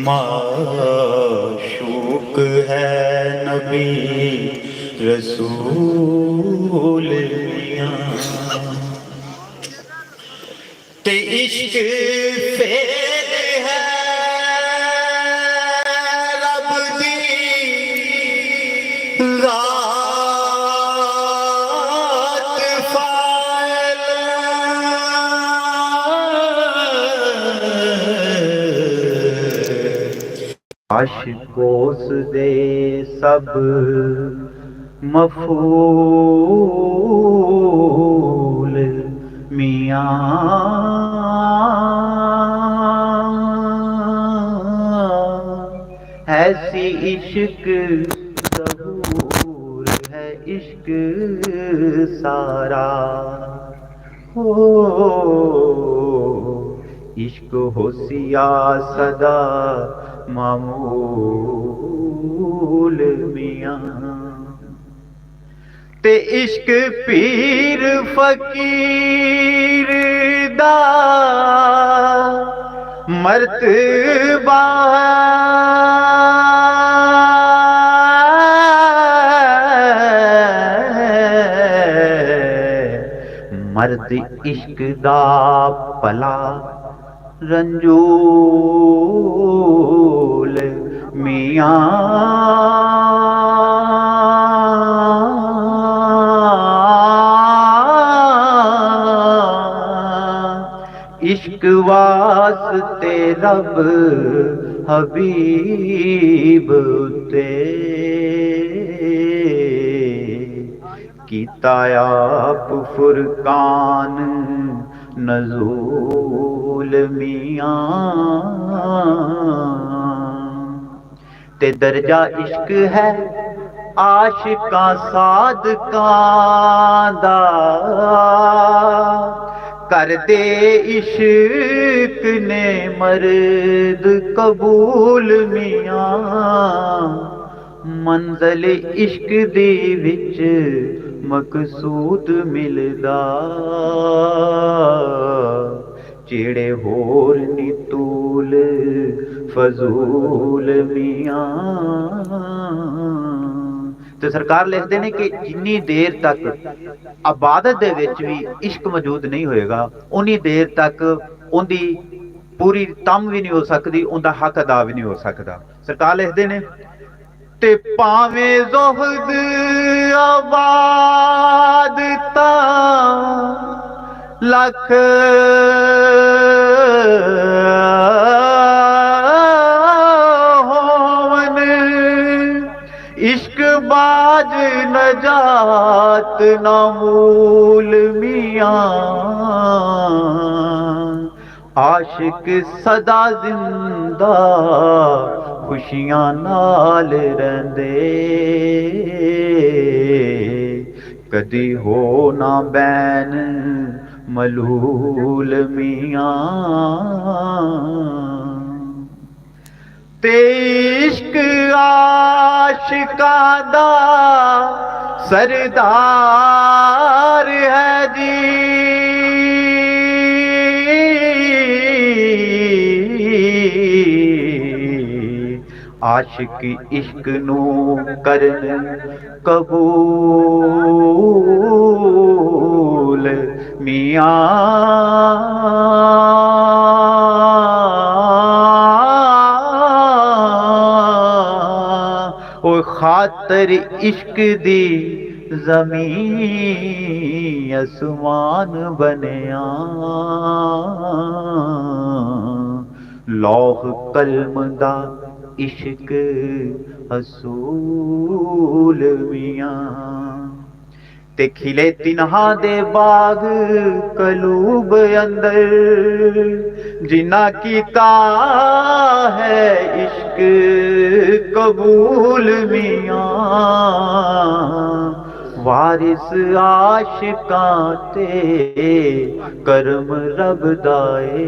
माशूक है नबी रसूल मियां ते इश्क फेर है रब दी रात फाइल आशिकोस दे सब मफूल मियां ऐसी इश्क ज़हूर है इश्क सारा हो इश्क होसिया सदा मामूल मियां ते इश्क पीर फकीर दा मर्तबा मर्द इश्क दा भला रंजूल मियां इश्क वास्ते रब हबीब ते कीता आप फुरकान नज़ूल मियां ते दर्जा इश्क है आशिकां सादकां दा कर दे इश्क ने मर्द कबूल मियां मंज़िल इश्क दी विच मकसूद मिलदा जेड़े होर नी तूल फजूल मियां तो सरकार लिखते हैं कि जिन्नी देर तक इबादत दे विच भी इश्क मौजूद नहीं होएगा उन्नी देर तक उनकी पूरी तम भी नहीं हो सकती उनका हक अदा भी नहीं हो सकता सरकार लिखते हैं ते पावे ज़ुहद आबाद ता लख होवन इश्क बाज नजात नामूल मियां आशिक सदा जिंदा खुशियां नाल रहिंदे कदी हो ना बैन मलूल मियां ते इश्क आशिकां दा सरदार है जी आशिक इश्क नू करन कबूल मियां ओ खातर इश्क दी ज़मीन आसमान बनिया लौह कलम दा इश्क असूल मियां ते खिले तिन्हा दे बाग कलूब अंदर जिन्ना कीता है इश्क कबूल मियां वारिस आशिकां ते करम रब दाए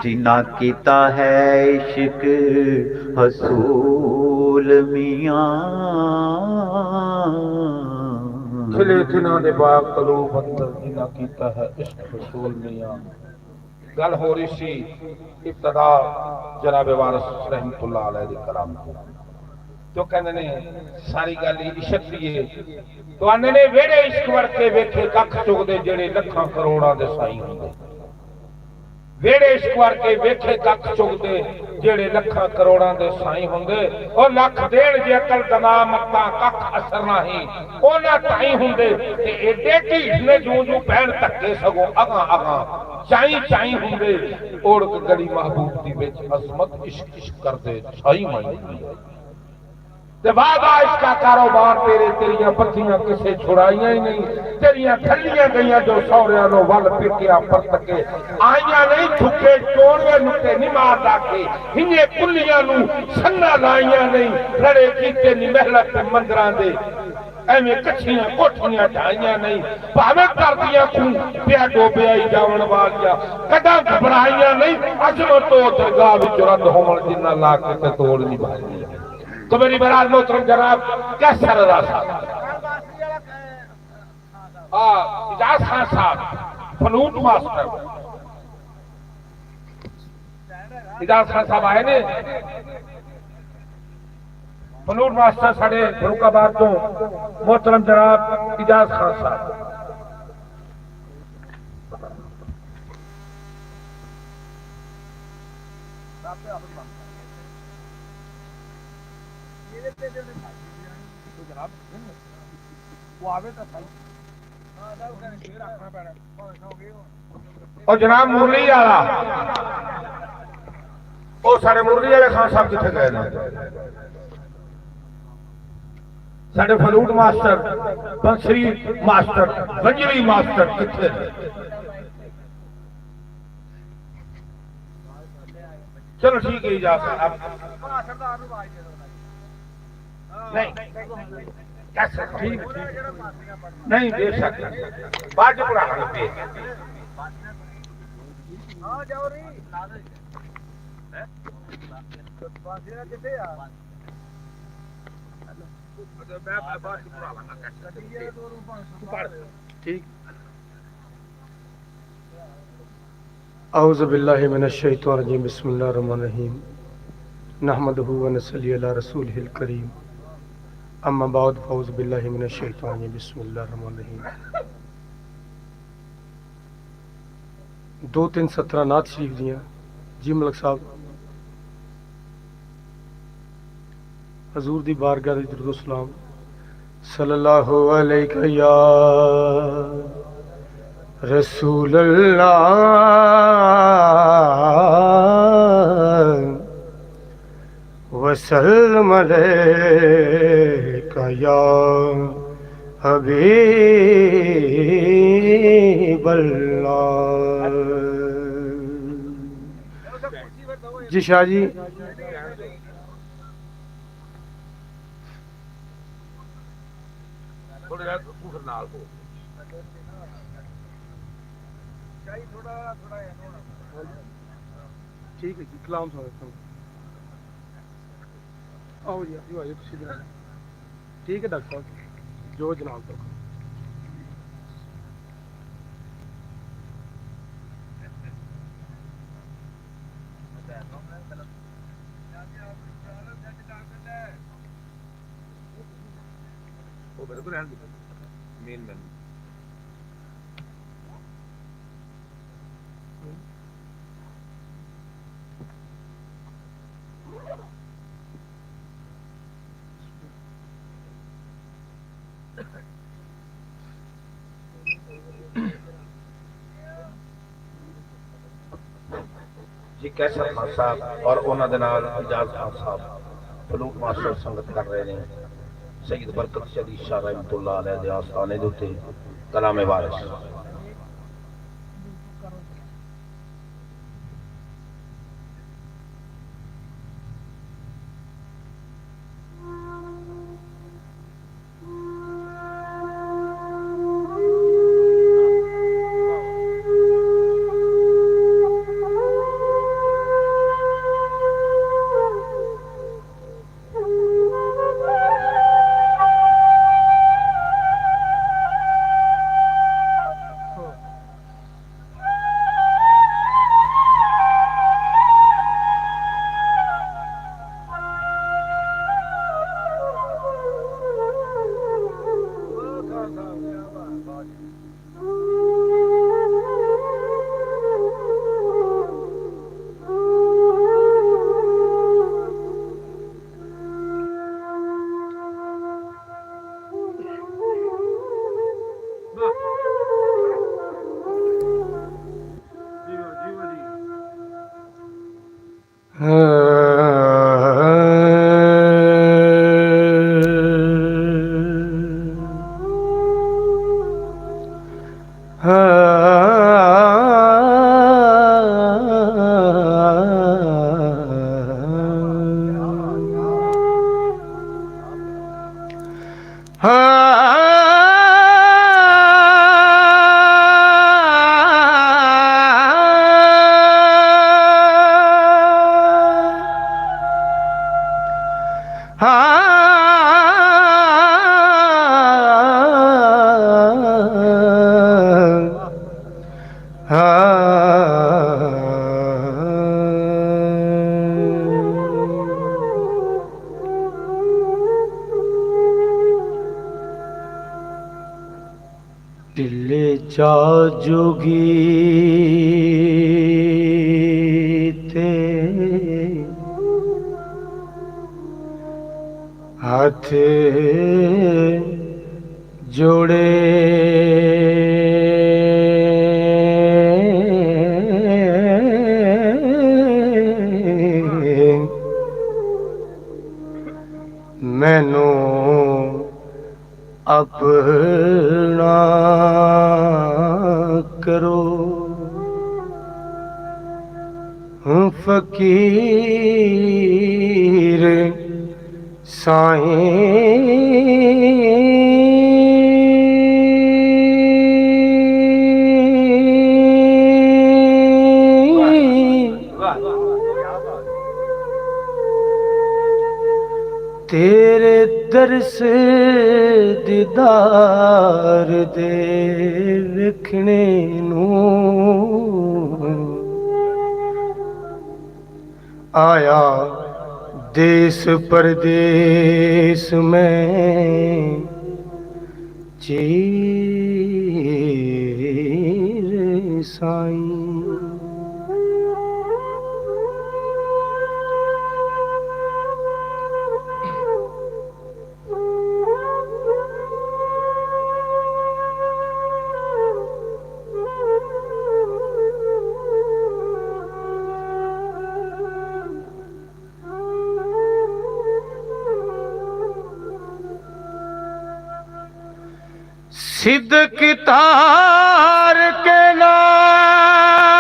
जिन्ना कीता है इश्क हसूल मियां खिले तिन्हां दे बाग कलूब अंदर जिन्ना कीता है इश्क हसूल मियां गल हो रही सी इब्तदा जनाब वारिस रहमतुल्लाह अलैह दी कलाम तो कहंदे ने सारी गल इश्क दी है तो आने ने वेड़े इश्क वड़ के वेखे कख चुगदे जेड़े लखां करोड़ां दे साईं हुंदे वेड़े इश्क वड़ के वेखे कख चुगदे जेड़े लखां करोड़ां दे साईं हुंदे और लख देण जे अकल दना मत्ता कख असर नहीं ओना ताई हुंदे ते एडे ढीठ ने जूं जूं पैण धक्के सगों अगां अगां चाई चाई हुंदे ओढ़ गली महबूब दी विच अजमत इश्क इश्क करदे छाई माई वादा इसका कारोबार तेरे तेरिया पत्तियां किसे छुड़ाइया ही नहीं तेरिया थलियां गईया जो सौरिया नो वल पिटिया परत के आईया नहीं थुके चोड़वे नुके नहीं मार लाके हिने कुलियां नु सन्ना लाइया नहीं लड़े कीते नी महलत ते मंदरां दे एवें कच्चियां कोठियां ढाइया नहीं भावे करदियां खूं पिया डोबिया ही जावण वालिया कदा घबराइया नहीं अजमत तो दरगाह विच रद होवण जिन्ना ला के ते तोड़ नहीं भाई तो मेरी बरात मोहतरम जनाब कैसर रजा साहब इजाज खान साहब फलूट मास्टर इजाज खान साहब आए ने फलूट मास्टर साढ़े फरूखाबाद तो मोहतरम जनाब इजाज खान साहब और जनाब मुरली वाला साढ़े मुरली वाले खान साहब कितने गए साढ़े फलूट मास्टर बंसरी मास्टर बंजरी मास्टर कितने चलो ठीक है इजाजत नहीं कैसे ठीक नहीं बेशक बाद में पढ़ा लगे हां जाओ री बासिया किथे आ मैं बाद में पढ़ा लगा कैसे ठीक औज़ु बिल्लाहि मिनश शैतानिर रजीम बिस्मिल्लाहिर रहमानिर रहीम नहमदुहु व नसल्ली अला रसूलिहिल करीम अम्मा बाद औज़ु बिल्लाहि मिनश शैतानिर रजीम बिस्मिल्लाहिर रहमानिर रहीम 2-3 17 नात शरीफ दियां जी मलक साहब हजूर दी बारगाह दी दुरूद सलाम सल्लल्लाहु अलैहि या रसूल अल्लाह वसल्लम अलैका या हबीब अल्लाह। जी शाह जी ठीक है जी कलाम साहब आओ जी आइए ठीक है डॉक्टर साहब जो जनाब तो मेन जी कैसर खान साहब और उन्होंने नाल इजाज खान साहब फलूट मास्टर संगत कर रहे हैं सईद बरकत शदी शाह रहमतुल्लाह अलैह दे आस्थाने दे उत्ते कलामे वारिस टिले जा जोगी ते हाथ जोड़े मैनू अपना करो हूँ फकीर साईं तेरे दरस दीदार दे रखने नू आया देश परदेस में चीर साईं सिद्दक तार के नाल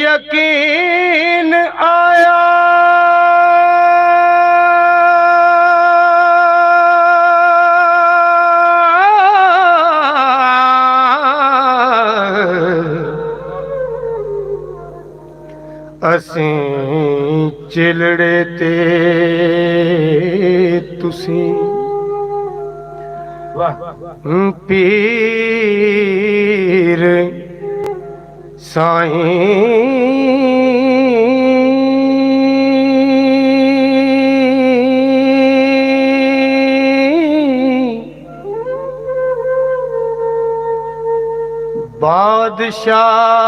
यकीन आया असीं चिलड़े ते तुसी पीर साईं बादशाह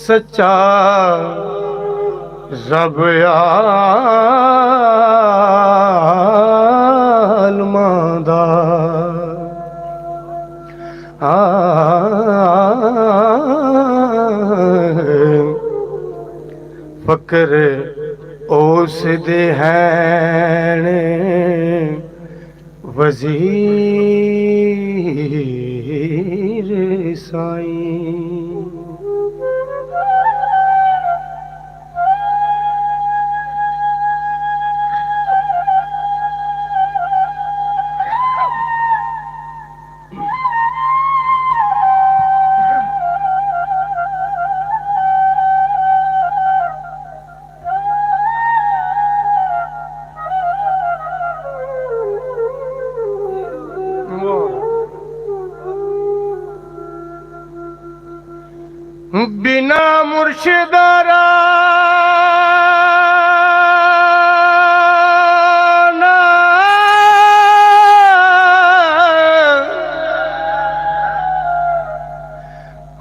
सच्चा रब आलमां दा फकर उस दे हैन वजीर साईं बिना मुर्शिदारा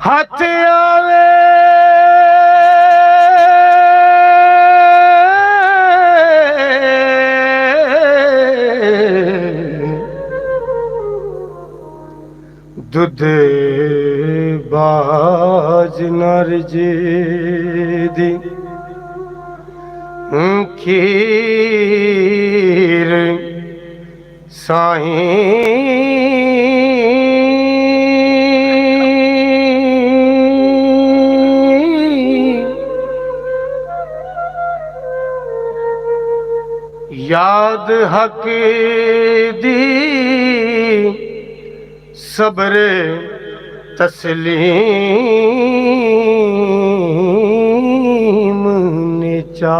हाथ आवे दुध बाज नर जी दी खीर साईं याद हक दी सब्र तस्लीम नेचा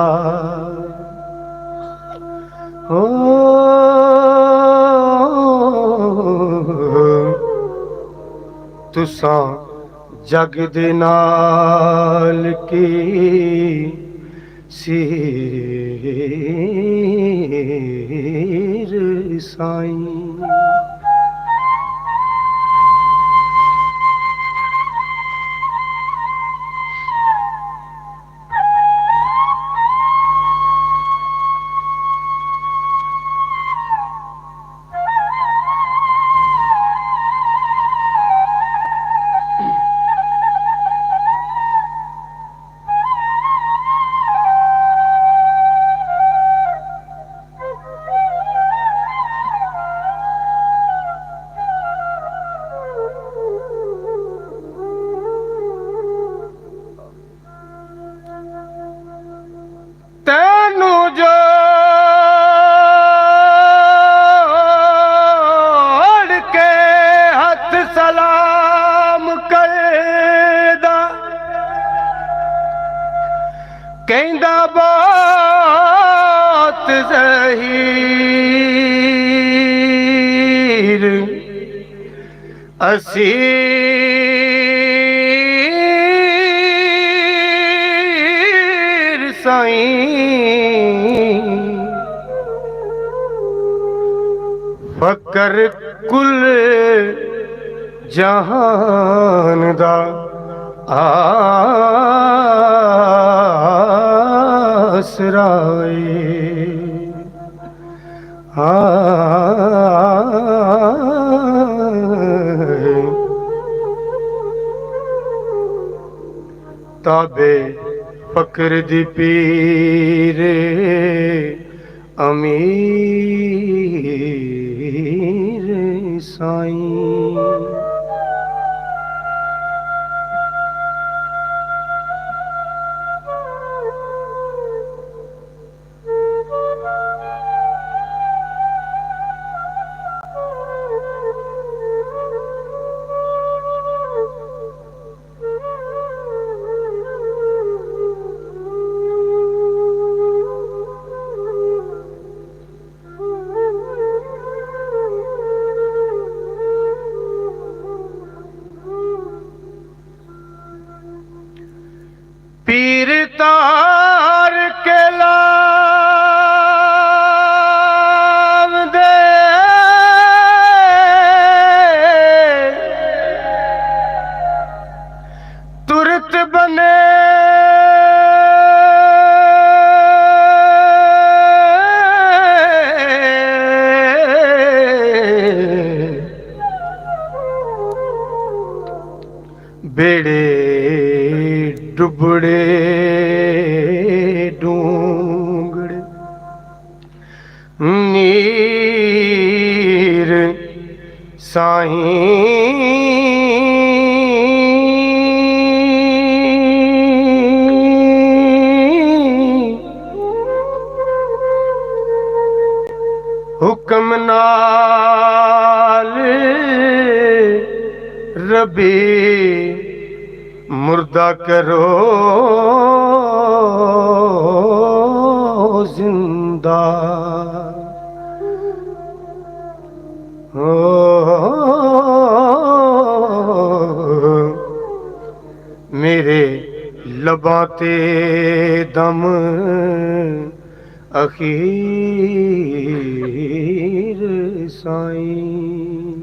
हो तुसां जग दे नाल की सीर साईं तेनू जोड़ के हथ सलाम करदा कहंदा बात ज़हीर असीर साईं फकर कुल जहान दा आसराए ताबे फकर दी पीर अमीर साईं पीर तार के लाम दे तुरत बने बेड़े डुबड़े डूंगड़े नीर साईं हुक्म नाल रबी मुर्दा करो जिंदा हो मेरे लबां ते दम अखीर साईं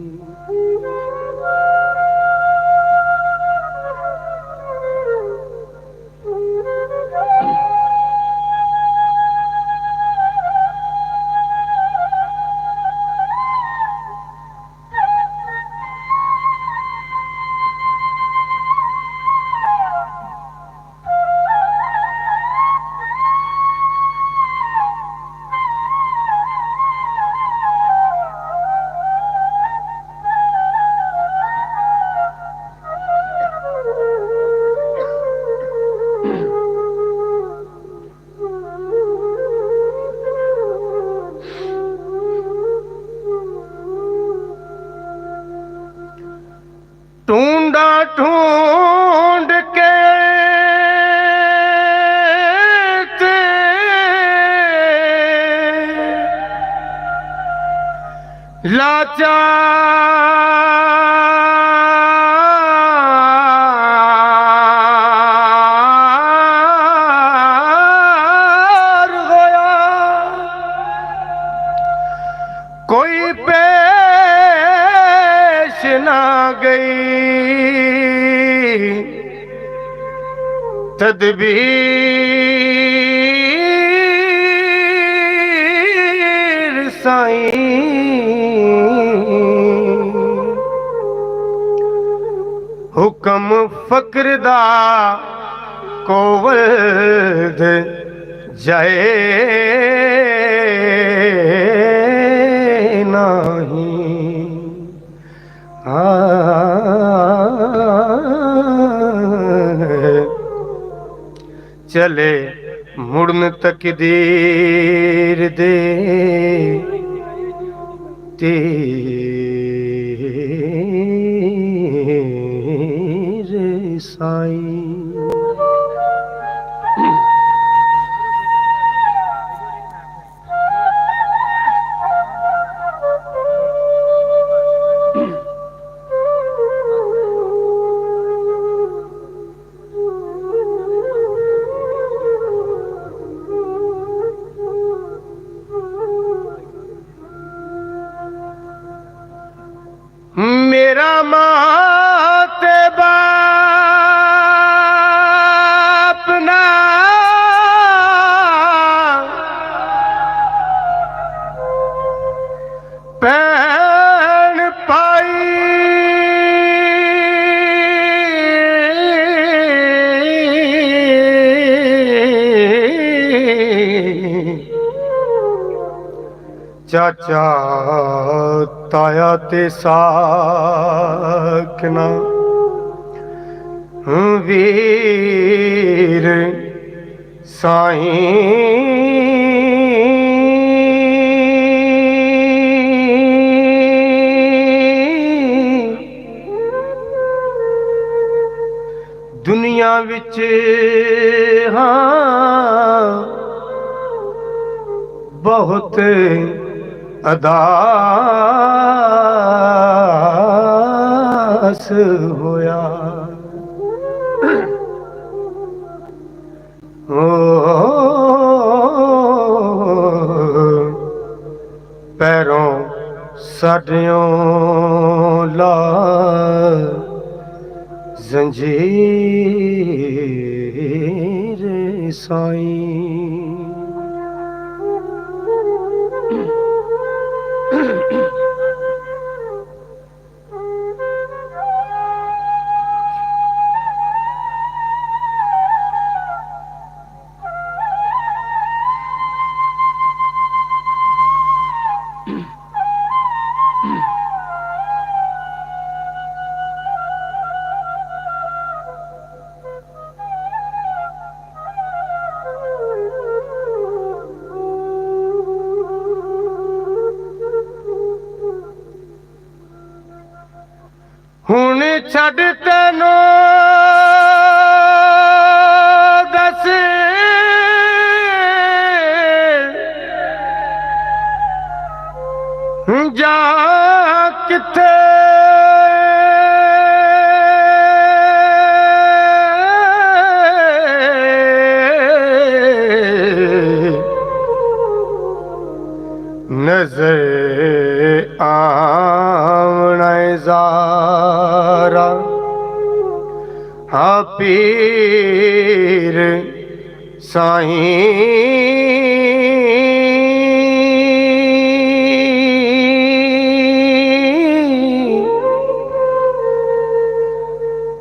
लाचार होया कोई पेश ना गई तदबीर साईं हुक्म फक्र दा कोवल जाए नहीं चले मुड़न तकदीर दे तीर साईं। मेरा माते बाप ना पैन पाई चाचा ताया ते साकना वीर साईं दुनिया विच हाँ बहुत अदास होया ओ पैरों साडियों ला जंजीर साईं। हुण छड़ तैनू दस जा किथे नजर आवना ज़ारा हाँ पीर साईं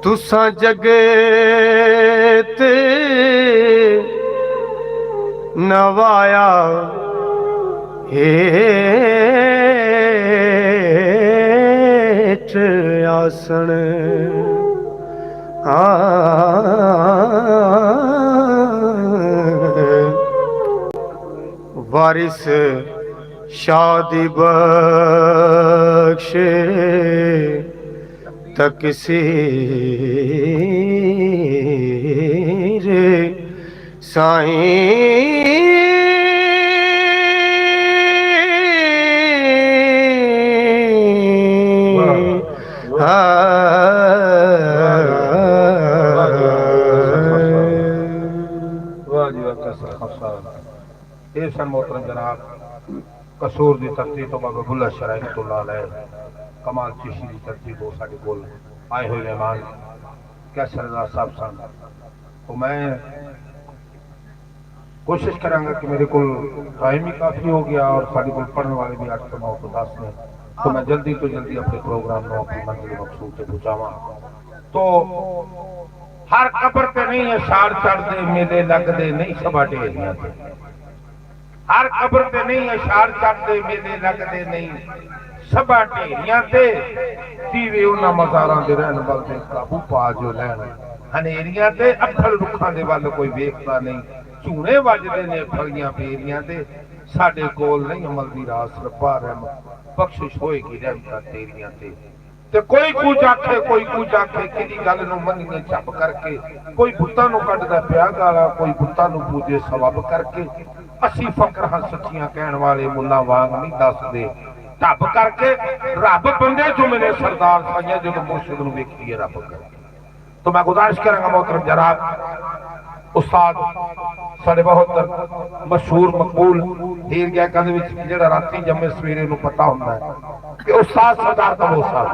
तुसा जगत नवाया हेठ आसन वारिस शादी बख्श तकसीर साईं जनाब कसूर की धरती तो बाबा बुल्ला शाह रहमतुल्लाह अलैह कमाल चिश्ती की धरती तो साढ़े कोल आए हुए मेहमान कैसर रज़ा साहब सन। तो मैं कोशिश करांगा कि मेरे को टाइम ही काफ़ी हो गया और साढ़े को पढ़ने वाले भी 8 9 तो 10 ने, तो मैं जल्दी तो जल्दी अपने प्रोग्राम में अपनी मंजिल मकसूद से पहुँचावा। तो हर कबर पे नहीं अशार चढ़ते मेले लगते नहीं सभा ढेरियां ते, हर कबर पे नहीं अशार चढ़ते मेले लगते नहीं सभा ढेरियां ते, दीवे उन्हां मज़ारां दे रहन वाल दे काबू पा जो लैन हनेरियां ते, अफल रुखां दे वल कोई वेखदा नहीं, झूने वजदे ने फलियां पेरियां ते, साडे कोल नहीं अमल दी रास रब्बा रहमत बख्शिश होएगी रहमतां तेरियां ते कोई कुछ आखे कोई कुछ आखे किसी गल नूं मन्नीए झप करके, कोई बुत्तां नूं कढदा पिया गाला कोई बुत्तां नूं पूजे सवब करके, असी फकर हां सच्चियां कहण वाले मुल्ला वांग नहीं दसदे ढब करके, रब बंदे जो मेरे सरदार साइयां जो मुर्शिद नूं वेखीए रब करके। तो मैं गुजारिश करांगा मोहतरम जनाब उस्ताद साढ़े बहुत मशहूर मकबूल हीर गया कद विच जिहड़ा राती जम्मे सवेरे नूं पता हुंदा है कि उस्ताद सरदार तबो साहब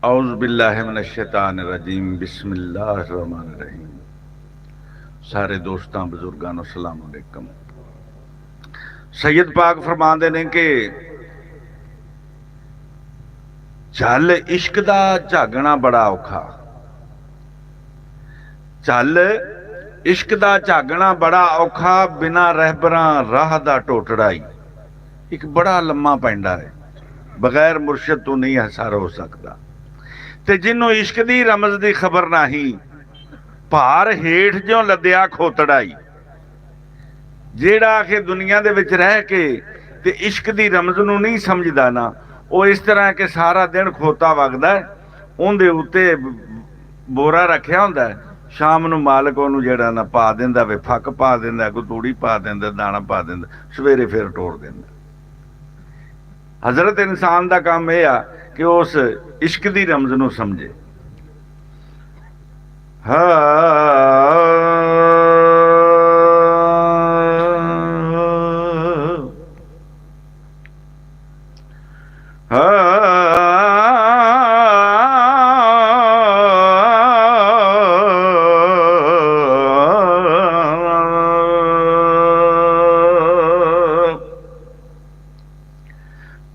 औज़ु बिल्लाहि मिनश्शैतानिर्रजीम बिस्मिल्लाहिर्रहमानिर्रहीम। सारे दोस्तां बुजुर्गां नूं सलाम अलैकुम। सैयद पाक फरमांदे ने कि झल इश्क दा झागना बड़ा औखा, झल इश्क दा झागना बड़ा औखा, बिना रहबरां राह दा टोटड़ाई। एक बड़ा लम्मा पैंडा है, बगैर मुर्शद तो नहीं हसार हो सकता। ते जिन्हों इश्क दी रमज दी खबर नहीं, भार हेठ जो लद्या खोतड़ाई। जेड़ा आखे दुनिया दे विच रह के ते इश्क दी रमज नूं नहीं समझदा ना, वो इस तरह के सारा दिन खोता वगदा है, उहदे उत्ते बोरा रखिया हुंदा है, शाम नूं मालक उहनूं जेड़ा ना पा दिंदा वे, फक पा दिंदा, कोई तूड़ी पा दिंदा, दाना पा दिंदा, सवेरे फिर टोड़ दिंदा। हजरत इंसान दा काम यह आ कि उस इश्क दी रमज नूं समझे।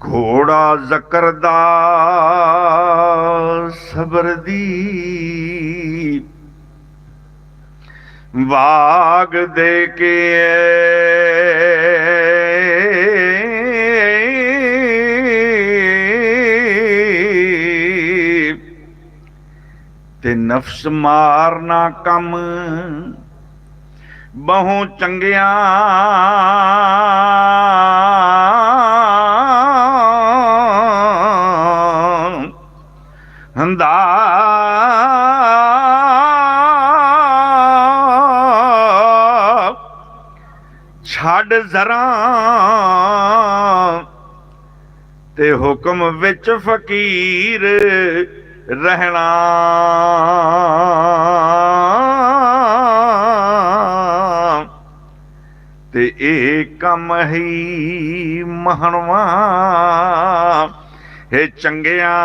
घोड़ा ज़कर दा सबर दी वाग दे के ते नफ्स मारना कम बहु चंगिया हंदा छड़ जरा ते हुक्म विच फकीर रहना। ते ए कम ही महनवा हे चंगियां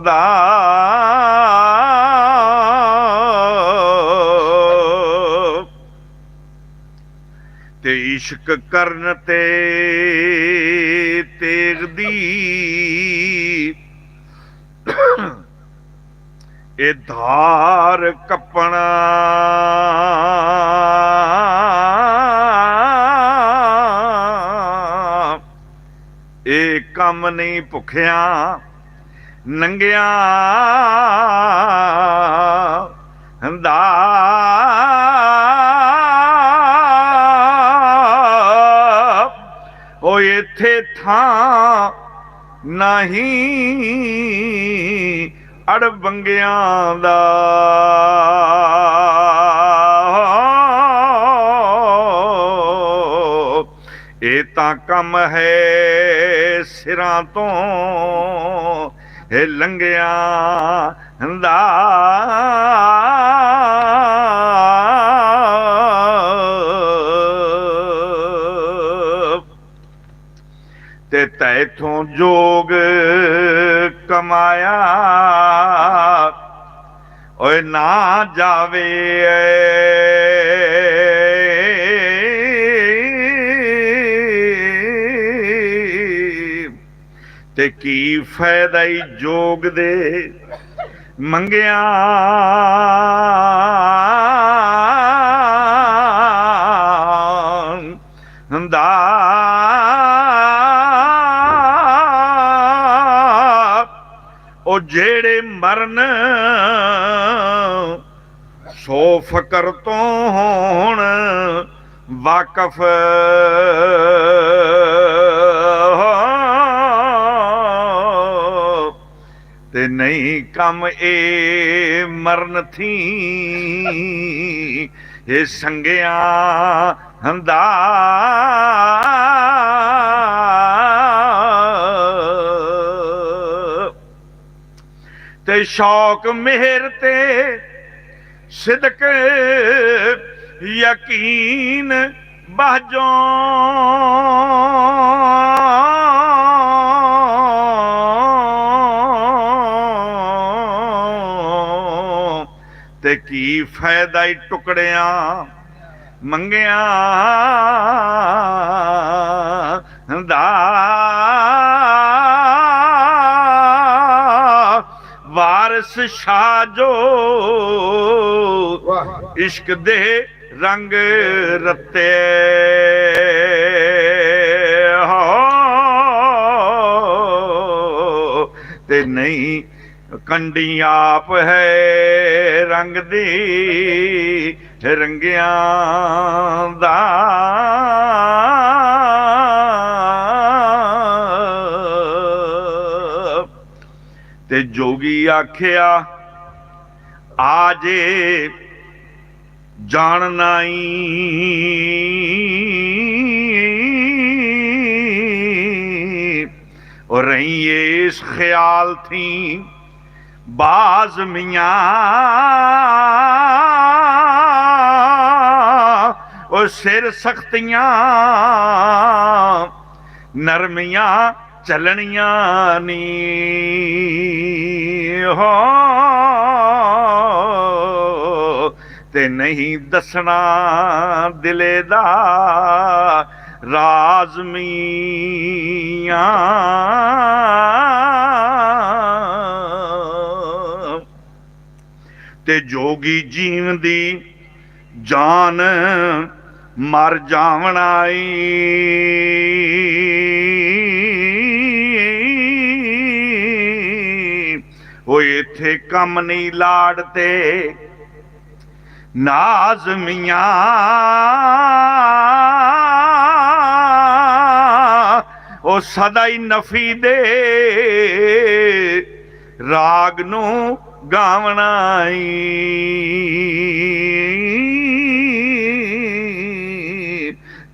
दा। ते इश्क करन ते तेग दी ए धार कपना। ए कम नहीं भुखिया नंगिया दा। ओ इत्थे थां नहीं अड़बंगियां दा। ਇਹ ਤਾਂ ਕੰਮ ਹੈ ਸਿਰਾਂ ਤੋਂ ਇਹ ਲੰਘਿਆ ਦਾ ਤੇ ਤੈਥੋਂ ਜੋਗ ਕਮਾਇਆ ਓਏ ਨਾ ਜਾਵੇ ਤੇ ਕੀ ਫਾਇਦਾ ਈ ਜੋਗ ਦੇ ਮੰਗਿਆ ਹੁੰਦਾ ਉਹ ਜਿਹੜੇ ਮਰਨ ਸੋ ਫਕਰ ਤੋਂ ਹੋਣ ਵਾਕਫ ਤੇ ਨਹੀਂ ਕੰਮ ਇਹ ਮਰਨ ਥੀ ਇਹ ਸੰਗਿਆ ਹੁੰਦਾ ਤੇ ਸ਼ੌਕ ਮਿਹਰ ਤੇ ਸਿਦਕ ਯਕੀਨ ਬਾਝੋਂ ਤੇ ਕੀ ਫਾਇਦਾ ਈ ਟੁਕੜਿਆਂ ਮੰਗਿਆ ਦਾ ਵਾਰਿਸ ਸ਼ਾਹ ਜੋ ਇਸ਼ਕ ਦੇ ਰੰਗ ਰੱਤੇ ਹੋ ਤੇ ਨਹੀਂ ਕੰਡੀ ਆਪ ਹੈ ਰੰਗ ਦੀ ਰੰਗਿਆਂ ਦਾ ਤੇ ਜੋਗੀ ਆਖਿਆ ਆਜੇ ਜਾਣ ਨਾਈ और रही इस ख्याल थी बाज मियाँ और सिर सख्तियाँ नरमियाँ चलनियाँ नी हो ते नहीं दसना दिले दा राज मियाँ ते जोगी जीवन दी जान मर जावनाई ओ इथे कम नहीं लाड़ते नाज मियाँ ओ सदा ही नफी दे राग नू गावनाई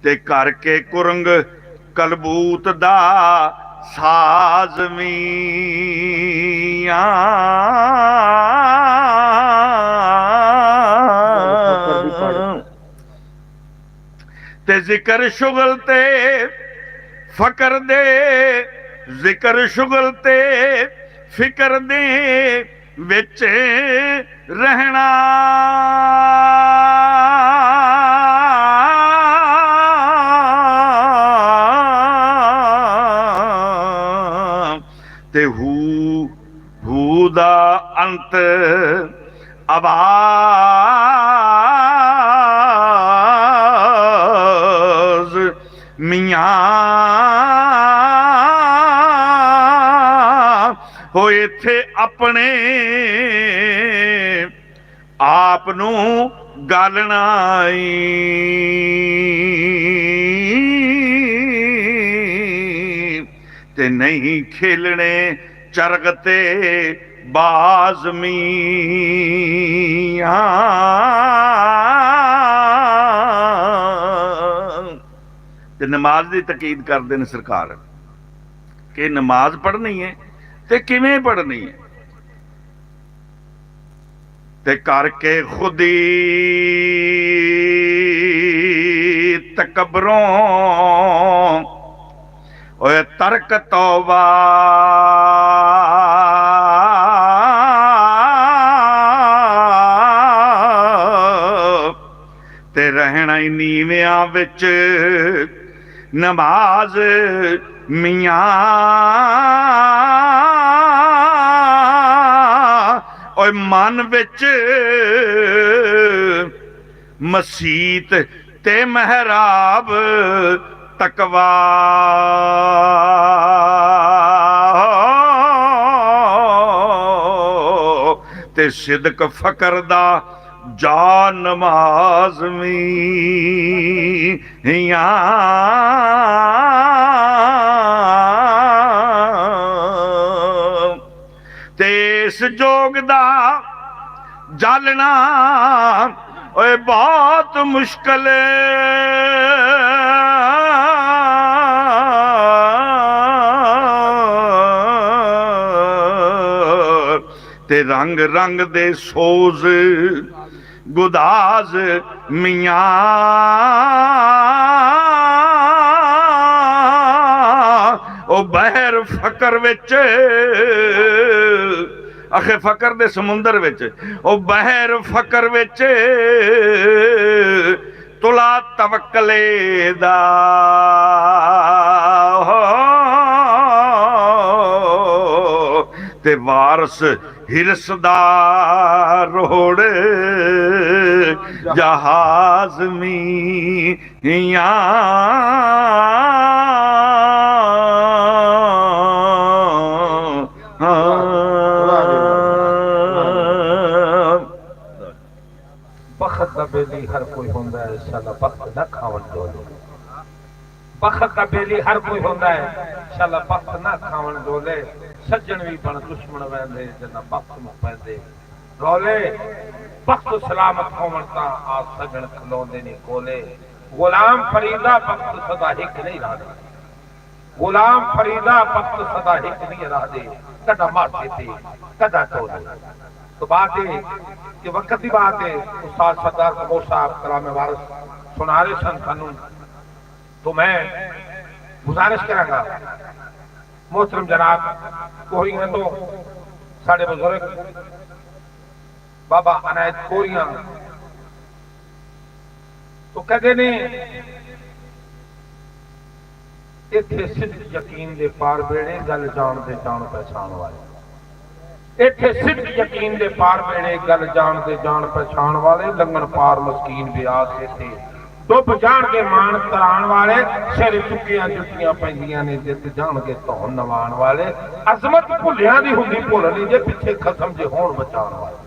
ते करके कुरंग कलबूत दा साज मियाँ ते जिक्र शुगल ते फकर दे जिक्र शुगल ते फिकर दे विच रहना ते हू दा अंत आवाज मियाँ हो इथे अपने आप नू गालनाई ते नहीं खेलने चरगते बाज मियाँ ते नमाज की तकीद करते हैं सरकार कि नमाज पढ़नी है ते किवें पढ़नी है, ते करके खुदी तकबरों ओए तर्क तौबा ते रहना ही नीवियां विच नमाज मियां ओए मन विच मसीत ते महराब तकवा ते सिदक फकर दा जा नमाज मियां ते इस जोग दा जालना ओए बहुत मुश्किल ते रंग रंग दे सोज गुदाज मियां ओ बहर फकर विच आखे फकर दे समुंदर विच ओ बहर फकर विच तुला तवक्कले दा ते वारस हिरस दा रोड़ जहाज मियां बखत दा बेली हर कोई होंदा है, शाला बखत ना खावन डोले। बखत दा बेली हर कोई होंदा है, शाला बखत ना खावन डोले। सज्जन भी बन दुश्मन वैंदे जना बखत मुक पैंदे रौले। बखत सलामत होवन तां आ सजन खलोंदे ने कोले। गुलाम फरीदा बखत सदा हिक नहीं रहदे, गुलाम फरीदा बखत सदा हिक नहीं रहदे। कदा माथे ते कदा टोले। तो बात है कि वक्त की बात है, उस्ताद सरदार कपूर साहब कलाम वारिस सुना रहे सन सानू। तो मैं गुजारिश करांगा मोहतरम जनाब कोई है तो साढ़े बुजुर्ग बाबा अनायत कोरियां तो कहते ने इत्थे सिद्ध यकीन दे पार बेड़े गल जान दे जान पहचान वाले। इत्थे सिद्ध यकीन दे पार बेड़े गल जान दे जान पहचान वाले। लंघन पार मस्कीन ब्यास इत्थे डुब जाणगे मान कराण वाले। सिर चुकियां जुटियां पैंदियां ने जित जाणगे धौन नवाण वाले। अजमत भुलियां दी हुंदी भुल नहीं जे पिछे खत्म जे होण बचाण वाले।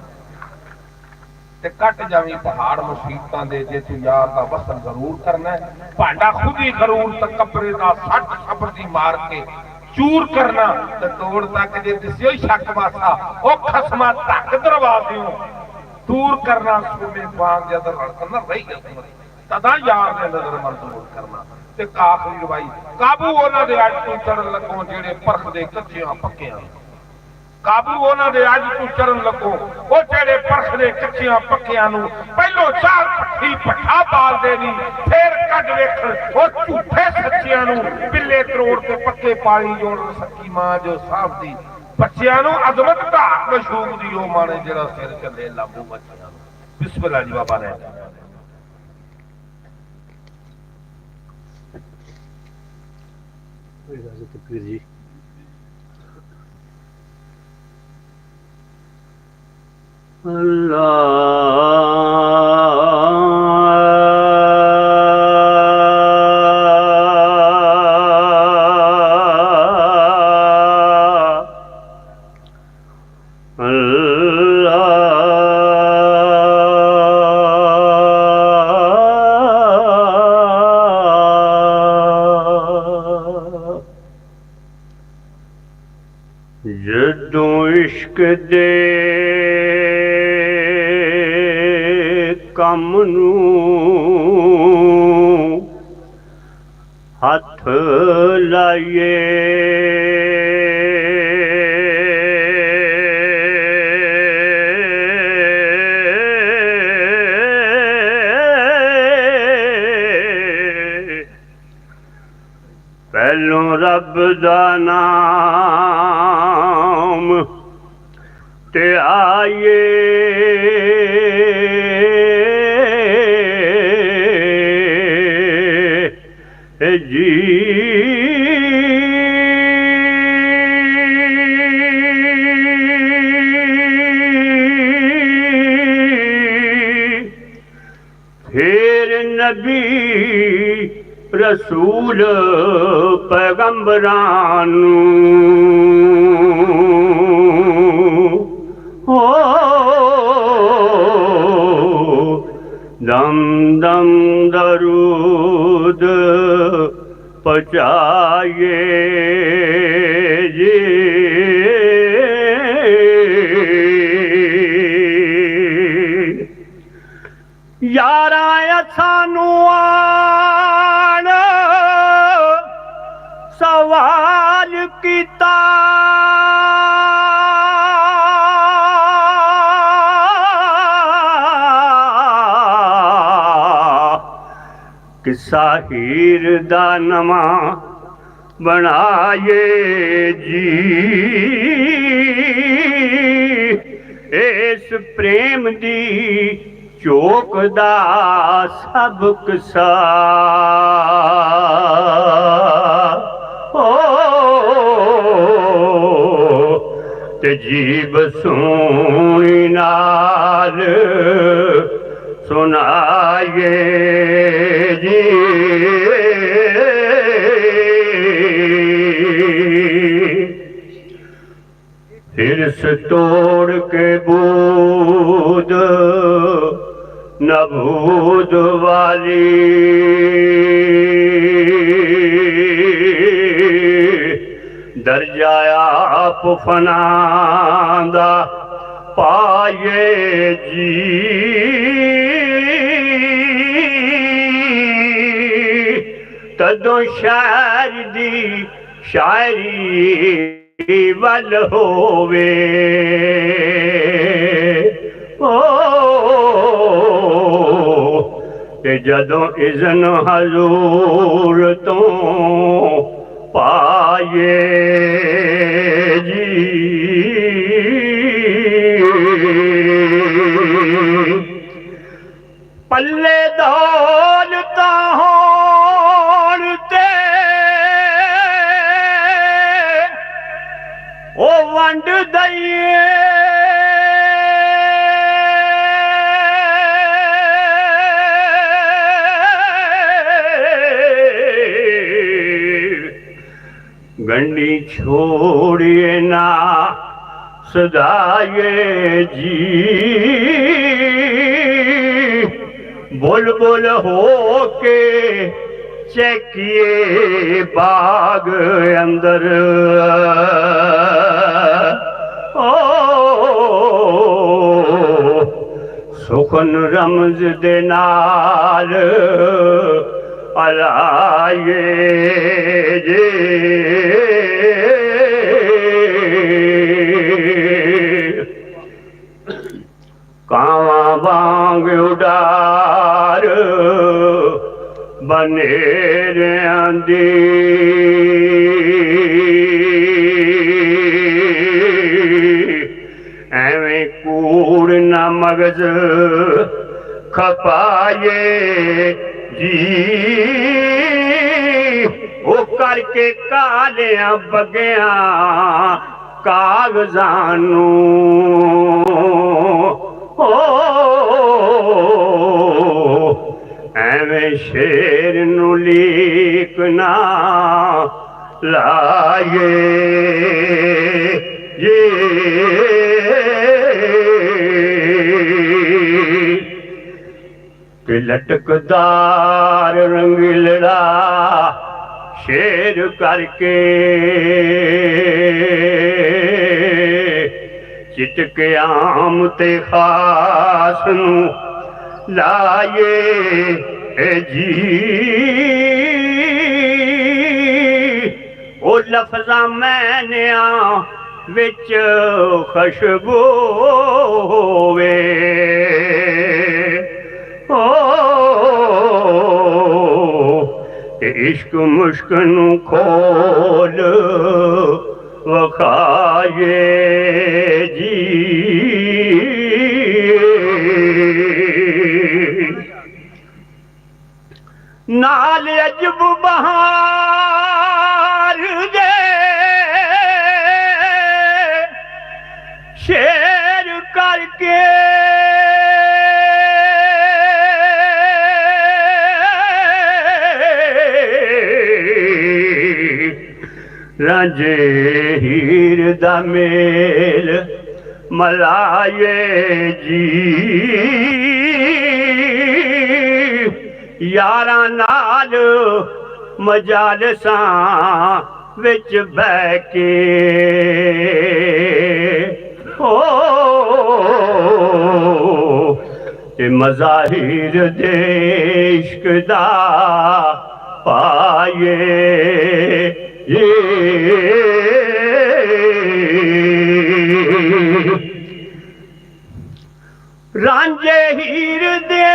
ते कट जावी पहाड़ मुसीबतां दे जे तू यार दा वसन जरूर करना है। भांडा खुद ही गरूर तकबरे दा सट सबर दी मार के चूर करना ते तोड़ तक जे दिसियो शक मासा ओ खसमा तक दरवाज़ियों दूर करना। सोने बांग जद रड़कन रही अजमत तदा यार ने नजर मंजूर करना। ते आखिरी रवाई काबू उन्हां दे अज तू चढ़न लगो जेड़े परख दे कच्चियां पक्कियां। काबू उन्हां दे अज तू चढ़न लगो ओ जेड़े परख दे कच्चियां पक्कियां नू पहलो चार पट्ठी पठा बाल देनी फिर कद वेखण ओ झूठे सच्चियां नू पिल्ले तरोड़ ते पक्के पाली जोड़ सकी मां जो साफ दी बच्चियां नू अजमत धाक मशूक दी ओ माने जेड़ा सिर चले लाबू बच्चियां नू। बिस्मिल्लाह जी बाबा ने तकबीर जी। जदों इश्क दे कम नू हथ लाइए पहलों रब दा नाम ते आइए जी फिर नबी रसूल पैगंबरां हो दम दम दरूद पहुँचाइए जी यारा सानू आन सवाल किता किस्सा हीर दा नवा बनाए जी इस प्रेम दी चोक दा सबक सा ते जीब सोनी नाल सुनाइए जी हिरस तोड़ के बूद नबूद वाली दर्जा आप फनादा पाए जी तदों शायर दी शायरी वल होवे ते जदों इज़न हजूर तो पाए जी पल्ले दौलता होण ते ओ वंड दईए गंडी छोड़िए ना सदाए जी बुलबुल हो के चेकिए बाग अंदर ओ सुखन रमज दे नाल अलाए जे कावा वांग उडार बनेरियां दी एवें कूड़ न मगज खपाए जी वो करके कालियां बगिया कागजानू एवें शेर नू लीक ना लाए ये कि लटकदार रंगीलड़ा शेर करके चिटके आम ते खास नू लाए जी लफ्ज़ां मैनिया विच खुशबू वे ओ इश्क मुश्क नू खोल वखाए जी नाल अजब बहार दे शेर करके रांझे हीर दा मेल मलाए जी यारा नाल मजालसां विच बह के ओ ते मज़ाहिर दे इश्क दा पाए रांझे हीर दे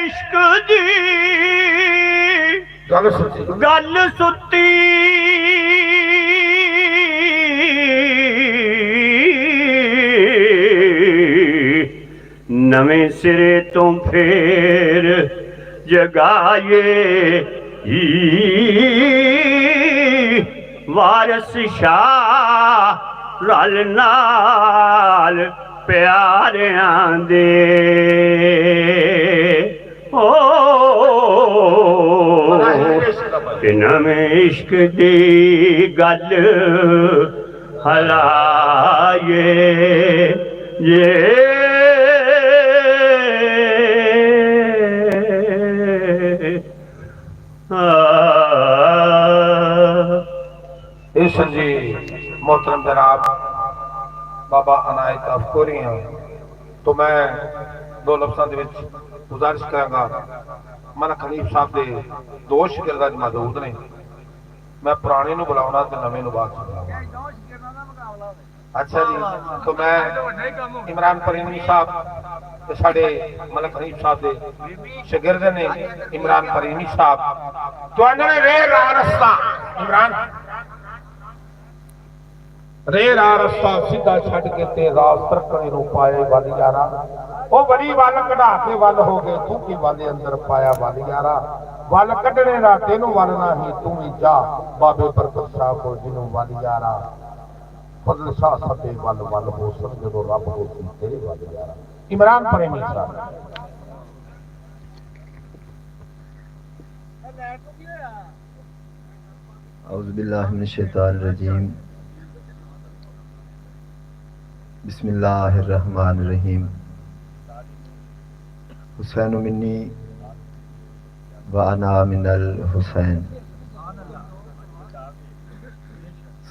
इश्क दी गल सुती नवें सिरे तो फेर जगाए वारस शाह रल नाल प्यारियां दे ओ नवें इश्क दी गल हलाए ये ईश्वर जी मोहतरम जनाब बाबा अनायत अफकोरी हैं तो मैं दो लफ्ज़ों के विच गुजारिश करांगा मलक हनीफ साहब के दो शागिर्द अज मौजूद ने मैं पुराने नूं बुलाउणा ते नवें नूं बाद च बुलावां अच्छा जी तो मैं इमरान परीनी साहब ते साडे मलक हनीफ साहब के शागिर्द ने इमरान परीनी साहब तुहाडे रे रास्ता इमरान रे रास्ता सीधा छड़ के ते रास तरकने नु पाए वाली यारा ओ बड़ी वल कढ़ा के वल हो गए तू की वाले अंदर पाया वाली यारा वल कढ़ने दा तेनू वल ना ही तू ही जा बाबे बरकत शाह को जिनु वाली यारा फजल शाह सते वल वल हो सब जो रब हो सी तेरे वाली यारा इमरान प्रेमी साहब औज़ु बिल्लाहि मिनश शैतानिर रजीम बिस्मिल्लाहिर्रहमानिर्रहीम हुसैन मिन्नी व अना मिनल हुसैन।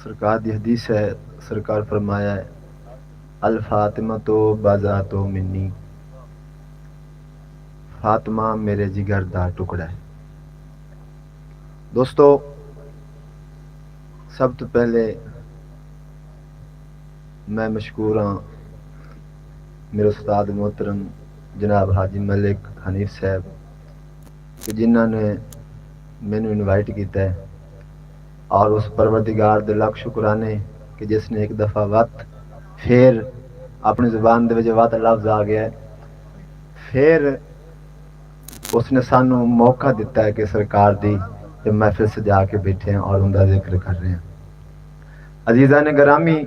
सरकार दी हदीस है, सरकार फरमाया है अल फातिमा तो बाजा तो मिन्नी, फातिमा मेरे जिगर दा टुकड़ा है। दोस्तों सब तो पहले मैं मशकूर हाँ मेरे उस्ताद मोहतरम जनाब हाजी मलिक हनीफ साहब कि जिन्होंने मैनू इनवाइट किया है और उस परवरदिगार दे लाख शुक्राने कि जिसने एक दफ़ा वत फिर अपनी ज़ुबान दे विच वत लफ्ज़ आ गया है, फिर उसने सानू मौका दिता है कि सरकार दी महफिल सजा के बैठे हैं और उनका जिक्र कर रहे हैं। अजीज़ा ने गरामी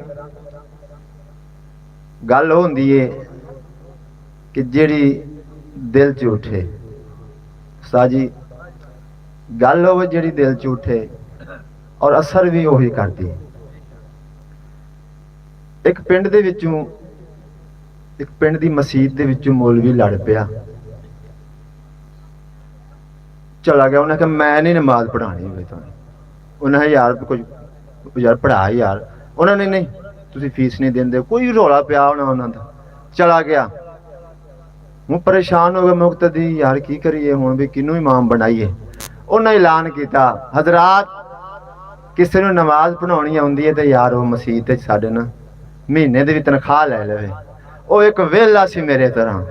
गल होंदी है कि जेड़ी दिल च उठे साजी गल हो जेड़ी दिल च उठे और असर भी वही करती है। एक पिंड दे विचों एक पिंड दी मसीत दे विचों मौलवी लड़ पिया, चला गया। उन्हें कहा मैं नहीं नमाज पढ़ानी उन्हें यार कुछ यार पढ़ा यार, उन्होंने नहीं तुसी फीस नहीं देंदे, कोई रौला पिया होना उन्होंने, चला गया। हूँ परेशान हो गया मुक्तदी यार की करिए हुण भी किनू इमाम बनाइए। उन्हें ऐलान किया हजरात ਕਿਸੇ ਨੂੰ ਨਮਾਜ਼ ਪੜ੍ਹਾਉਣੀ ਆਉਂਦੀ ਹੈ ਤੇ ਯਾਰ ਉਹ ਮਸੀਤ 'ਚ ਸਾਡੇ ਨਾ ਮਹੀਨੇ ਦੀ ਵੀ ਤਨਖਾਹ ਲੈ ਲਵੇ। ਉਹ ਇੱਕ ਵਿਹਲਾ ਸੀ ਮੇਰੇ ਤਰ੍ਹਾਂ,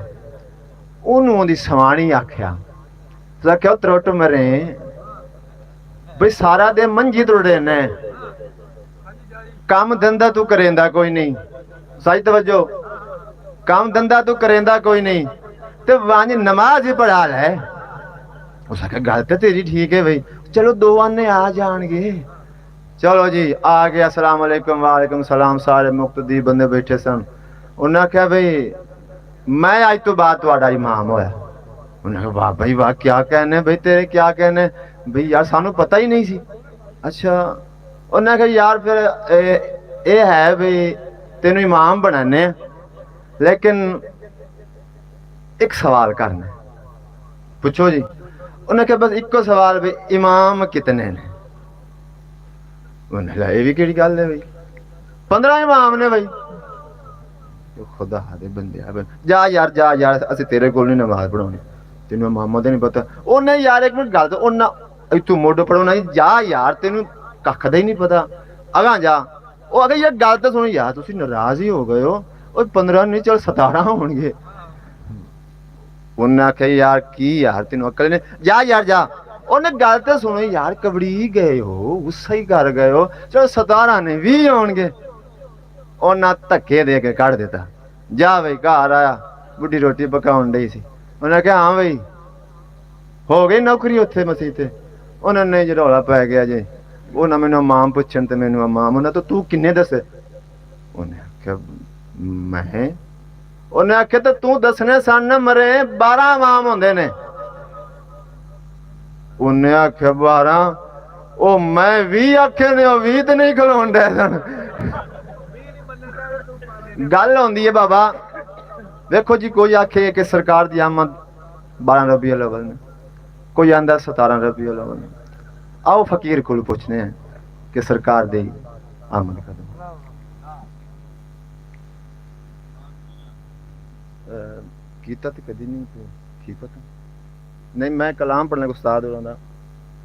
ਉਹਨੂੰ ਉਹਦੀ ਸਵਾਣੀ ਆਖਿਆ, ਤੁਸੀਂ ਕਿਉਂ ਤਰੁੱਟ ਮਰੇ ਬਈ ਸਾਰਾ ਦਿਨ ਮੰਜੀ ਤੁਰਦੇ ਨੇ, ਕੰਮ ਧੰਦਾ ਤੂੰ ਕਰੇਂਦਾ ਕੋਈ ਨਹੀਂ, ਸਹੀ ਤਵੱਜੋ, ਕੰਮ ਧੰਦਾ ਤੂੰ ਕਰੇਂਦਾ ਕੋਈ ਨਹੀਂ ਤੇ ਵਾਂਝ ਨਮਾਜ਼ ਹੀ ਪੜਾ ਲੈ। ਉਸ ਆਖਿਆ ਗੱਲ ਤੇ ਤੇਰੀ ਠੀਕ ਹੈ ਬਈ, ਚਲੋ ਦੋ ਆਨੇ ਆ ਜਾਣਗੇ। ਚਲੋ ਜੀ ਆ ਗਿਆ, अस्सलाम वालेकुम वालेकुम सलाम, सारे मुक्तदी बंदे बैठे सन। उन्हें आख्या भाई मैं अज तो बाद तुहाडा इमाम होया। उन्हें कहा वाह भाई वाह, क्या कहने भाई तेरे, क्या कहने भाई यार, सानू पता ही नहीं सी। अच्छा उन्हें कहा यार फिर ये है भाई तेनू इमाम बनाने, लेकिन एक सवाल करना। पूछो जी। उन्हें कहा बस इको सवाल भाई इमाम कितने ने? उन्हें ये भी केड़ी गल है भाई, 15 इमाम ने भाई। खुदा दे बंदे जा यार, जा यार, असि तेरे कोल नहीं नमाज पढ़ाउणी, तेनू इमामां दा नहीं पता। उन्हें यार एक मिनट गल तो उन्हें इत्थों मुड पढ़ाउणा, जा यार तेनू कख दा ही नहीं पता, अगां जा। वो आगे यार गल तो सुनो यार, तुसीं नाराज ही हो गए हो, 15 नहीं चल 17 होणगे। उन्हें आख्या यार की यार तेनू अकल ने, जा यार जा। उन्हें गल तो सुनो यार, कबड़ी गए हो, गुस्सा ही कर गए हो, चलो 17 ने 20 होणगे। उन्हें धक्के दे के कढ़ दिता। जा भाई घर आया, बुढ़ी रोटी पकाउण डई सी। उन्हें कहा हाँ भाई हो गई नौकरी उत्थे मसीह ते? उन्हें नहीं जी रौला पै गया जी, उन्हें मैनू इमाम पुछन ते मैनू इमाम। उन्हें तो तू किन्ने दसे? उन्हें आख्या मैं। उन्हें आख्या तो तू दसने सन मरे 12 इमाम होंदे ने। उन्हें आख्या 12? ओ मैं 20 आखे ने, 20 तो नहीं खलोण दे सन। गल होंदी है बाबा, देखो जी कोई आखे कि सरकार की आमद 12 रबीउल अव्वल ने, कोई आंदा 17 रबीउल अव्वल ने। आओ फकीर को पूछने हैं कि सरकार दी आमद कदों कीता ते कदी नहीं, की पता नहीं। मैं कलाम पढ़ने को उस्ताद होना,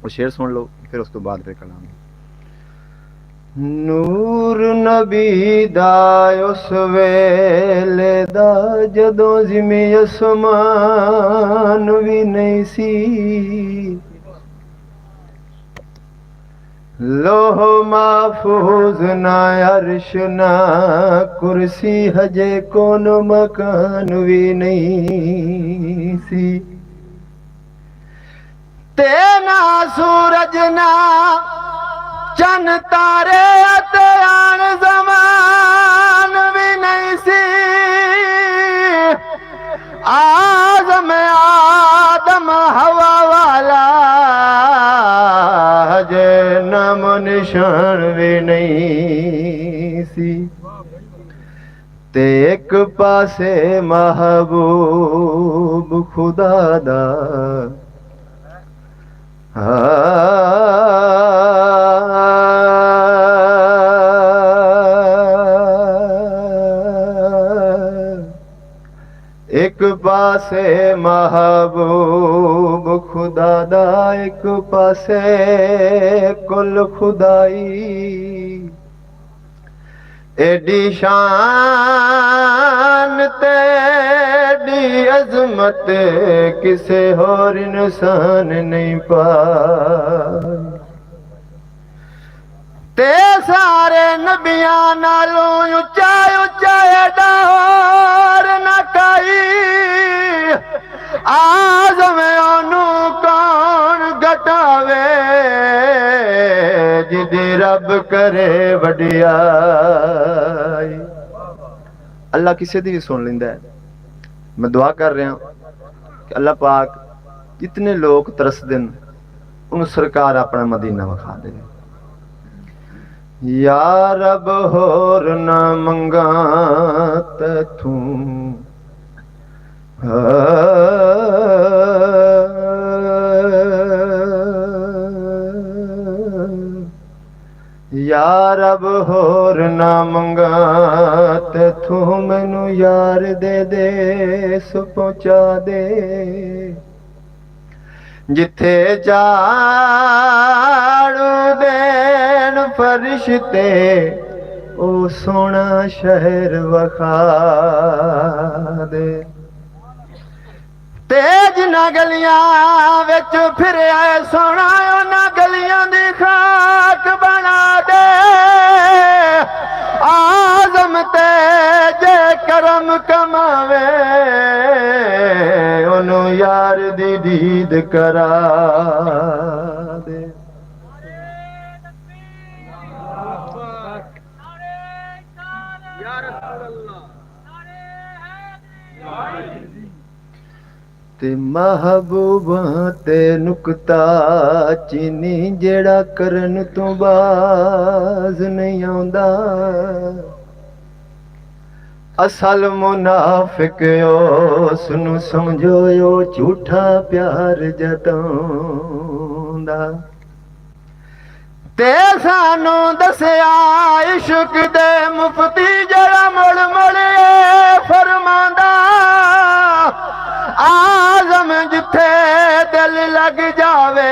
वो शेर सुन लो फिर उस तो बाद फिर कलाम। नूर नबी दा उस वेले दा जदों ज़िमे असमान भी नहीं सी, लोह महफूज ना अर्श ना कुर्सी, हजे कौन मकान भी नहीं सी। ते ना सूरज ना चन तारे आन ज़मान भी नहीं सी। आज़म आदम हवा वाला हजे नाम निशान भी नहीं सी। ते एक पासे महबूब खुदा दा, एक पासे महबूब खुदा दा, एक पासे कुल खुदाई। एडी शान ते एडी अजमत किसे होर इंसान नहीं पाई। ते सारे नबियां नालों उच्चा उच्चा एडा होर न काई। आज़म ओनू कौन घटावे, जिदी रब करे वडियाई। अल्लाह किसी दी भी सुन लेंदा है। मैं दुआ कर रहा कि अल्लाह पाक जितने लोग तरसदे न उन्हें सरकार अपना मदीना विखा दे। या रब होर न मंगा तैथों, या रब होर ना मंगा तैथों, मैनू यार दे देस पहुंचा दे। जिथे झाड़ू देन रिश्ते ओ सोना शहर वखा दे तेज ना गलियां विच फिरिया सोना उन्हां गलियां दी खाक बना दे आज़म ते जे करम कमावे ओनू यार दी दीद करा दे ते महबूबा ते नुकता चीनी जेड़ा करन तो बाज नहीं आउंदा असल मुनाफिक उसनू समझो यो झूठा प्यार जताउंदा ते सानू दसिया इश्क दे मुफ्ती जड़ा मुड़ मुड़ फरमांदा आज़म जिथे दिल लग जावे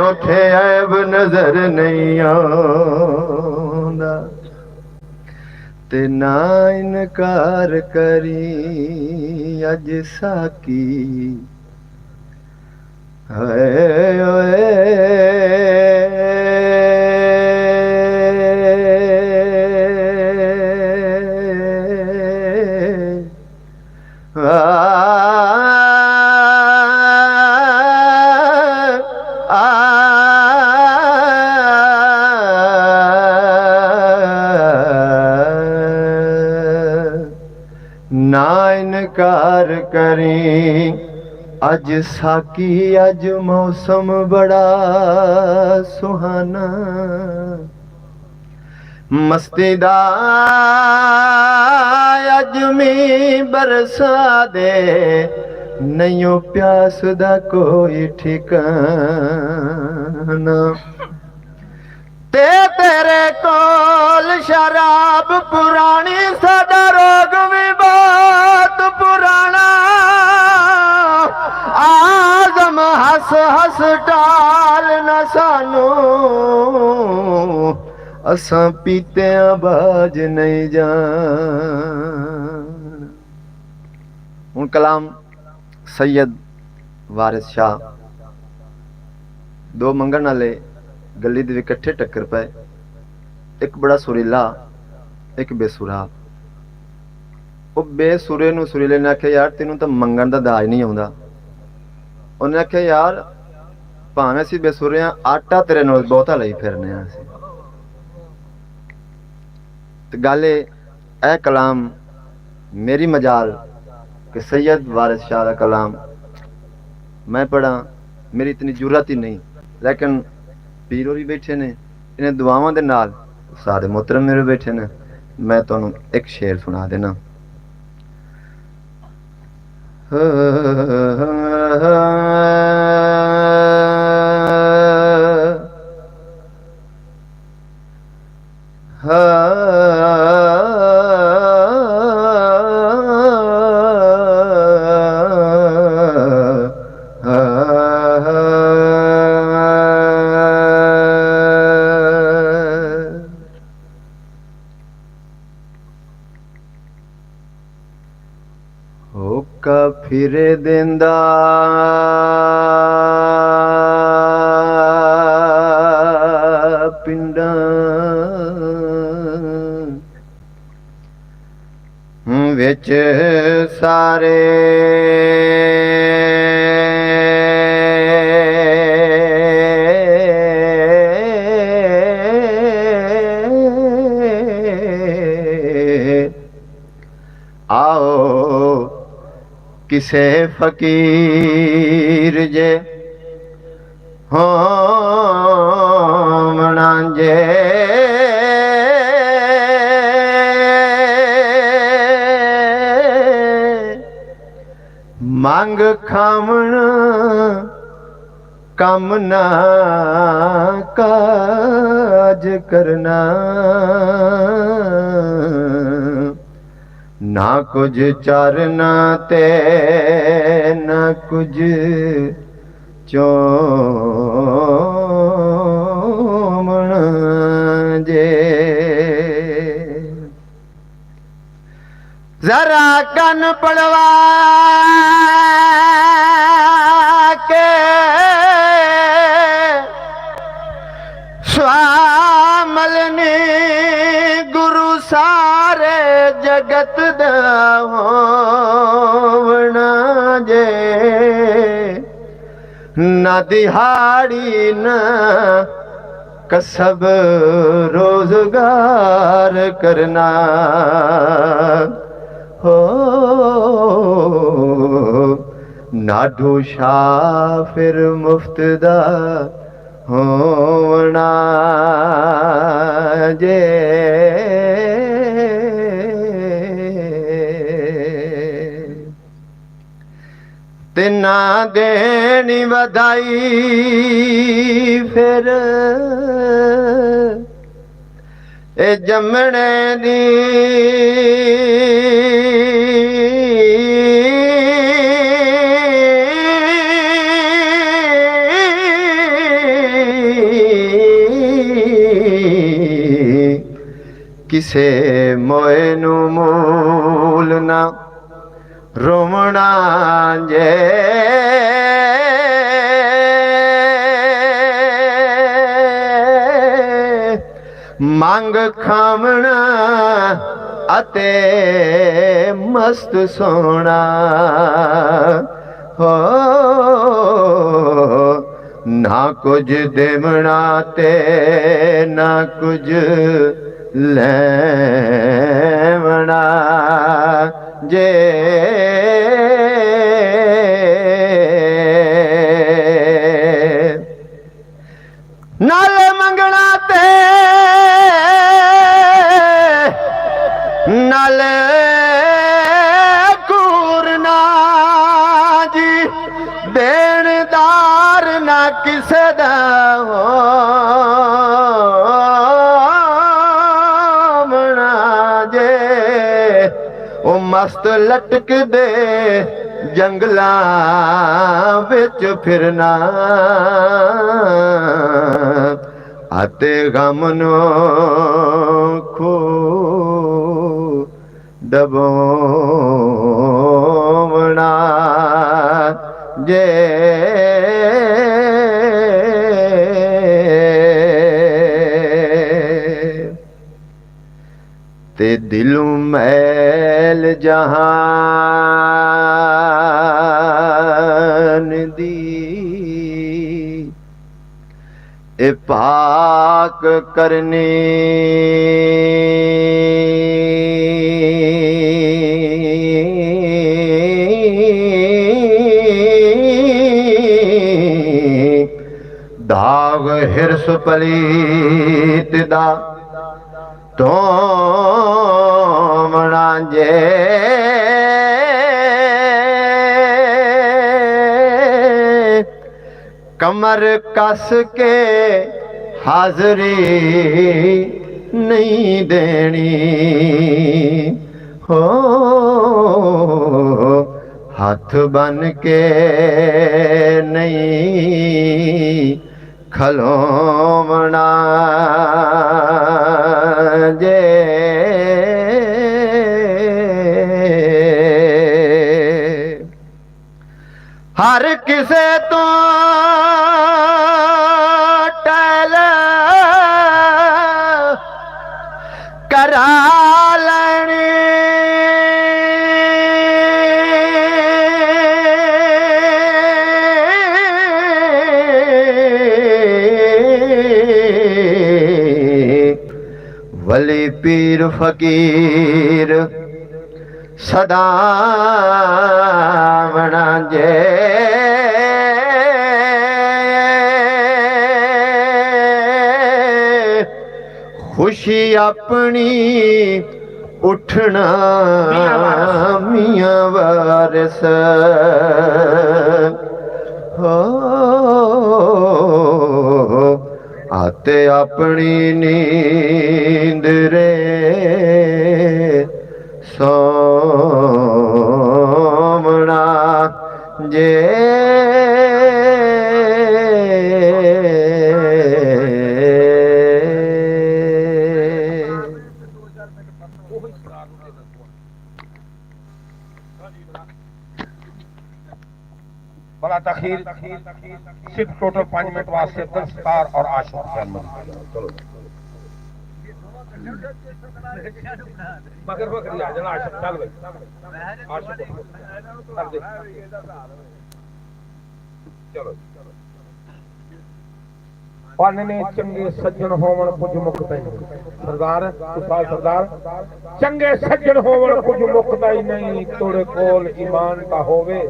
उठे ऐब नजर नहीं आउंदा ते ना इनकार करी अज साकी ना इनकार करी अज साकी अज मौसम बड़ा सुहाना मस्ती दा अज मी बरसा दे नहीं प्यास दा कोई ठिकाना ते तेरे कोल शराब पुरानी साडा रोग भी बहुत पुराना आज़म हस हस टाल न सानू असां पीते बाज नहीं जान हुण कलाम सैयद वारिस शाह दो मंगण वाले गली दे इकट्ठे टक्कर पाए एक बड़ा सुरीला एक बेसुरा वो बेसुरे नूं सुरीले ने आख्या यार तेनू तो मंगण दा दाज नहीं आउंदा उन्हें आख्या यार भावें असीं बेसुरे हां आटा तेरे नाल बहुता लई फिरने हां असीं ते गल ए कलाम मेरी मजाल कि सैयद वारिस शाह दा कलाम मैं पढ़ा मेरी इतनी जुर्रत ही नहीं लेकिन पीर होरी बैठे ने इन्हें दुआवां दे नाल सारे मोहतरम मेरे बैठे ने मैं तुहानू एक शेर सुना देना फिरे देंदा पिंडा विच सारे आओ किसे फकीर जे हो मनांजे मांग खामण कम ना काज करना ना कुछ चरना ते ना कुछ चोमना पड़वा के स्वामलनी गुरु सारे जगत दा होवना जे ना दिहाड़ी ना कसब रोजगार करना हो नाडू शाह फिर मुफ्त दा होवना जे तिना देनी वधाई फिर ए जमने दी किसे मोए नू मूल ना रोमना जे मंग खावना अते मस्त सोना हो ना कुछ देवना ते ना कुछ लेवना जे नाल मंगना ते नाल कूरना जी देनदार ना किसे दा होवना जे ओ मस्त लटक दे जंगलां विच फिरना आते गम नो खो दबोवना जे ते दिलों मैल जहान दी ए पाक करनी दाग हिरस पलीत दा तो मना जे कमर कस के हाजरी नहीं देनी हो हाथ बन के नहीं खलोमना जे हर किसे तो टल करा लेनी वली पीर फकीर सदा बना जे खुशी अपनी उठना मियां वारिस हो आते अपनी नींद रे सोमना जे बड़ा तखीर सिर्फ टोटल 5 मिनट वास्ते अब्दुल सत्तार और आशिक हुसैन मरीद। चलो मगर बकरी आ जाना आशिक चल भाई आशिक कर दे चलो पाने चंगे सज्जन होवन कुछ मुक्ता ही सरदार उस्ताद सरदार चंगे सज्जन होवन कुछ मुक्ता ही नहीं तोड़े कोल ईमान का होवे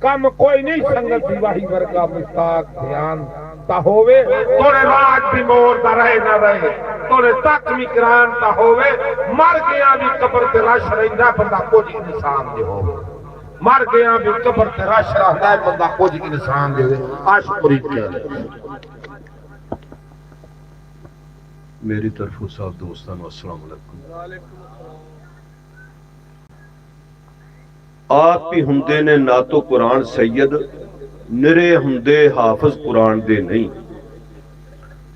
कम कोई नहीं संगत दिवाही वर्गा मिस्ताक ध्यान ता होवे तोड़े राज भी मोर दा रहे ना रहे तोड़े तक भी करान ता होवे मर गया भी कब्र ते रश रहिंदा बंदा कुछ इंसान दे होवे मर गया भी कब्र ते रश रहंदा बंदा कुछ इंसान दे आशिक मुरीद के मेरी तरफों सब दोस्तों अस्सलाम वालेकुम। आप ही हुंदे ने ना तो कुरान सैयद निरे हुंदे हाफिज कुरान दे नहीं।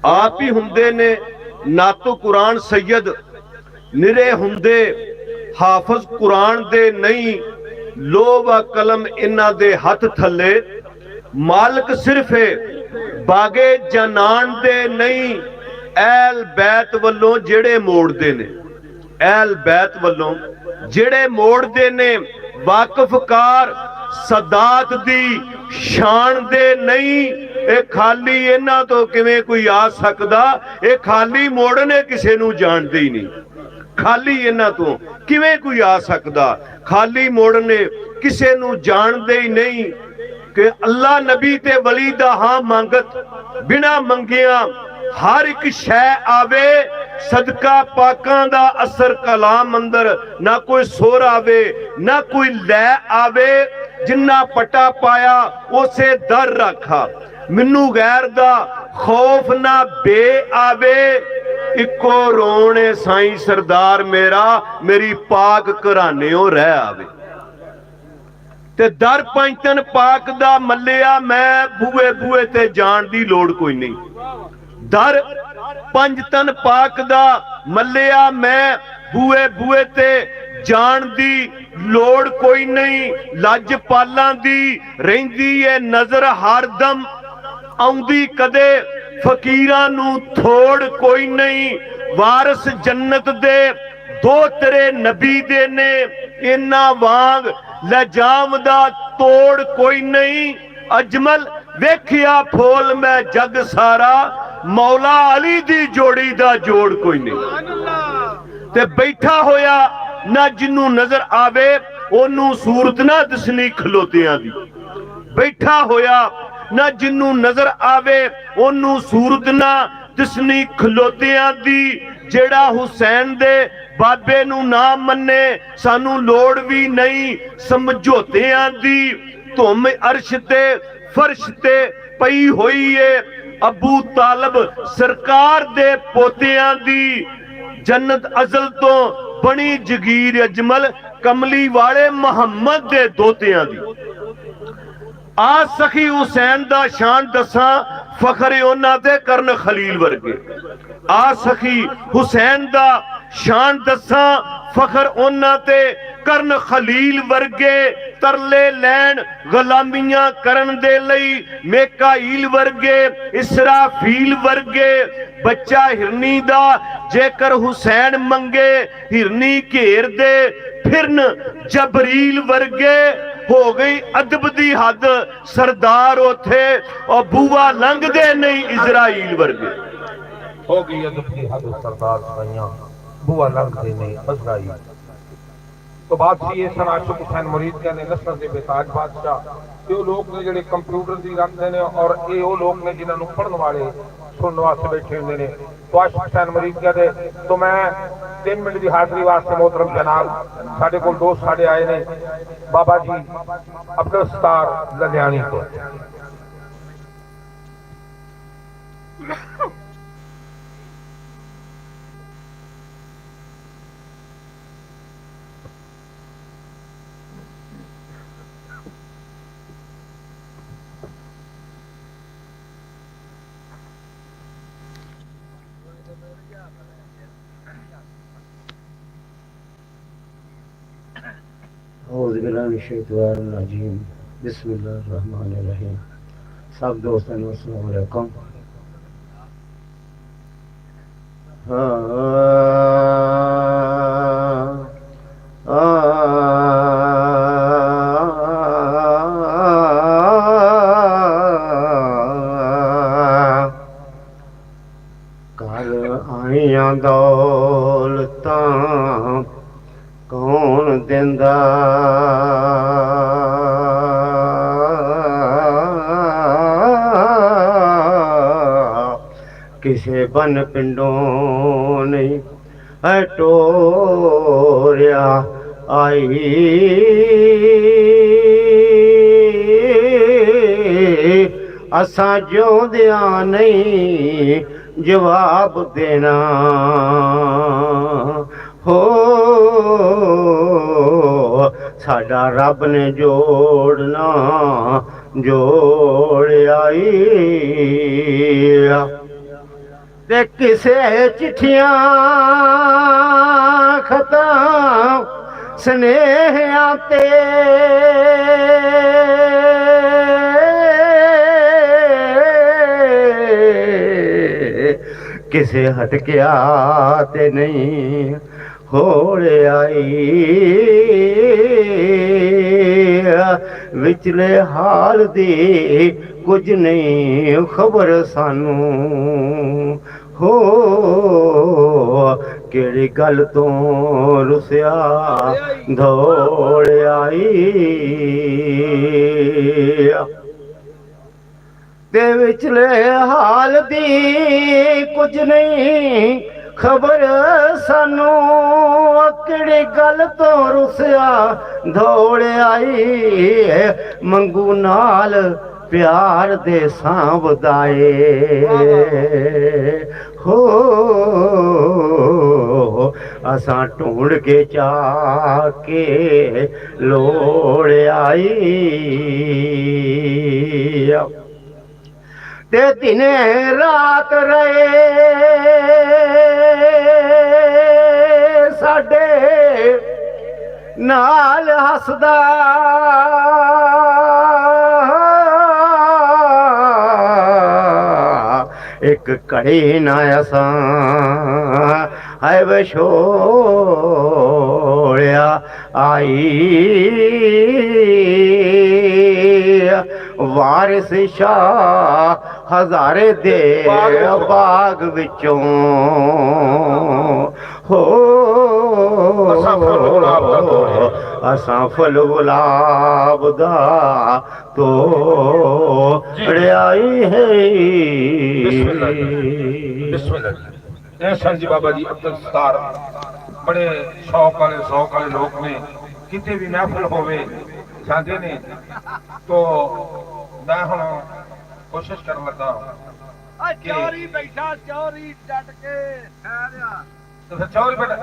आप ही हुंदे ने ना तो कुरान सैयद निरे हुंदे हाफिज कुरान दे नहीं। लो व कलम इन्हां दे हथ थले मालिक सिर्फ बागे जनान दे नहीं। ਐਲ ਬੈਤ ਵੱਲੋਂ ਜਿਹੜੇ ਮੋੜਦੇ ਨੇ ਐਲ ਬੈਤ ਵੱਲੋਂ ਜਿਹੜੇ ਮੋੜਦੇ ਨੇ ਵਾਕਿਫਕਾਰ ਸਦਾਤ ਦੀ ਸ਼ਾਨ ਦੇ ਨਹੀਂ। ਇਹ ਖਾਲੀ ਇਹਨਾਂ ਤੋਂ ਕਿਵੇਂ ਕੋਈ ਆ ਸਕਦਾ? ਇਹ ਖਾਲੀ ਮੋੜਨੇ ਕਿਸੇ ਨੂੰ ਜਾਣਦੇ ਹੀ ਨਹੀਂ। ਖਾਲੀ ਇਹਨਾਂ ਤੋਂ ਕਿਵੇਂ ਕੋਈ ਆ ਸਕਦਾ? ਖਾਲੀ ਮੋੜਨੇ ਕਿਸੇ ਨੂੰ ਜਾਣਦੇ ਹੀ ਨਹੀਂ ਕਿ ਅੱਲਾ ਨਬੀ ਤੇ ਵਲੀ ਦਾ ਹਾਂ ਮੰਗਤ ਬਿਨਾ ਮੰਗਿਆ हर एक शै आवे सदका पाकां दा असर कलाम अंदर ना कोई सोर आवे ना कोई लै आवे। जिन्ना पटा पाया उसे दर रखा मैनू गैर दा खौफ ना बे आवे। इको रोने साईं सरदार मेरा मेरी पाक घरानेओ रह आवे। ते दर पंचतन पाक दा मल्लिया मैं बूए बूए ते जान दी लोड़ कोई नहीं। दर पंजतन पाक दा मल्लिया मैं बूए बूए ते जान दी लोड़ कोई नहीं। लजपालां दी रहिंदी है नजर हरदम आउंदी कदे फकीरां नू थोड़ कोई नहीं। वारस जन्नत दे दो तेरे नबी दे ने इन्ना वांग लजाम दा तोड़ कोई नहीं। अजमल वेखिया फोल मैं जग सारा मौला अली दी जोड़ी दा जोड़ कोई नहीं। ते बैठा होया ना जिन्नू नजर आवे ओनू सूरत ना दिसनी खलोतियां दी। बैठा होया ना जिन्नू नजर आवे ओनू सूरत ना दिसनी खलोतियां दी। जेड़ा हुसैन दे बाबे नू ना मन्ने सानू लोड़ भी नहीं समझौतियां दी। धुम अर्श ते फर्श ते पई होई है अबू तालब सरकार दे पोतियां दी। जन्नत अजल तो बनी जगीर अजमल कमली वाले मुहम्मद दे दोतियां दी। आ सखी हुसैन दा शान दसा फखर उन्हां ते करन खलील वर्गे। आ सखी हुसैन दा शान दसा फखर उन्हां ते करन खलील वर्गे। तरले लैन गुलामियां करन दे लई मेकाईल वर्गे इसराफील वर्गे। बच्चा हिरनी दा जेकर हुसैन मंगे हिरनी घेर दे फिरन जबरील वर्गे। हो गई अदब दी हद सरदार उथे और बूआ लंघदे नहीं इजराइल वर्गे। हो गई अदब दी हद सरदार साइयां बूआ लंघदे नहीं इजराइल। तो बात सी है सन आशिक हुसैन मुरीद कहने नस्ल दे बेताज बादशाह ये लोग ने जिहड़े कंप्यूटर दी रखते हैं और ये वो लोग ने जिन्होंने पढ़ने वाले सुनने वास्ते बैठे होंगे ने। तो आशिक हुसैन मुरीद कहते तो मैं 3 मिनट की हाजिरी वास्ते मोहतरम जनाब साडे कोल दोस्त साडे आए ने बाबा जी अब्दुल सत्तार लुधियानी तो। औज़ु बिल्लाहि मिनश शैतानिर रजीम बिस्मिल्लाहिर्रहमानिर्रहीम। सब दोस्तों को अस्सलाम वालेकुम। कर आइयां दौलतां कौन दिंदा, किसे बन पिंडों नहीं है टोरिया आई, असां जिउंदिया नहीं जवाब देना हो, साडा रब ने जोड़ना जोड़िया ते किसे चिट्ठियां खतां स्नेह आते, किसे हटकिया ते नहीं होड़े आई, विचले हाल दी कुछ नहीं खबर सानू हो, केड़ी गल तो रुसिया दौड़ आई, ते विचले हाल दी कुछ नहीं खबर सानू, केड़ी गल तो रुसिया दौड़ आई, मंगू नाल प्यार दे सांवदाए हो, असां ढूंढ के चाके लोड़ आई, ते दिने रात रहे साडे नाल हसदा, एक घड़ी ना असां है बछोड़िया आई, वारिस शाह हजारे दे बाग विचों हो, असां फल गुलाब दा तोड़ियाई है। सर जी बाबा जी अब्दुल सत्तार बड़े शौक वाले लोग ने, कितने भी महफिल होवे जाते ने, तो मैं हम कोशिश कर लगा चौरी बैठा चौरी डट के चौरी बैठा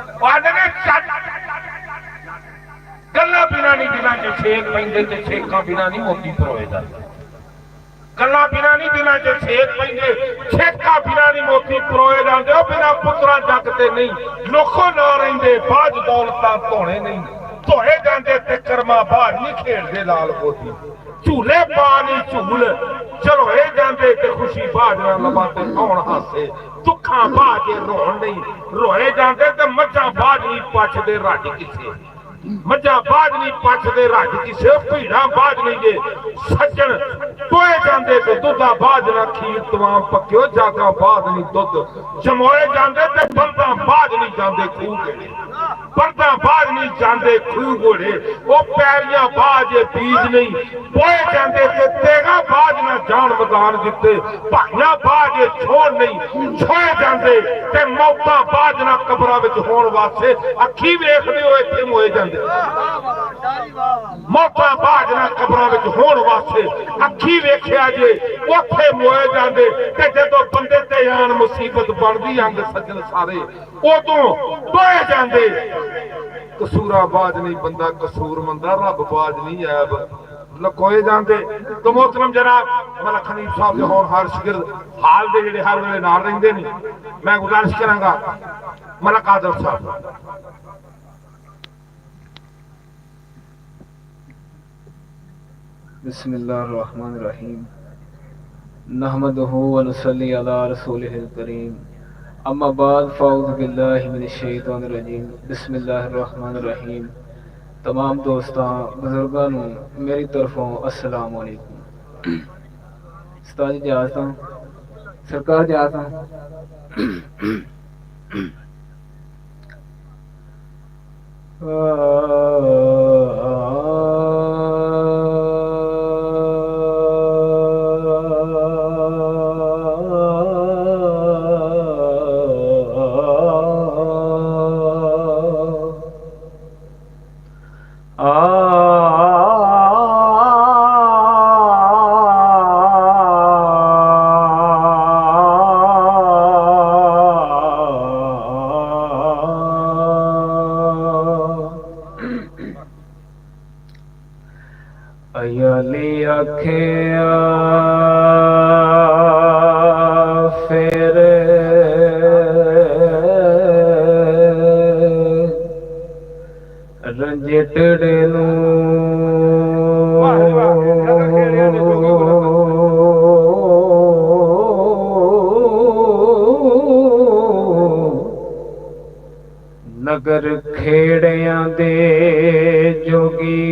गल्ला बिना नहीं, बिना च छेक पैंदे ते छेकां बिना नहीं मोती परोए जाते, गल्ला बिना नहीं बिना च छेक पैंदे छेकां बिना नहीं मोती परोए जाते, बिना पुत्रा जगते नहीं लोखों ना रहिंदे, बाज दौलतां धोने नहीं धोए जाते, ते कर्मा बाज नहीं खेलदे लाल गोदी, झूले पा नहीं झूल चलोए जाते, ते खुशी बाज ना लबाते कौन हासे, दुखा बाजे रोन नहीं रोए जाते, ते मझां बाज नहीं पछदे रज किसे, मझां बाज नहीं पछदे रज किसे, भीड़ा बाज नहीं जे सज्जन टोए जाते, ते दुधा बाज ना खीर तमाम पक्यो, जागा बाज नहीं दुध जमोए जाते, ते बंदा बाज नहीं जाते खूह गेड़े, बंदा बाज नहीं जाते खूह घोड़े, वो पैरियां बाज बीज नहीं बोए जाते, ते तेगा बाज ना जान मैदान जिते, भाइयां बाज छोड़ नहीं छोए जाते, ते मौतां बाज ना कबरां विच होण वास्ते अखी वेखदे हो इत्थे मोए जाते, मौतां बाज ना कबरां विच होण वास्ते अखी वेखिया जे उत्थे मोए जाते, ते जदों बंदे ते आन मुसीबत बनदी अंग सज्जन सारे उदों टोए जाते, कसूरा बाज नहीं बंदा कसूर मंदा, रब बाज नहीं ऐब लकोए जाते। तो मोहतरम जनाब मलक हनीफ साहब जो होर हर शिगिर्द हाल दे जेड़े हर वेले नाल रहिंदे ने, मैं गुजारिश करांगा मलक आदर साहब बिस्मिल्लाहिर्रहमानिर्रहीम नहमदुहु व नसल्ली अला रसूलिहिल करीम अम्मा बाद फ़अऊज़ु बिल्लाहि मिनश शैतानिर रजीम बिस्मिल्लाहिर्रहमानिर्रहीम। तमाम दोस्तां बुजुर्गां नूं मेरी तरफों अस्सलाम वालेकुम। उस्ताद जी इजाज़त सरकार इजाज़त अयली अखिया फिर रंजिटड़े नगर खेड़ियां दे जोगी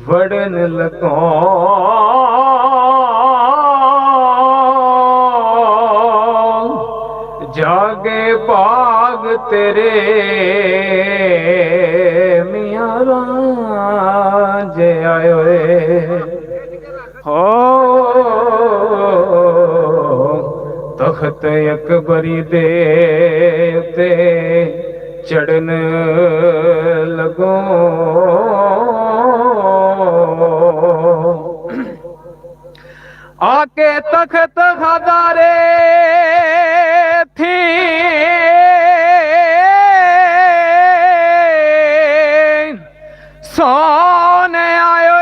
वड़न लगो जागे बाग तेरे मियां रांझे आयो हो तख्त अकबरी दे ते चढ़न लगो आके तख्त हजारे थी सोने आयो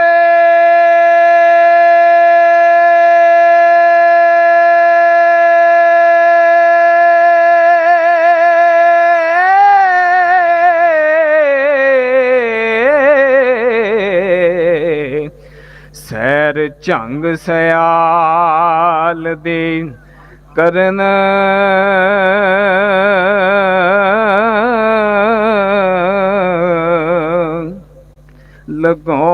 सैर झंग सयाल दे करन लगो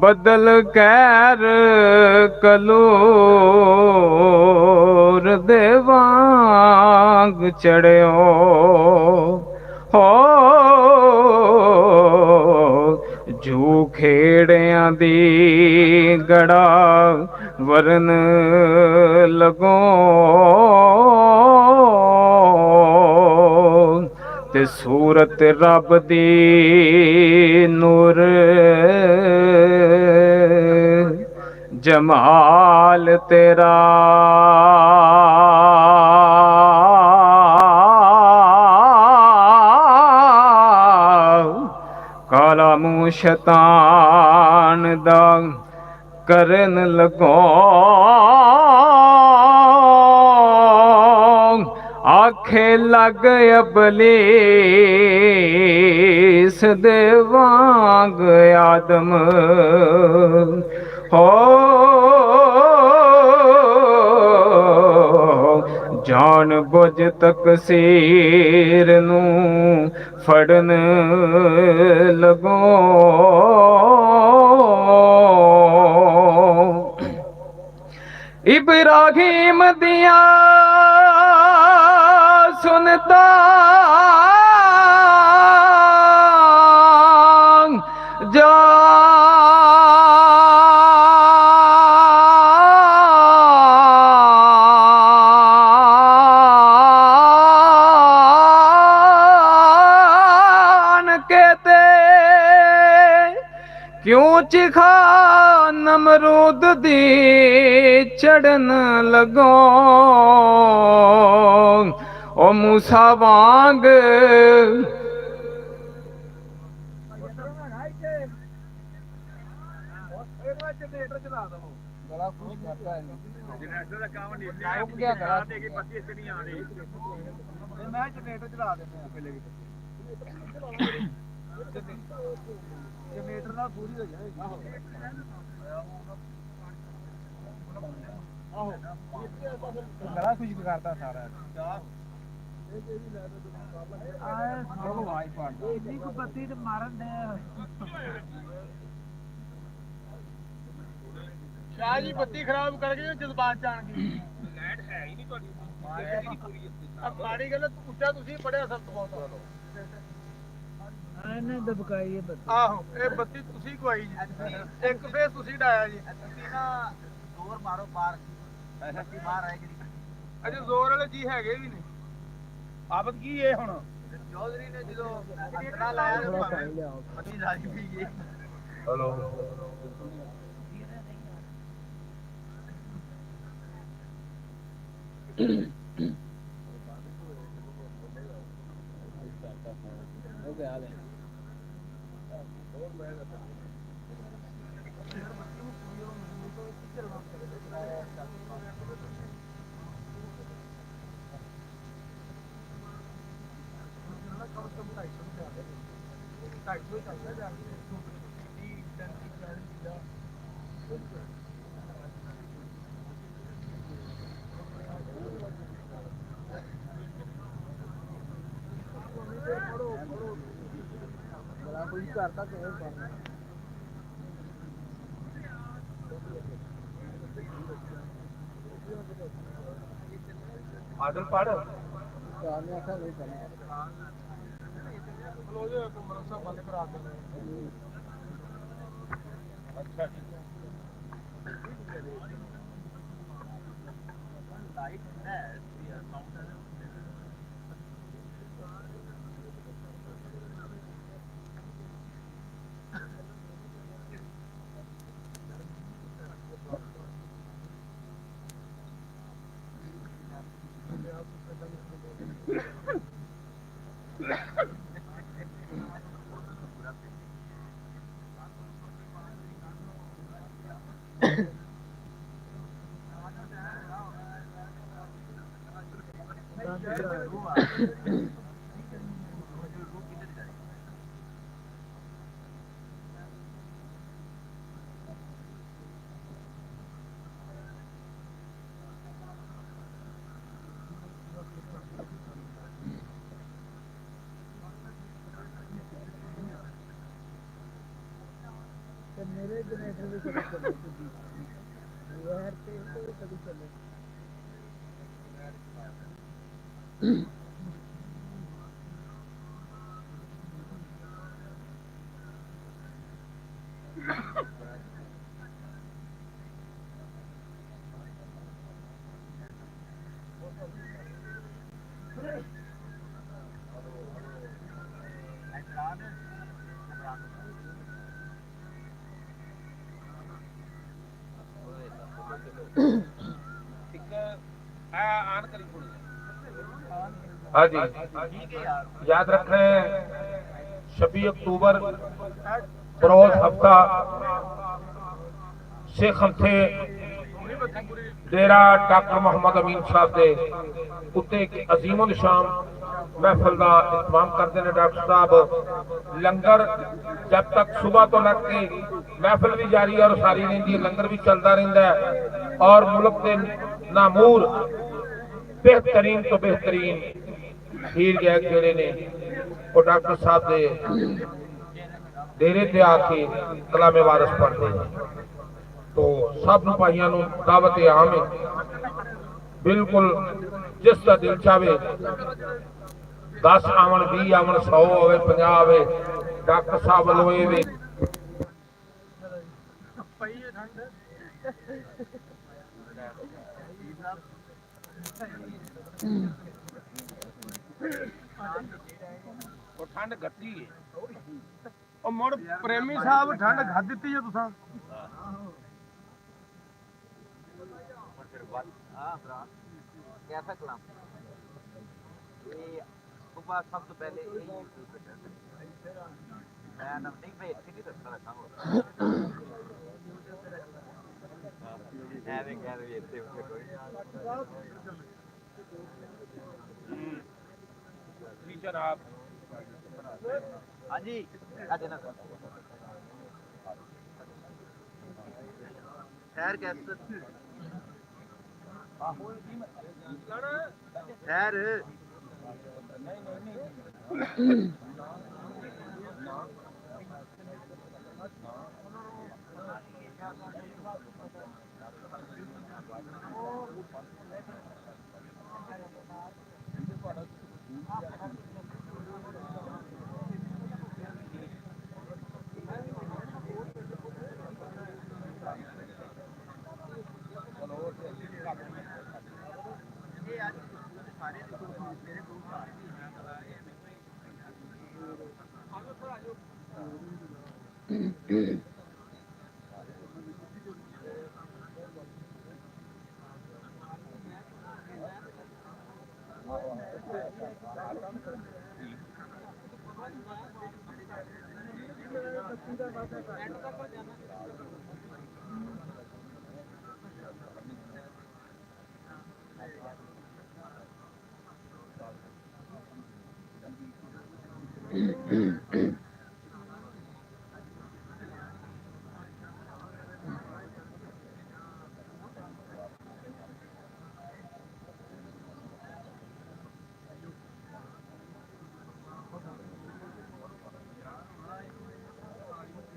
बदल कैर कलूर दे वांग चढ़ियो हो जू खेड़ियां दी गड़ा वरन लगो ते सूरत रब दी नूर जमाल तेरा काला मुँह शैतान दा करन लगो आखे लग अबलीस दे वांग आदम हो जान बुझ तकसीर नू फड़न लगो इब्राहिम दिया सुनता जा क्यों चिखा नमरूद दी चढ़न लगो ओ मूसा वांग ਜਨਰੇਟਰ ਨਾਲ ਪੂਰੀ ਹੋ ਜਾਏਗੀ ਆਹੋ ਬੜਾ ਕੁਝ ਕਰਦਾ ਸਾਰਾ ਇੰਨੀ ਕੁ ਬੱਤੀ ਤੇ ਮਾਰਨ ਦੇ ਸ਼ਾਹ ਜੀ ਬੱਤੀ ਖਰਾਬ ਕਰ ਗਏ ਜਜ਼ਬਾਤ ਜਾਣ ਗਈ ਲਾਈਟ ਹੈ ਹੀ ਨਹੀਂ ਤੁਹਾਡੀ ਮਾੜੀ ਗੱਲ ਉੱਚਾ ਤੁਸੀਂ ਪੜਿਆ ਸਭ ਤੋਂ ਬਹੁਤ ਇਹਨੇ ਦਬਕਾਈ ਹੈ ਬੱਤੀ ਆਹੋ ਇਹ ਬੱਤੀ ਤੁਸੀਂ ਗਵਾਈ ਜੀ ਇੱਕ ਫੇਰ ਤੁਸੀਂ ਡਾਇਆ ਜੀ ਤੁਸੀਂ ਨਾ ਜ਼ੋਰ ਮਾਰੋ ਬਾਹਰ ਬੱਤੀ ਬਾਹਰ ਆਏਗੀ ਅਜੇ ਜ਼ੋਰ ਵਾਲੇ ਜੀ ਹੈਗੇ ਵੀ ਨੇ ਆਬਦ ਕੀ ਇਹ ਹੁਣ ਚੌਧਰੀ ਨੇ ਜਦੋਂ ਆਪਣਾ ਲਾਇਆ ਤੇ ਭਾਵੇਂ ਬੱਤੀ ਲਾਈ ਵੀ ਗਈ ਹਲੋ ਕੋਈ ਕਰਦਾ ਕਿਵੇਂ ਕਰਨਾ ਆਦਲ ਪੜ ਕਾਹਨੇ ਆਖਾ ਨਹੀਂ ਕਰਨਾ ਲੋ ਜੇ ਮਰਸਾ ਬੰਦ ਕਰਾ ਦੇ ਅੱਛਾ ਲਾਈਟ ਹੈ ਸਾਊਂਡ मेरे जनरेटर भी कभी चले यार पे कभी चले हाँ जी याद रख रहे हैं 26 अक्टूबर बरोज हफ्ता शेख हमथे डेरा डॉक्टर मोहम्मद अमीन साहब दे उत्ते अजीम निशान महफिल का इतमाम करते हैं डॉक्टर साहब लंगर जब तक सुबह तो लग के महफिल भी जारी और सारी रही लंगर भी चलता रहा है और मुल्क के नामूर बेहतरीन तो बेहतरीन हीर गैग जेड़े ने वो डॉक्टर साहब दे डेरे ते आके कलामे वारस पढ़ते हैं तो सब भाइयों नूं दावत आम है बिल्कुल जिसका दिल चाहे 10 आवन 20 आवन 100 आवे 50 आवे डॉक्टर साहब वालों ये भी ठंड गत्ती है मुड़ प्रेमी साहब ठंड घट दी है तुसा कैसा कलाम ये सुबह सबसे पहले मैं नहीं भाई ठीक है सारा काम ऐसे कह रही है कोई जनाब ਹਾਂਜੀ ਅੱਜ ਨਾ खैर कैसे खैर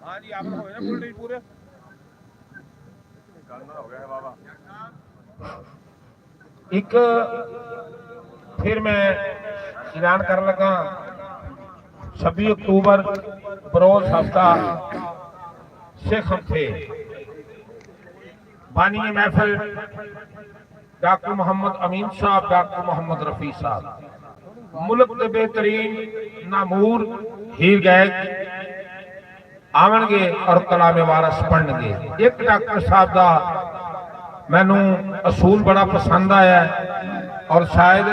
हाँ जी आप हो ना फुल पूरे एक फिर मैं ऐलान कर लगा 26 अक्तूबर बरोज हफ्ता शेख थे बानी महफिल डॉक्टर मोहम्मद अमीन साहब डॉक्टर मोहम्मद रफी साहब मुल्क के बेहतरीन नामूर हीर गायक आवेंगे और कलामे वारस पढ़नगे। एक डॉक्टर साहब का मैनू असूल बड़ा पसंद आया और शायद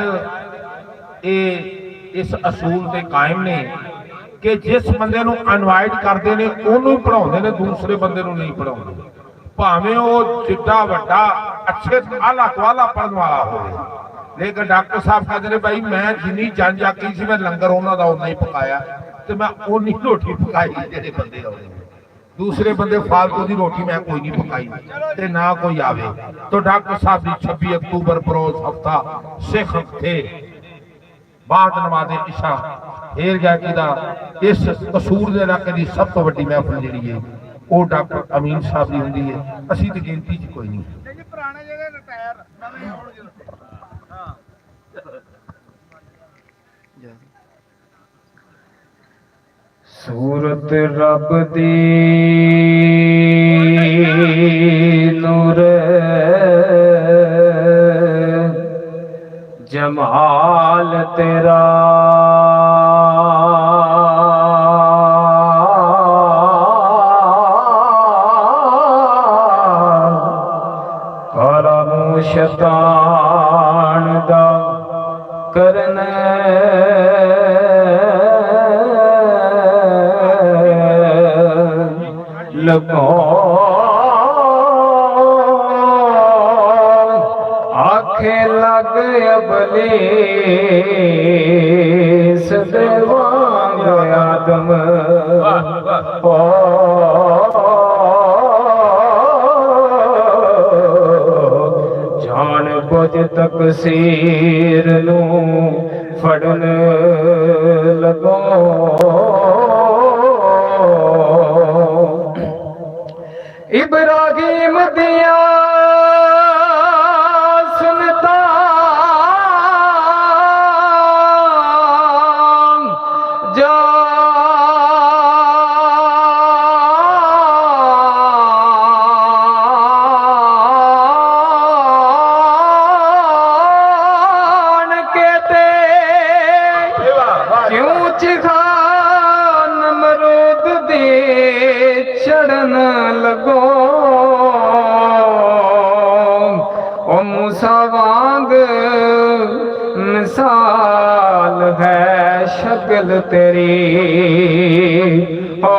ये इस असूल के कायम ने कि जिस बंदे नू इनवाइट करते हैं उन्होंने पढ़ाते हैं दूसरे बंदे नू नहीं पढ़ाते भावें वो जिड्डा वड्डा अच्छे आला तो आला पढ़ने वाला हो। लेकिन डॉक्टर साहब कहते हैं भाई मैं जिन्नी जन जागी सी मैं लंगर उन्होंने उन्ना ही पकाया तो मैं उन्नी रोटी पकाई जेडे बंदे आए दूसरे बंदे फालतू की रोटी मैं कोई नहीं पकाई ते ना कोई आवे। तो डॉक्टर साहब की 26 अक्तूबर बरोज हफ्ता शेख थे बाद नमाज़े इशा हेर गायकी का इस कसूर के इलाके की सब तो वड्डी महफिल जी है वो डॉक्टर अमीन साहब की होंगी है। असी तो गिनती च कोई नहीं सूरत रब दी नूर जमाल तेरा करम शैतान दा करने लगो आखे लग अबली सदेवांग आदम ओ जान बुझ तकसीर नू फड़न लगो इब्राहिम दिया सुनता जान कहते क्यों चिखा नमरूद दे चढ़न लगो ओ मूसा वांग मिसाल है शक्ल तेरी ओ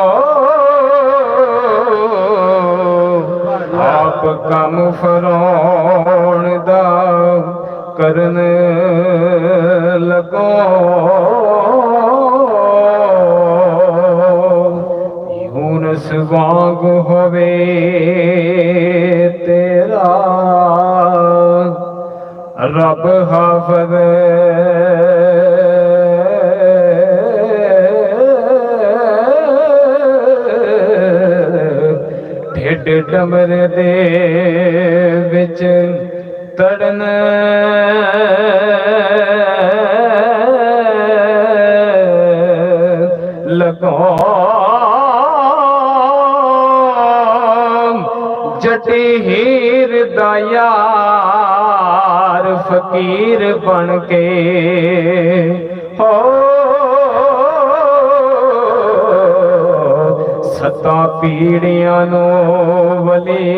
आप कम फरौन दा करन लगो मानस वांग होवे तेरा रब हाफिज़ ढिड डमर दे विच तड़न लगो जटी हीर दा यार फकीर बन के हो सता पीड़ियां नो वली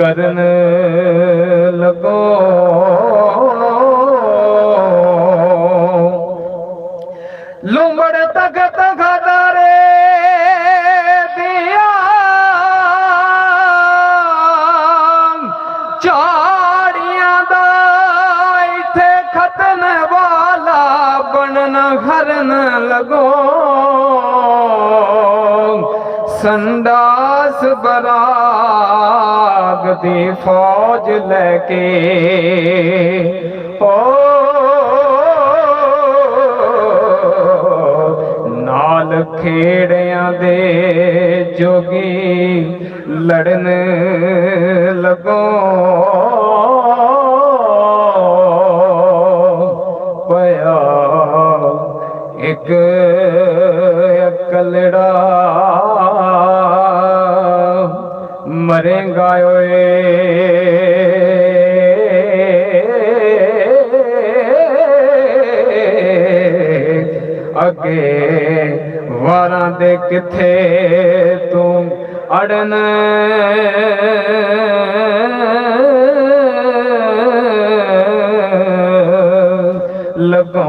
करन लगो लुमड़ तखत खदारे दिया चाड़ियां दा इथे खतन वाला बनन हरन लगो संडास बराग दी फौज लेके ओ नाल खेड़ियां दे जोगी लड़न लगो पया एक अकलड़ा मरेंगा ओए अगे वारां दे किथे तू अड़न लगो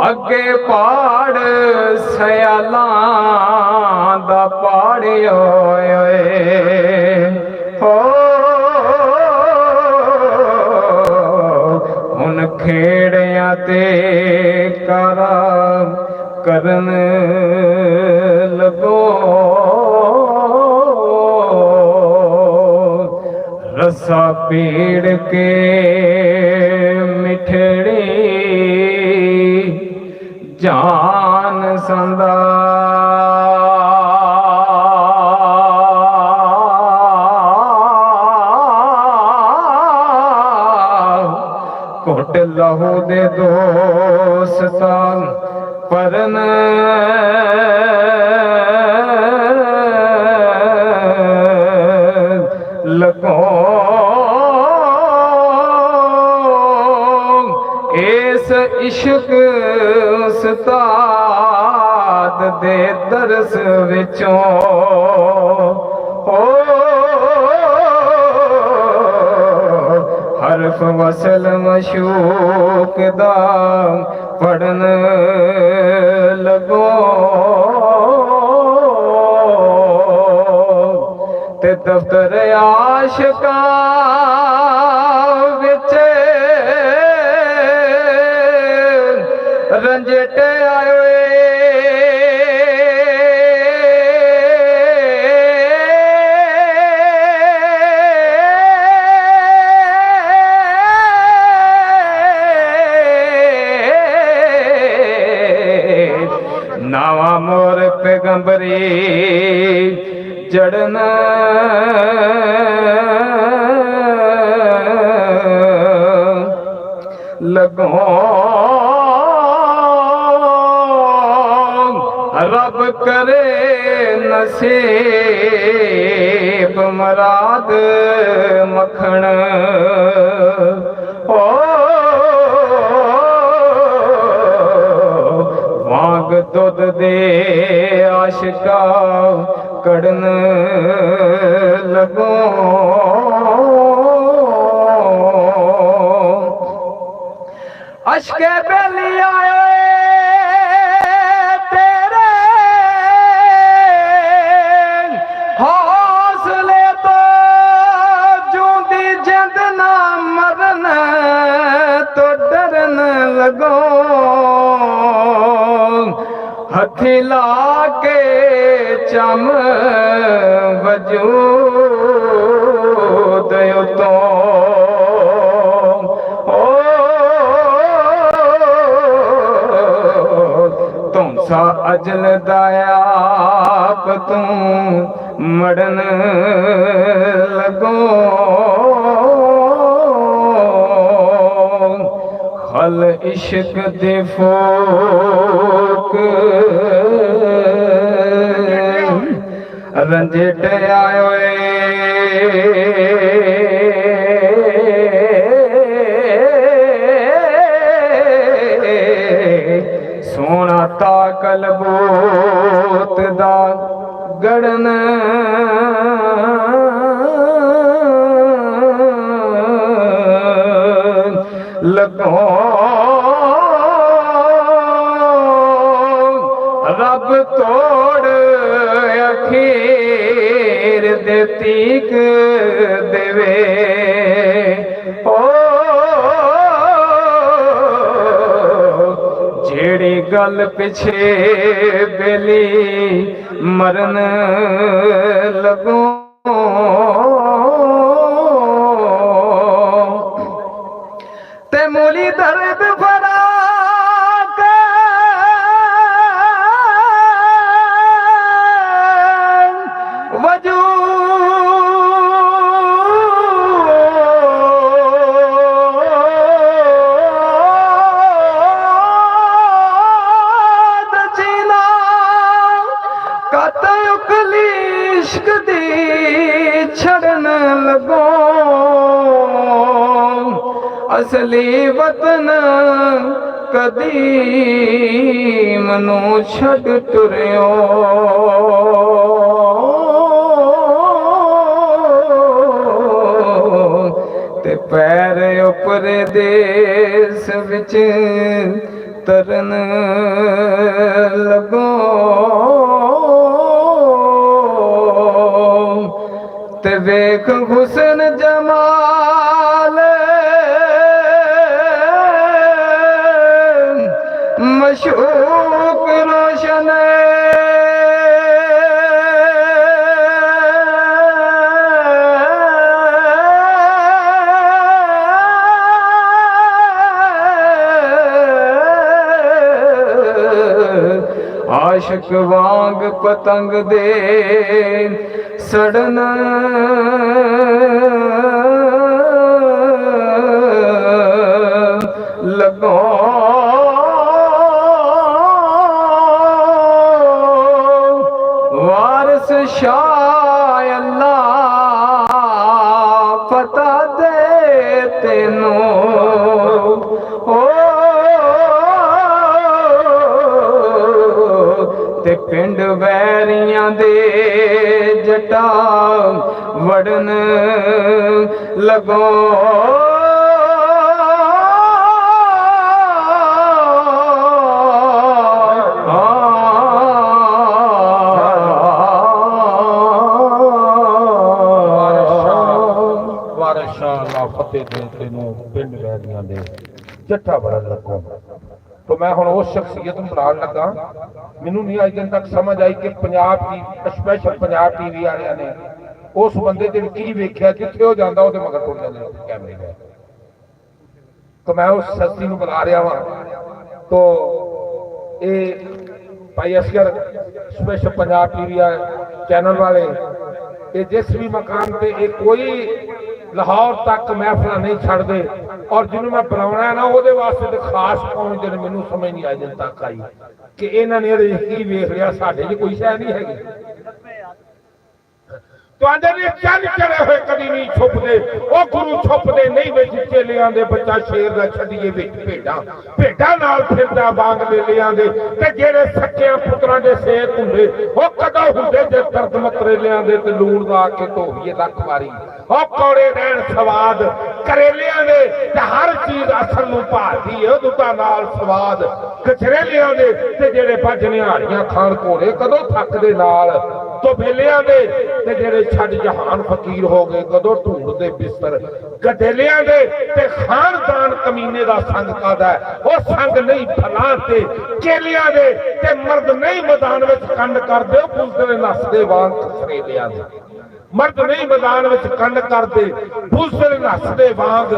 अगे पहाड़ सयालां दा पहाड़ियो हो हुन खेड़ियां ते कारा करन लगो रसा पीड़ के मिठड़ी जान संदा कोट लहू दे दोस्तां परन लगो इस इश्क उस्ताद दे दरस विचों हो हरफ वसल मशूक दा पढ़न लगो ते दफ्तर आशिका विच रंजट आए नावा मोर पैगंबरी जड़न लगो रब करे नसीब मराद मखण ओ वांग दुध दे आशिका कड़न लगो अशके बेली आए तेरे हौसले तो जूंदी जिंद ना मरन तो डरन लगो मथे ला के चम वजूद तो तुमसा अजल दायाप तू मड़न लगो हल इश्क दे फोक रंजेट आयो सोना ताकल बोत दा गड़न लगो रब तोड़ अखीर दे तीक देवे ओ जेड़ी गल पिछे बेली मरन लगो ते मूली दर्द भरा के वजूद जीना कत उकली इश्क दी छड़न लगो असली वतन कदीम नू छड़ टुरियो ते पैर उपरे देश विच तरन लगो ते वेख हुसन जमाल मशूक रोशन आशिक वांग पतंग दे सड़न लगो वारिस शाह अल्लाह पता दे तेनू ते पिंड वैरियां दे जटा वड़न लगो पिंड वैरियां दे जट्टा वड़न लगो। तो मैं हुण उस शख्सियत नूं बुलाउण लगा। मैनू नहीं अज दिन तक समझ आई कि पंजाब की स्पैशल पंजाब टीवी वालियां ने उस बंदे दे विच की वेख्या जिथे वो जांदा ओहदे मगर तुर जांदे कैमरे गए। तो मैं उस शख्सी नूं बुला रहा वां। तो ये भाई Asghar special Punjab TV channel वाले ये जिस भी मकान पे ये कोई लाहौर तक महफिल नहीं छड़ते और जिन्होंने मैं बुलाना है ना वो वास्ते तो खास पहुंच जो मैनू समझ नहीं आई दिन तक आई कि इन्होंने की वेख लिया साढ़े च कोई शह नहीं हैगी। चल चढ़े हुए कभी नहीं छुपते वो गुरु छुपते नहीं विच चेलियां दे बच्चा शेर दा छड्डिए विच भेडां भेडां नाल फिरदा बांग ले लियांदे ते जेड़े सच्चे पुत्रां दे सेक हुंदे वो कदों हुंदे जे दर्द मतरेलियां दे ते लूण दा के धोवीए लख वारी ओ कौड़े रहन स्वाद करेलियां दे ते हर चीज असल नूं भालदी है दुधा नाल स्वाद कचरेलियां दे ते जेड़े भज निहारियां खाण घोड़े कदों थकदे नाल तो बेलियां दे ते जेड़े छड़ जहान फकीर हो गए कदों ढूंढ दे बिस्तर गडेलियां दे ते खानदान कमीने दा संग कादा है ओ संग नहीं फलां ते केलियां दे ते मर्द नहीं मैदान विच कंड करदे पुलसरे नसदे वांग खसरेलियां दे मर्द नहीं मैदान विच कंड करदे पुलसरे नसदे वांग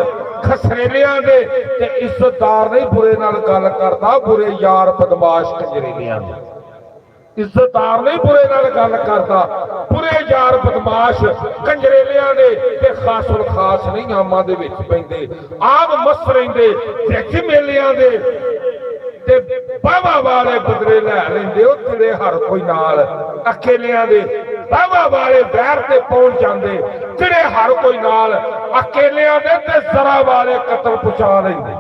खसरेलियां दे ते इज्जतदार नहीं बुरे नाल गल करदा बुरे यार बदमाश कंजरेलियां दे इज्जतदार नहीं बुरे नाल गल करदा बुरे यार बदमाश कंजरेलियां दे ते खासुल खास नहीं आमां दे विच पैंदे आम मस्त रहिंदे विच मेलियां दे ते बावा वाले बदले लै लैंदे ओ तेरे हर कोई नाल अकेलियां दे बावा वाले बैर ते पहुंच जांदे तेरे हर कोई नाल अकेलियां दे ते जरा वाले कत्ल पहुंचा लैंदे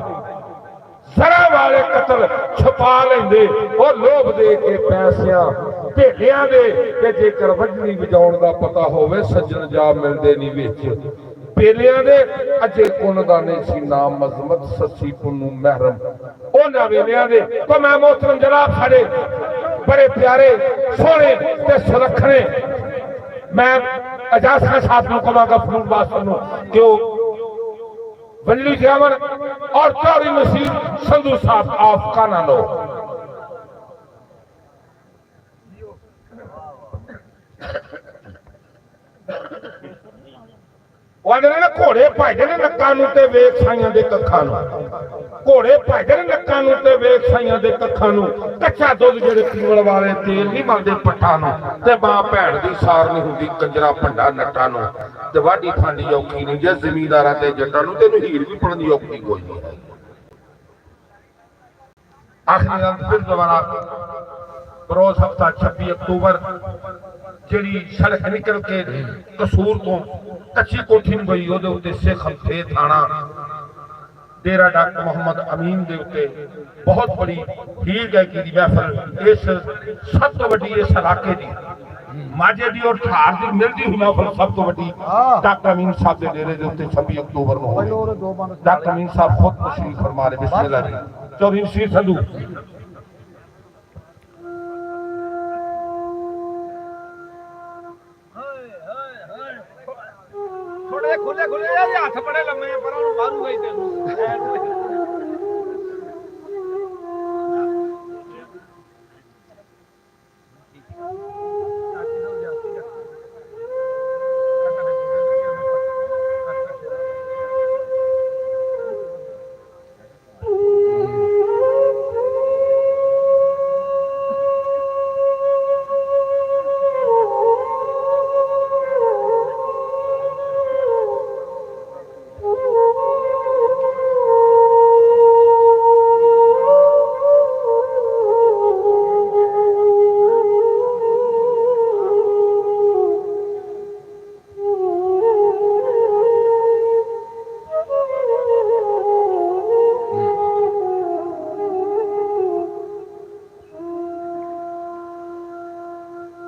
जरा वाले कत्ल छुपा लेंदे और लोभ दे के पैसियां भेलियां दे ते जेकर वजनी वजाउण दा पता होवे सज्जन जा मिलदे नहीं विच बेलियां दे अजे कुन दा नहीं सी नाम मजमत सच्ची पुन्नू महरम ओना बेलियां दे तो मैं मोहतरम जनाब साडे बड़े प्यारे सोहने ते सुलखने मैं एजाज खान साहब नूं कहांगा फरूल बादशाह नूं कि ओ वजली जावन और चौधरी नसीर संधू साहब आप काना लो घोड़े भजन नक्कां नूं ते वेख साइयां दे कक्खां नूं घोड़े भजन नक्कां नूं ते वेख साइयां दे कक्खां नूं कच्चा दुध जेड़े पीवण वाले तेल नहीं मलदे पट्टां नूं ते मां भैण दी सार नहीं हुंदी कंजरा भंडा नट्टां नूं ते वाढी खांडी औखी नहीं जे जमींदारां ते जट्टां नूं तेनूं हीर भी पड़न दी औखी कोई नहीं आखिरी गल फिर दोबारा बरोज हफ्ता 26 अक्तूबर ਜਿਹੜੀ सड़क निकल के कसूर तो कच्ची कोठी में गई ਉਹਦੇ ਉੱਤੇ ਸਿੱਖ ਹਮਥੇ ਥਾਣਾ डेरा डॉक्टर मोहम्मद अमीन के उत्ते बहुत बड़ी हीर गायकी की महफिल इस सब तो वड्डी इस इलाके की माजे दी और ठार दी मिलदी हुई महफिल सब तो वड्डी डॉक्टर अमीन साहब के डेरे के उत्ते 26 अक्तूबर को होई डॉक्टर अमीन साहब खुद तशरीफ फरमा रहे बिस्मिल्लाह जी चौधरी नसीर संधू खुले खुले हाथ बड़े लम्बे पर बारू गई तेन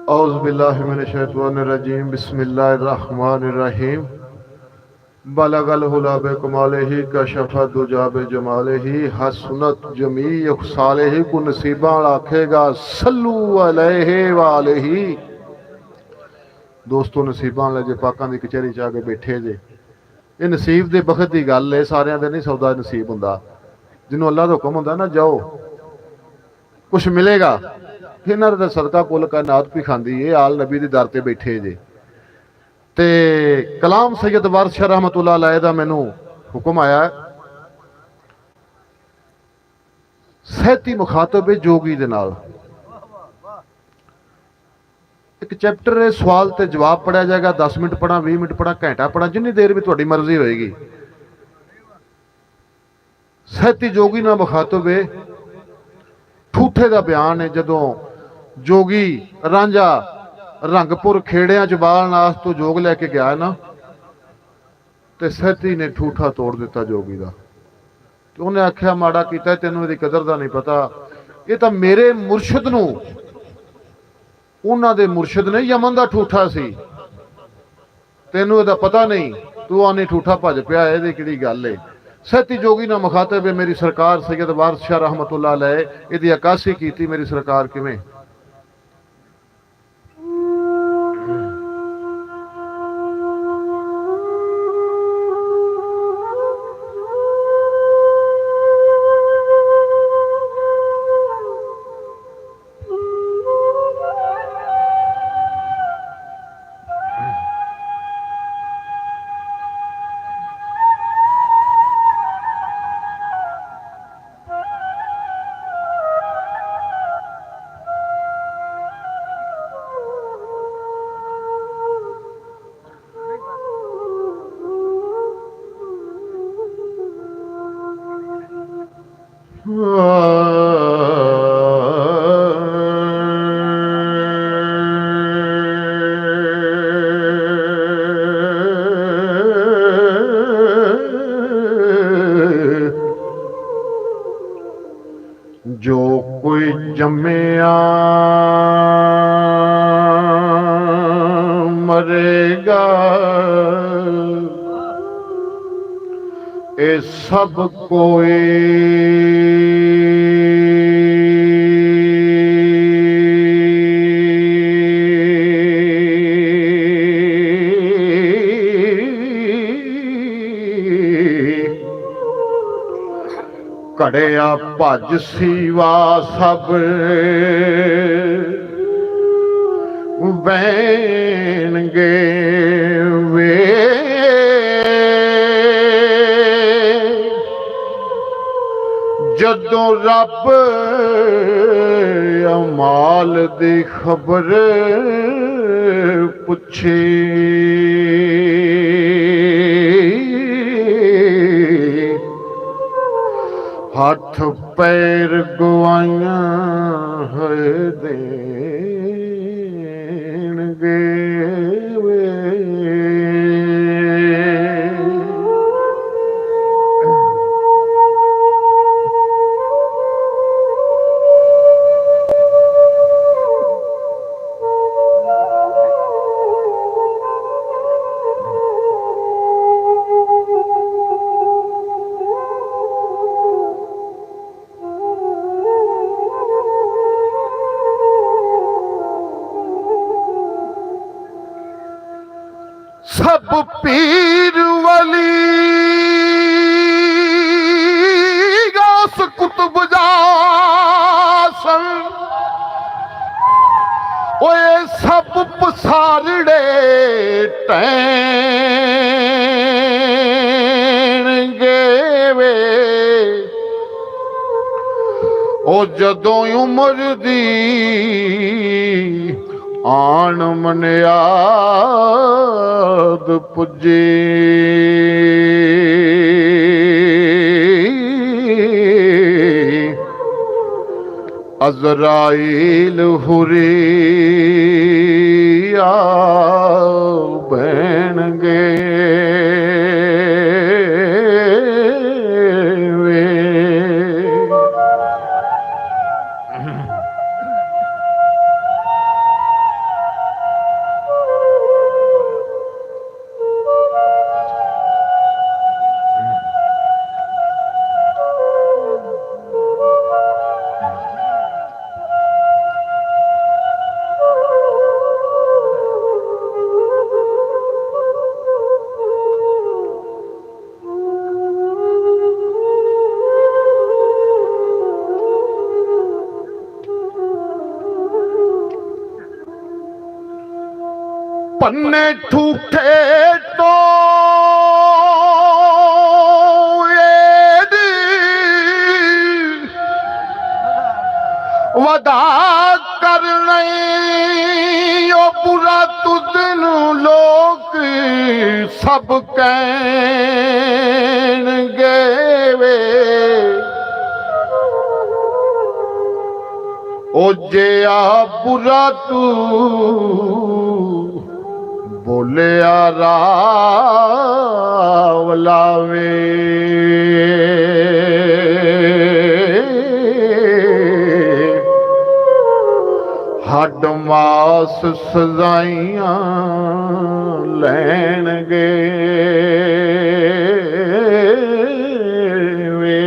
औज़ुबिल्लाहिमिनश्शैतानिर्रजीम बिस्मिल्लाहिर्रहमानिर्रहीम बलगल हुला बेकमालिही कशफ़ दुजा बेजमालिही हसनत जमी खुसालिही को नसीबा आखेगा सल्लू अलैहि वालिही। दोस्तों नसीबा वाले जे पाकां दी कचहरी च आके बैठे जे ये नसीब दे बखत की गल है सारियां दे नहीं सौदा नसीब हुंदा जिन्हों अल्लाह दा हुक्म हुंदा ना जाओ कुछ मिलेगा इन्हां दा सदका कुल कायनात भी खांदी है आल नबी दी दर ते बैठे जे ते कलाम सैयद वारिस शाह रहमतुल्लाह अलैह दा मैनू हुक्म आया सहती मुखातब जोगी दे नाल एक चैप्टर है सवाल ते जवाब पढ़िया जाएगा 10 मिनट पढ़ा 20 मिनट पढ़ा घंटा पढ़ा जिन्नी देर भी तुहाडी मर्जी होएगी। सहती जोगी ना मुखातब है ठूठे का बयान है जदों जोगी रांझा रंगपुर खेड़िया च बाल नास तो जोग लैके गया ना तो सहती ने ठूठा तोड़ दिता जोगी का तो उन्हें आख्या माड़ा किया तेनों इसकी कदर का नहीं पता ये तो मेरे मुर्शद नूं उन्हां दे मुर्शद ने यमन का ठूठा सी तेनों इसदा पता नहीं तू आने ठूठा भज पिया ये किहड़ी गल है। सहती जोगी ना मुखातब है मेरी सरकार सैयद वारिस शाह रहमतुल्लाह अलैह इहदी अक्कासी कीती मेरी सरकार किवें कोई जम्मिया मरेगा, ये सब कोई घड़िया भज सीवा सब बहनगे वे, जदों रब अमाल दी खबर पुछी, हाथ पैर गवाइयां है देणगे वे। सब पीर वली गास कुतुब जासन, ओए सब पसारड़े टैणगे वे। ओ जदों उमर दी आन मनियाद पुजे, अज़राइल हुरी आ बहनगे वे। पन्ने ठूठे तो वदा कर नहीं, ओ बुरा तुदन लोग सब कहणगे वे। ओ जे आ बुरा तू बोलिया रावलावे, हड मास सजाइयां लैणगे वे।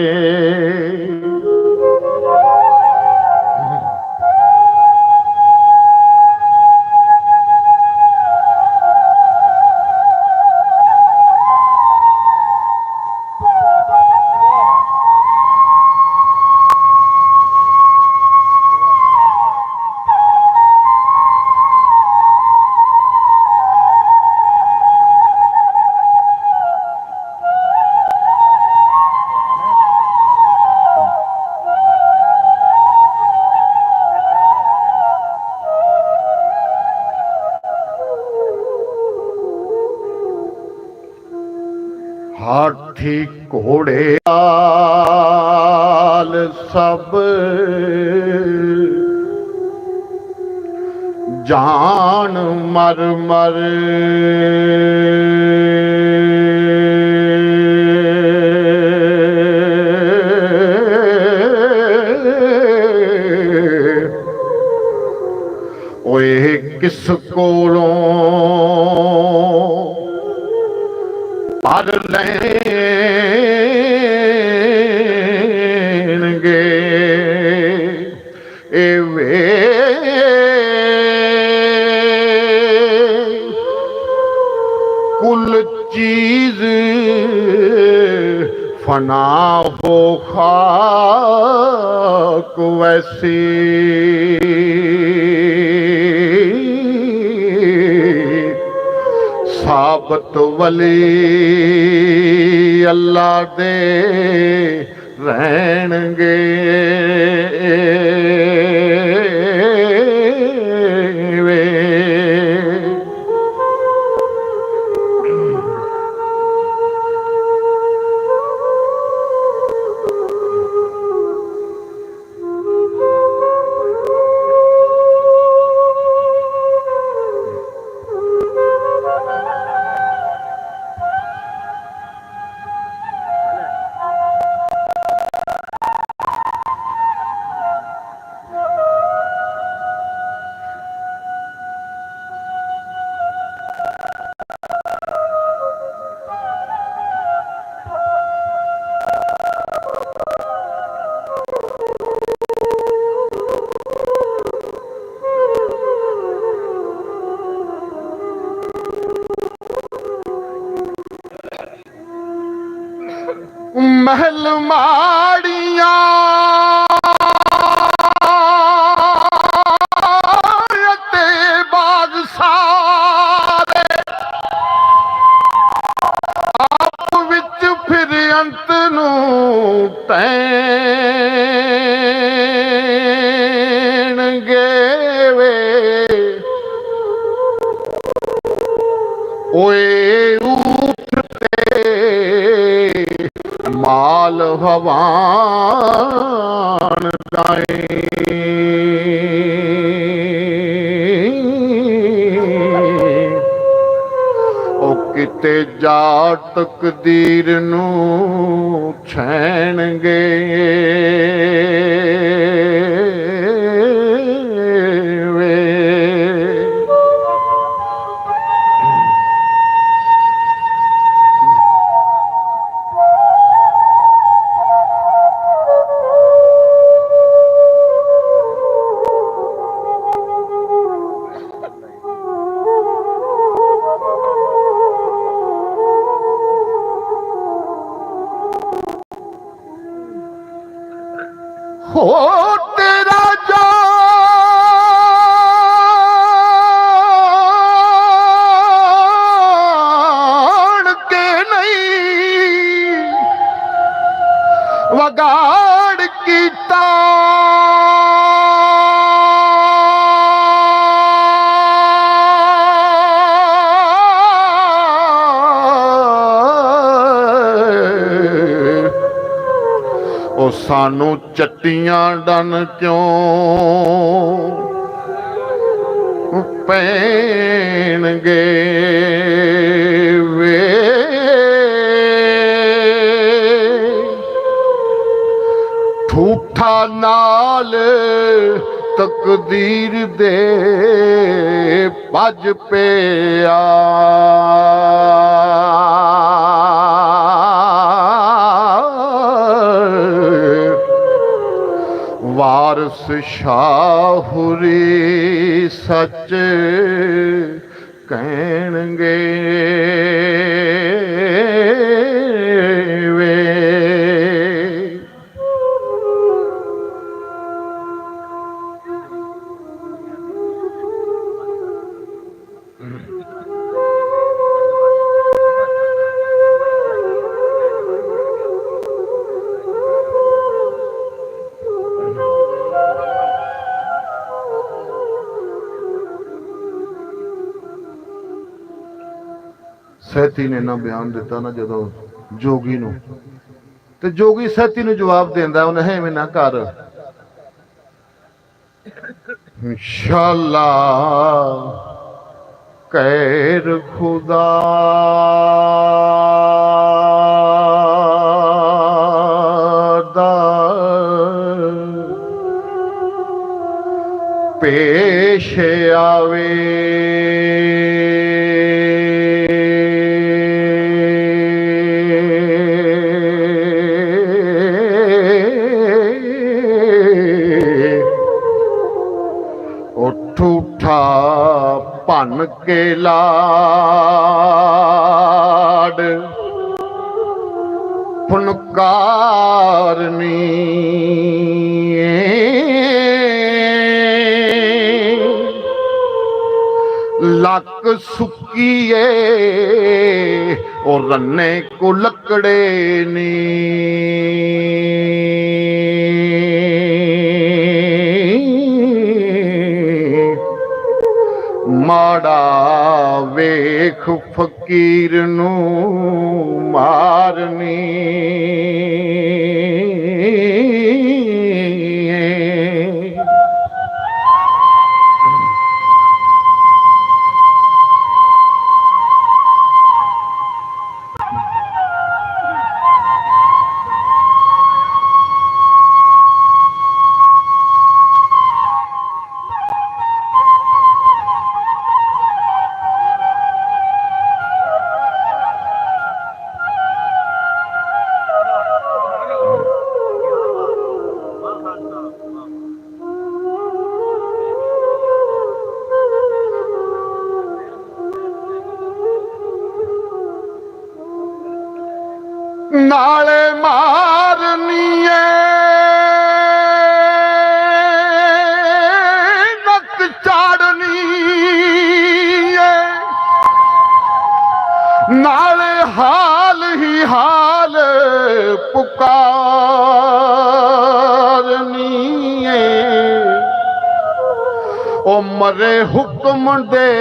हाथी घोड़े आल सब जान मर मर, ओए किस कोलों पर लेंगे ए वे कुल चीज फना हो खाक वैसी साबत वली अल्लाह दे रहणगे वे महल माड़ियां ते बाग सारे आप विच फिर अंत नूं तैणगे वे ओए माल हवान दाए ओ किते जा तकदीर नू छैणगे वे हो तेरा जान के नहीं वगाड़ कीता ओ सानू चट्टियां डन क्यों पैणगे वे ठूठा नाल तकदीर दे भज पिया वारस शाहुरी सच कहणगे वे ਸੈਤੀ ਨੇ ਨਾ ਬਿਆਨ ਦਿੱਤਾ ਨਾ ਜਦੋਂ ਜੋਗੀ ਨੂੰ ਤੇ ਜੋਗੀ ਸੈਤੀ ਨੂੰ ਜਵਾਬ ਦਿੰਦਾ ਉਹਨੇ ਐਵੇਂ ਨਾ ਕਰ इंशाअल्लाह कैर खुदा दा पेश आवे। ठूठा भन के लाड फुनकारनी लक सुकिए और रन्ने को लकड़े नी। माड़ा वेख फकीर नू मारनी। नाले मारनी नक चाड़नी नाले हाल ही हाल पुकारनी। ओ मरे हुक्म दे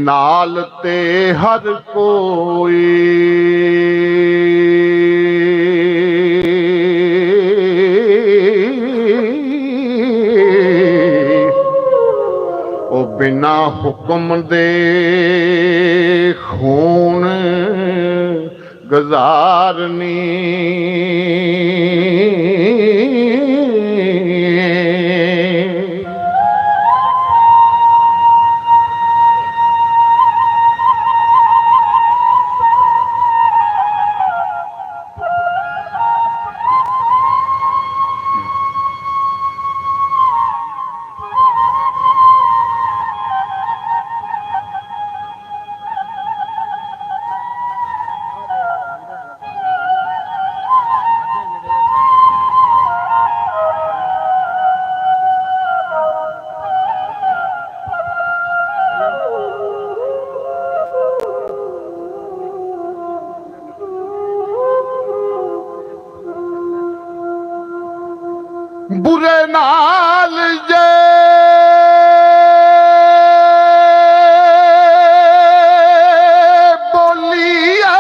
नाल ते हर कोई। ओ बिना हुक्म दे खून गुजारनी। बुरे नाल जे बोलिए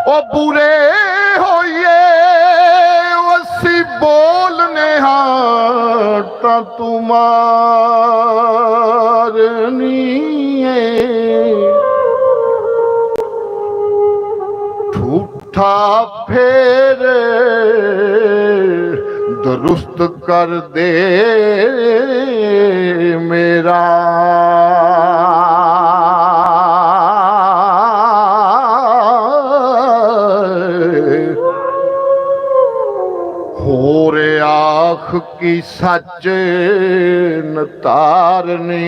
ओ बुरे होइए वसी बोलने हाँ ता तुम्हारनी ठूठा फेर दुरुस्त कर दे मेरा। हो रे आँख की सच न तारनी।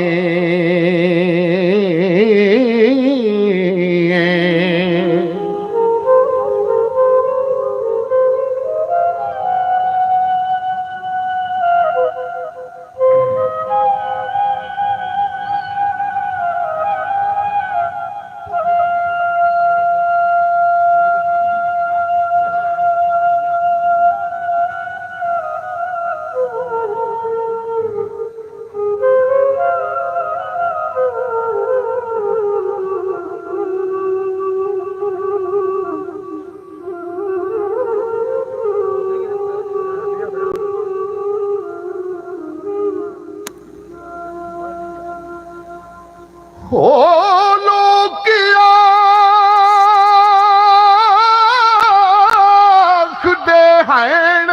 हो लोकिया आँख दे हैन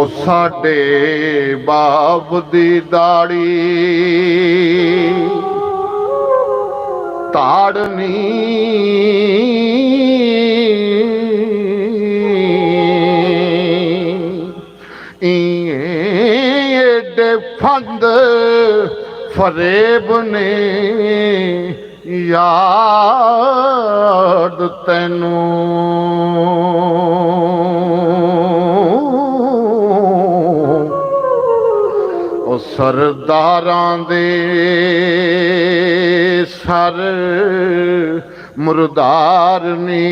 ਉਹ ਸਾਡੇ ਬਾਪ ਦੀ ਦਾੜੀ ਤਾੜਨੀ ਏਡੇ ਫੰਦ ਫਰੇਬ ਨੇ ਯਾਦ ਤੈਨੂੰ ਉਹ ਸਰਦਾਰਾਂ ਦੇ ਸਰ ਮੁਰਦਾਰ ਨੀ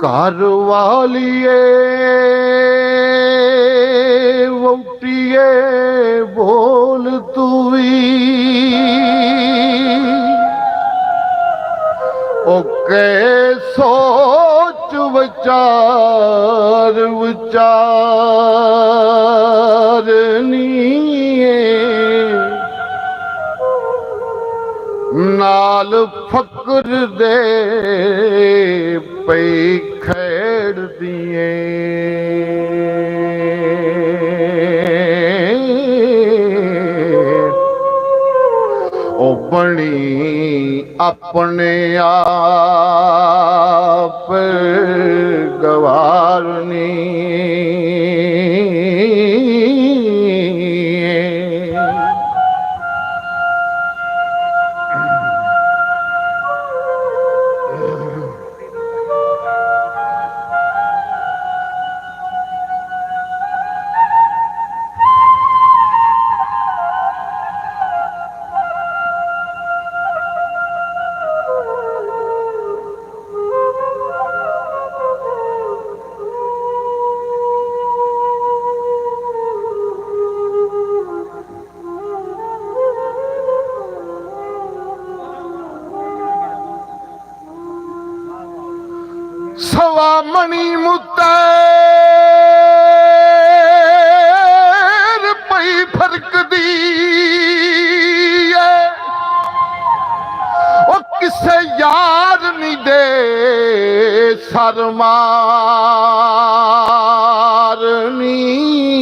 ਘਰ ਵਾਲੀਏ ਵੋਟੀਏ ਬੋਲ ਤੂੰ ਵੀ ਉਹ ਕੇ ਸੋਚ ਵਿਚਾਰ ਵਿਚਾਰਨੀਏ ਨਾਲ ਫਕਰ ਦੇ ਪਈ ਖੇਡਦੀਏ ਉਹ ਬਣੀ ਆਪਣੇ ਆਪ ਗਵਾਰਨੀ ਸਵਾ ਮਣੀ ਮੁੱਤਰ ਪਈ ਫਰਕਦੀ ਏ ਉਹ ਕਿਸੇ ਯਾਰ ਨਹੀਂ ਦੇ ਸਰ ਮਾਰਨੀ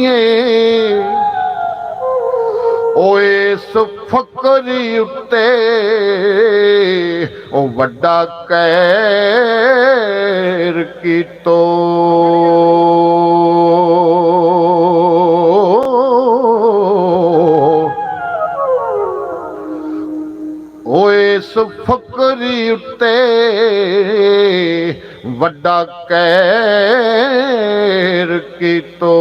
ਏ ਉਹ ਇਸ ਫਕਰੀ ਉੱਤੇ ਉਹ ਵੱਡਾ ਕਹਿਰ ਕੀਤੋ ਉਹ ਇਸ ਫਕਰੀ ਉੱਤੇ ਵੱਡਾ ਕਹਿਰ ਕੀਤੋ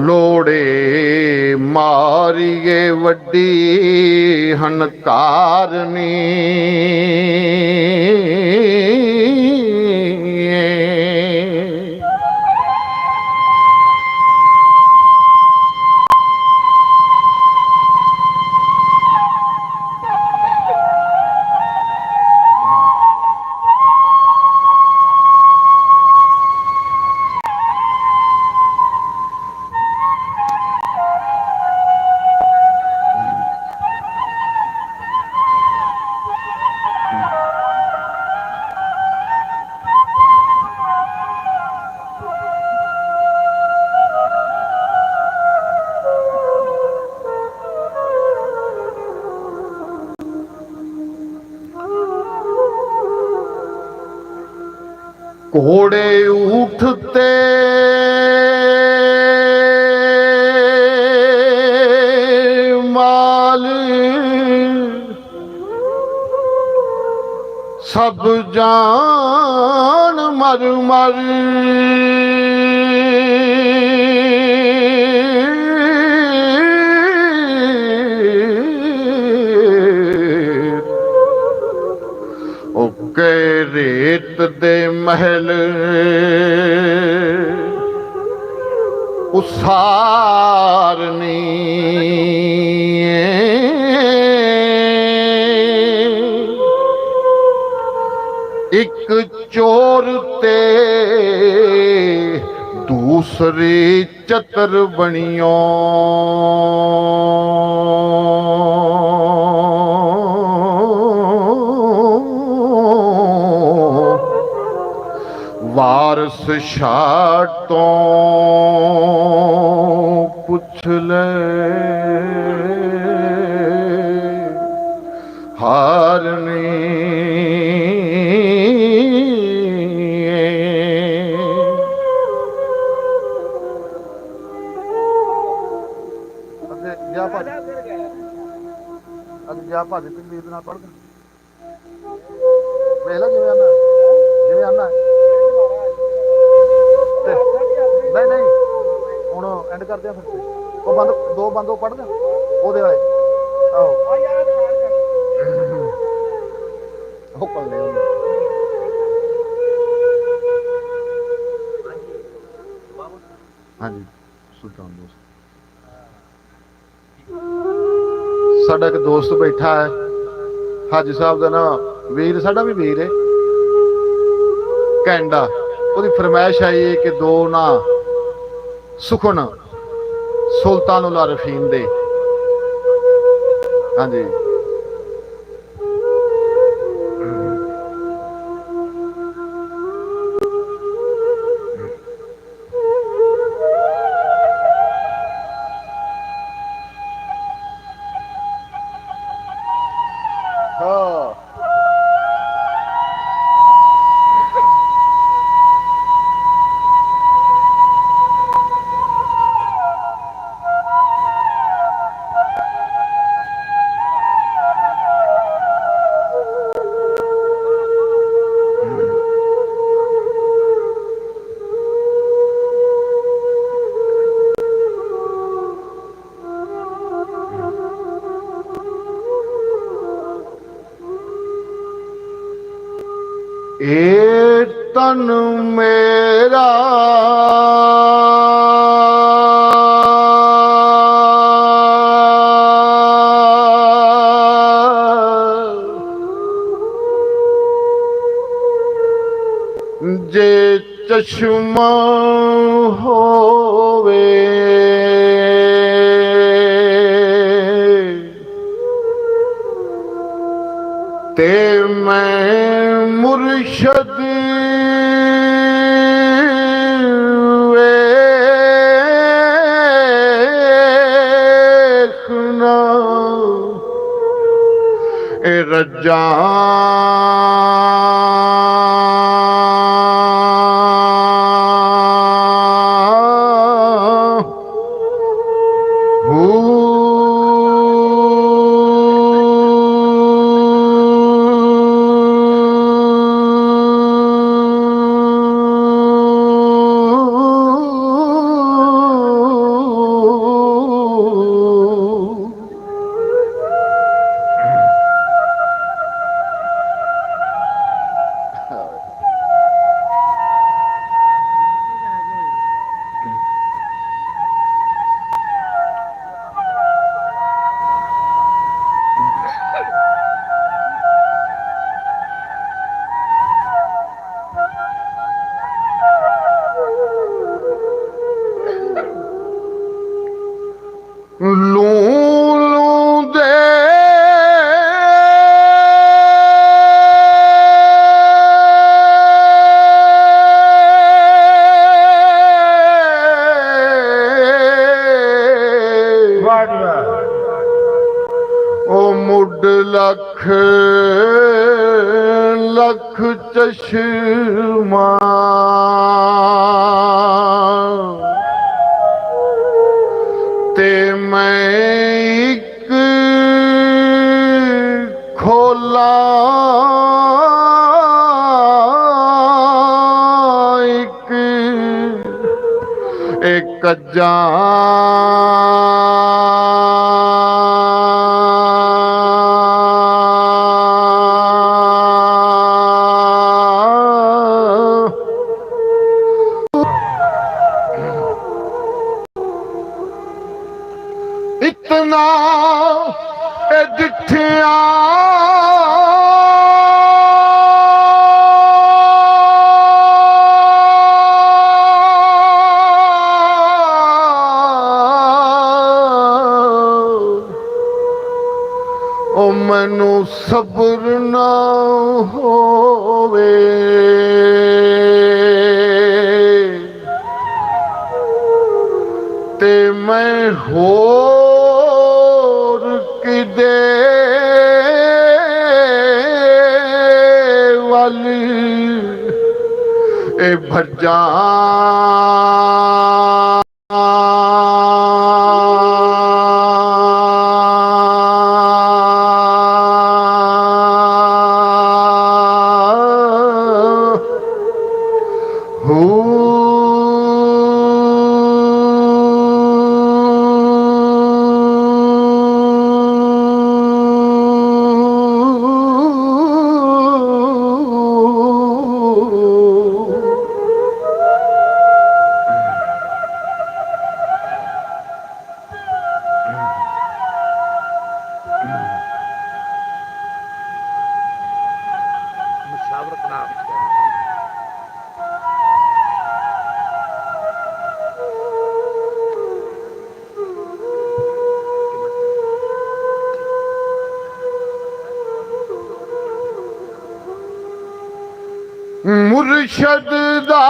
ਲੋੜੇ ਮਾਰੀਏ ਵੱਡੀ ਹਨਕਾਰਨੀ ਘੋੜੇ ਉਠਤੇ ਮਾਲ सब जान मर मर ओ के रेत दे महल उसारनी एक चोर ते दूसरी चतर बनियो वारस शाह तो पुछ ले हारनी ਜਾ ਭੱਜ ਤਕਬੀਰ ਨਾਲ ਪੜ੍ਹਦਾ ਵੇਖ ਲੈ ਜਿਵੇਂ ਆਨਾ ਨਹੀਂ ਨਹੀਂ ਹੁਣ ਐਂਡ ਕਰਦੇ ਆ ਫਿਰ ਉਹ ਬੰਦ ਦੋ ਬੰਦ ਉਹ ਪੜ੍ਹਦਾ ਉਹਦੇ ਵਾਲੇ ਆਹੋ ਉਹ ਪੜ੍ਹ ਲੈ ਹਾਂਜੀ ਸੁਲਤਾਨ ਦੋਸਤ ਸਾਡਾ ਇੱਕ ਦੋਸਤ ਬੈਠਾ ਹੈ ਹਾਜੀ ਸਾਹਿਬ ਦਾ ਨਾਮ ਵੀਰ ਸਾਡਾ ਵੀ ਵੀਰ ਹੈ ਕੈਨੇਡਾ ਉਹਦੀ ਫਰਮਾਇਸ਼ ਆਈ ਹੈ ਕਿ ਦੋ ਨਾ ਸੁਖਨ ਸੁਲਤਾनुल आरिफीन ਦੇ ਹਾਂਜੀ ए तन मेरा जे चश्मा होवे ते मैं मुर्शद वेखना ए रजा लख लख चश्मा ते मैं एक खोला भज्जा इतना दिठिया ओ मैनू सब्र ना होवे ते मैं होर किदे वाली ए भज्जा मुर्शद दा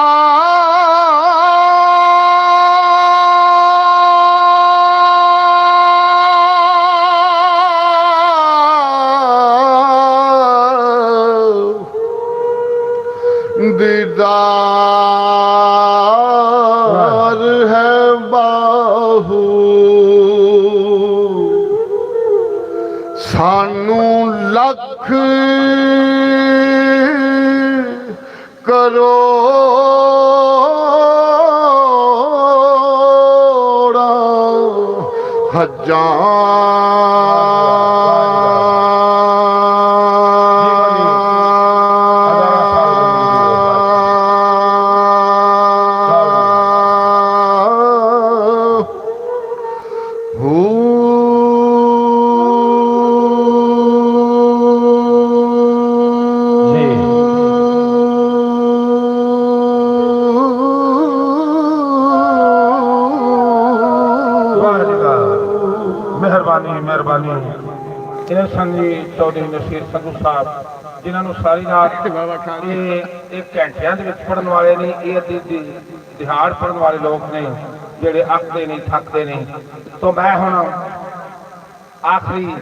दीदार है बाहू सानू लख करोड़ा मेहरबानी ਇਹ ਸੰਗੀ ਚੌਧਰੀ ਨਸੀਰ ਸੰਧੂ ਸਾਹਿਬ ਜਿਨ੍ਹਾਂ ਨੂੰ ਸਾਰੀ ਰਾਤ ਇਹ ਘੰਟਿਆਂ ਦੇ ਵਿੱਚ ਪੜਨ ਵਾਲੇ ਨੇ ਇਹ ਅੱਧੀ ਦਿਹਾੜ ਪੜਨ ਵਾਲੇ ਲੋਕ ਨੇ ਜਿਹੜੇ ਅੱਕਦੇ ਨਹੀਂ ਥੱਕਦੇ ਨਹੀਂ ਤੋਂ ਮੈਂ ਹੁਣ ਆਖਰੀ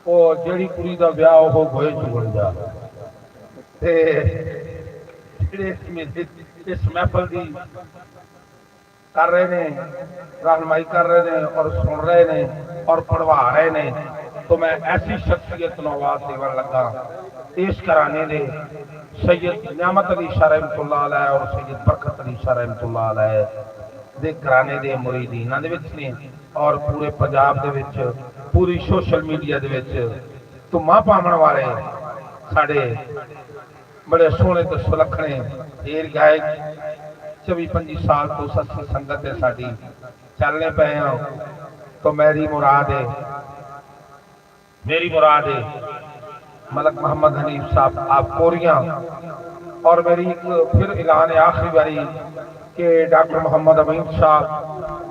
ਉਹ ਜਿਹੜੀ ਕੁੜੀ ਦਾ ਵਿਆਹ ਉਹ ਹੋਏ ਚੁਗਣ ਦਾ ਤੇ ਜਿਹੜੇ ਇਸ ਮਹਿਫਲ ਦੀ कर रहे ने रहनुमाई कर रहे ने और सुन रहे ने और पढ़वा रहे ने तो मैं ऐसी शख्सियत नू आवाज देवन लगा इस घराने दे सैयद नियामत अली शाह रहमतुल्लाह अलैह और सैयद बरकत अली शाह रहमतुल्लाह अलैह दे घराने दे मुरीदीनां दे विच ने और पूरे पंजाब दे विच पूरी सोशल मीडिया दे विच धुम्मा पावन वाले साडे बड़े सोहने ते सुलखणे ढेर गायक 24-25 साल तो सत्संग संगत है साड़ी चलने पे हैं तो मेरी मुराद है मलक मोहम्मद हनीफ साहब आप कोरिया और मेरी एक फिर ऐलान है आखिरी बारी कि डॉक्टर मोहम्मद अमीन साहब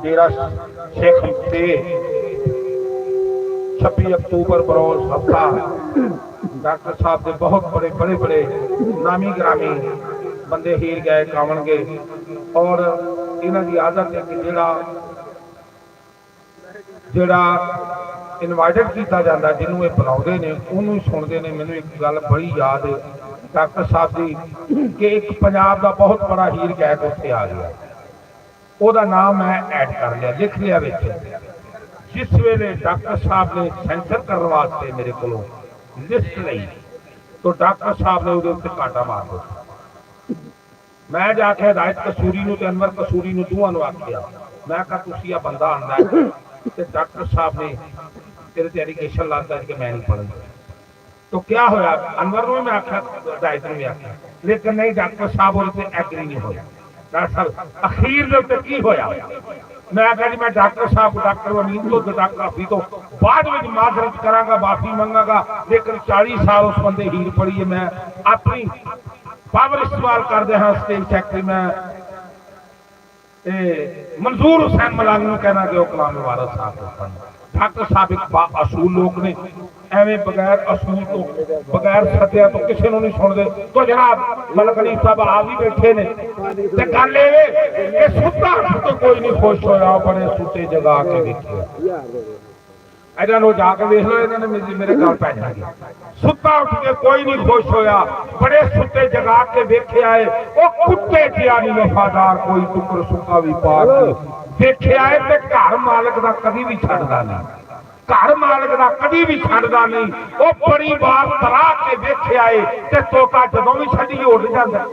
डेरा शेख से 26 अक्टूबर बरोज हफ्ता डॉक्टर साहब के बहुत बड़े नामी ग्रामी बंदे हीर गए कावणगे और इन्हां दी आदत है कि जेड़ा इनवाइटेड किया जाता जिन्होंने ये बुलाते हैं उन्होंने सुनते हैं। मैंने एक गल बड़ी याद है डॉक्टर साहब की कि एक पंजाब का बहुत बड़ा हीर गैक उत्थे आ गया ਉਹਦਾ नाम मैं ऐड कर लिया लिख लिया विच जिस वेले डॉक्टर साहब ने सेंसर करने वास्ते मेरे को लिस्ट ली तो डॉक्टर साहब ने उसके उत्ते काटा मार दिया मैं जाके हिदायत कसूरी नूं ते अनवर कसूरी नूं दोवां नूं आखिया, मैं कहा तुसीं आ बंदा आंदा है ते डॉक्टर साहब ने तेरे ते एलिगेशन लाता है कि मैं नहीं पढ़न दिया। तो क्या होया, अनवर नूं मैं आख्या, हिदायत नूं भी आख्या, लेकिन नहीं डॉक्टर साहब उहदे ते एग्री नहीं होया। डॉक्टर साहब अखीर दे उत्ते की होया, मैं आख्या जी मैं डॉक्टर साहब डॉक्टर अमीन तो डॉक्टर हफी तो बाद में माजरत करांगा, माफी मंगांगा, लेकिन 40 साल उस बंदे हीर पड़ी है। मैं अपनी पावर इस्तेमाल करते हाँ स्टेज सेक्रेटरी मैं मंजूर हुसैन मलानी नूं कहना कि वो कलाम वारस साहब को पढ़ना। डॉक्टर साहब एक असूल लोग ने, एवं बगैर असूल तो बगैर सत्या तो किसी को नहीं सुनते। तो जनाब मलक अली साहब आ भी बैठे ने ते गल ये सुता तो कोई नहीं खुश होया, बड़े सुते जगा के देखे इन्हों जाके देख लो, इन्होंने मेरे गल पै जाएगी। सुता उठ के कोई नहीं खुश होया, बड़े सुते जगा के देखे आए, वो कुत्ते जिया नहीं वफादार कोई टुकर सुक्का भी पा के देखे आए, ते घर मालक का कभी भी छड़दा नहीं, घर मालक का कभी भी छड़दा नहीं। वो बड़ी बार तरा के देखे आए, ते तोता जदों भी छड्डिए उड़ जांदा,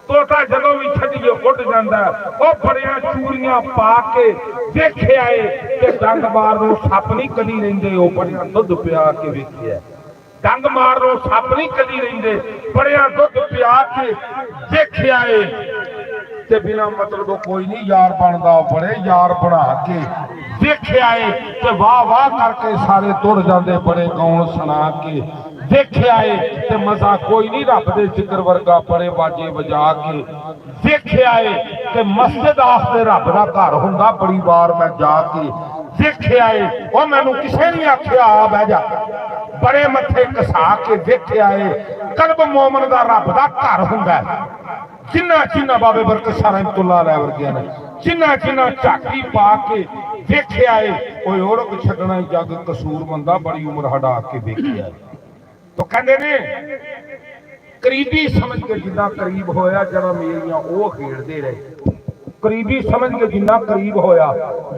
तोता जदों भी छड्डिए उड़ जांदा। वो बड़ियां चूड़ियां पा के देखे आए, ते डंग मारनो सप नहीं कदी रहिंदे, वो बड़ियां दुध पिया के वेखिया, डंग मारनो सप नहीं कदी रहिंदे, बड़ियां दुध पिया के देखे आए, ते बिना मतलब कोई नहीं यार बनदा, बड़े यार बना के देखे आए, ते वाह वाह करके सारे तुर जाते, बड़े गौण सुना के देखे आए, ते मजा कोई नहीं रब दे जिक्र वर्गा, बड़े बाजे बजा के देखे आए, ते मस्जिद आखदे रब दा घर हुंदा, बड़ी बार मैं जाके देखे आए। वो मैनू किसे नहीं आख्या आ बह जा, बड़े मथे कसा के देखे आए। कल्ब मोमन दा रब दा घर हुंदा, जिन्ना जिन्ना बाबे बरकत शाह रहमतुल्लाह अलैह वर्गियां ने जिन्ना जिन्ना झाकी पा के देखे आए। ओए ओढ़ छड्डना जग कसूर बंदा, बड़ी उम्र हटा के देखे आए। तो कहते ने करीबी समझ के जिन्ना करीब होया, जरा मेरियां वो खेड़ते रहे, करीबी समझ के जिन्ना करीब होया,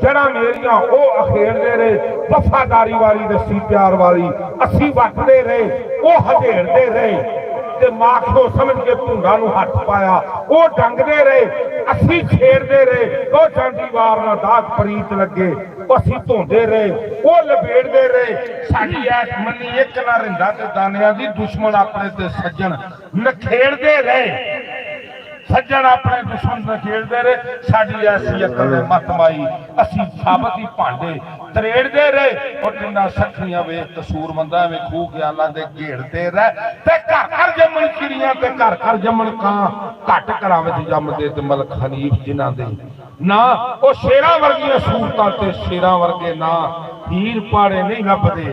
जरा मेरियां वो अखेड़ते रहे, वफादारी वाली रस्सी प्यार वाली असी वटते रहे, वो हजेड़ते रहे, ते माखो समझ के भूंगा नूं हथ पाया, वो डंगते रहे, असी छेड़ते रहे, वो चांदी वार ना दाग प्रीत लगे, असी धोंदे रहे, वो लपेटते रहे। साडी ऐस मनी एक ना रिंदा ते दानियां दी, दुश्मन अपने ते सज्जन नखेड़ते रहे, सज्जन अपने दुश्मन नखेड़ते रहे। साडी ऐसी अकल ने मत माई, असी साबत ही भांडे तरेड़ते रहे, और जिन्ना सखियां वेख कसूर बंदा में खूह ख्यालां दे घेड़ते रहे, ते घर घर जमन चिड़ियां ते घर घर जमन कां, घट घरां विच जमदे ते मलक हनीफ जिन्हां दे ना वो शेरां वर्गियां सूरतां ते शेरां वर्गे ना हीर पाड़े नहीं लभदे।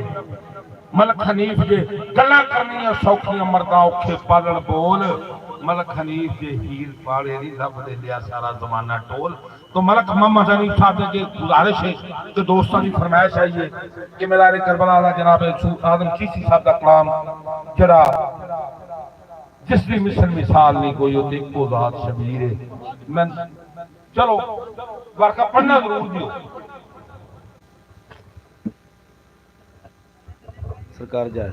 मलक हनीफ जे गल्लां करनियां सौखियां, मर्दां औखे पालण बोल, मलक हनीफ जे हीर पाड़े नहीं लभदे, लिया सारा जमाना टोल। तो मलक मोहम्मद हनीफ साहब के गुजारिश है कि दोस्तों की फरमाइश आई है कि मेरा करबला दा जनाब आदम चीसी साहब का कलाम जरा जिसकी मिसल मिसाल नहीं कोई, वो देखो जात शबीर है। मैं चलो वर्का पढ़ना जरूर दियो। सरकार जाए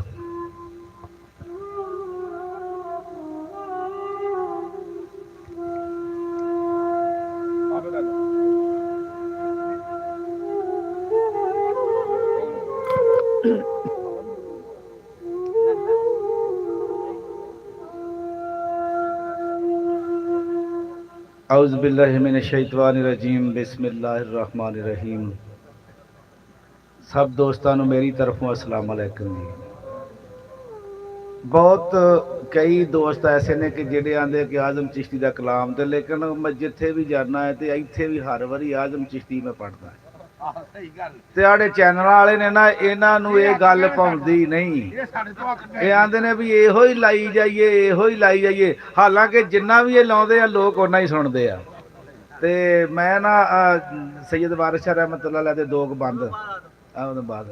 औज़ु बिल्लाहि मिनश शैतानिर रजीम, बिस्मिल्लाहिर्रहमानिर रहीम। सब दोस्तों को मेरी तरफों अस्सलाम वालेकुम जी। बहुत कई दोस्त ऐसे ने कि जेडे आंदे कि आजम चिश्ती का कलाम दे, लेकिन मैं जिथे भी जाना है तो इत्थे भी हर वारी आजम चिश्ती में पढ़ता है। साढ़े चैनल वाले ने ना इन्हों ये गल पाउंदी नहीं, ये आंदे ने भी इहो ही लाई जाइए, इहो ही लाई जाइए, हालांकि जिन्ना भी ये लाउंदे आ लोग उन्ना ही सुनते आ। ते मैं ना सैयद वारिस शाह रहमतुल्लाह अलैह दे दो बंद बाद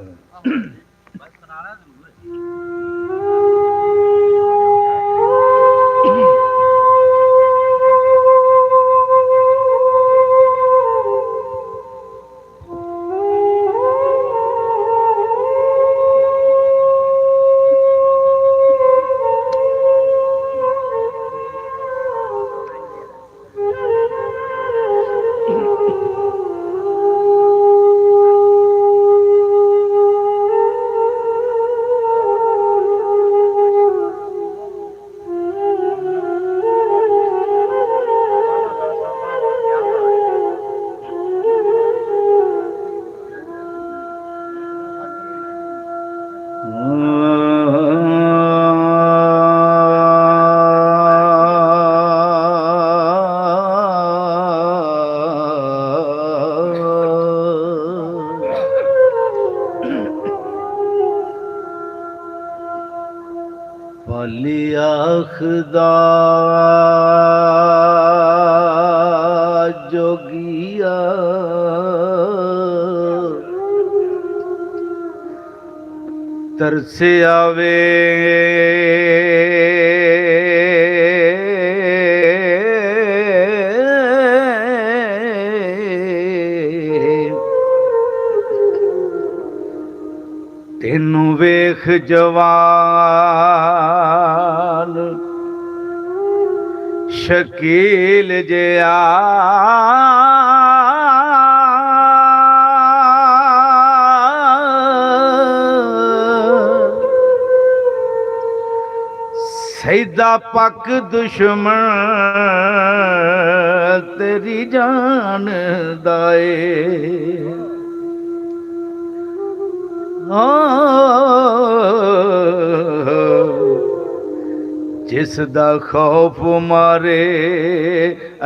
आखदा जोगिया तरस आवे तेनू वेख जवान शकील जिया सैदा पक दुश्मन तेरी जान दाए जिस दा खौफ मारे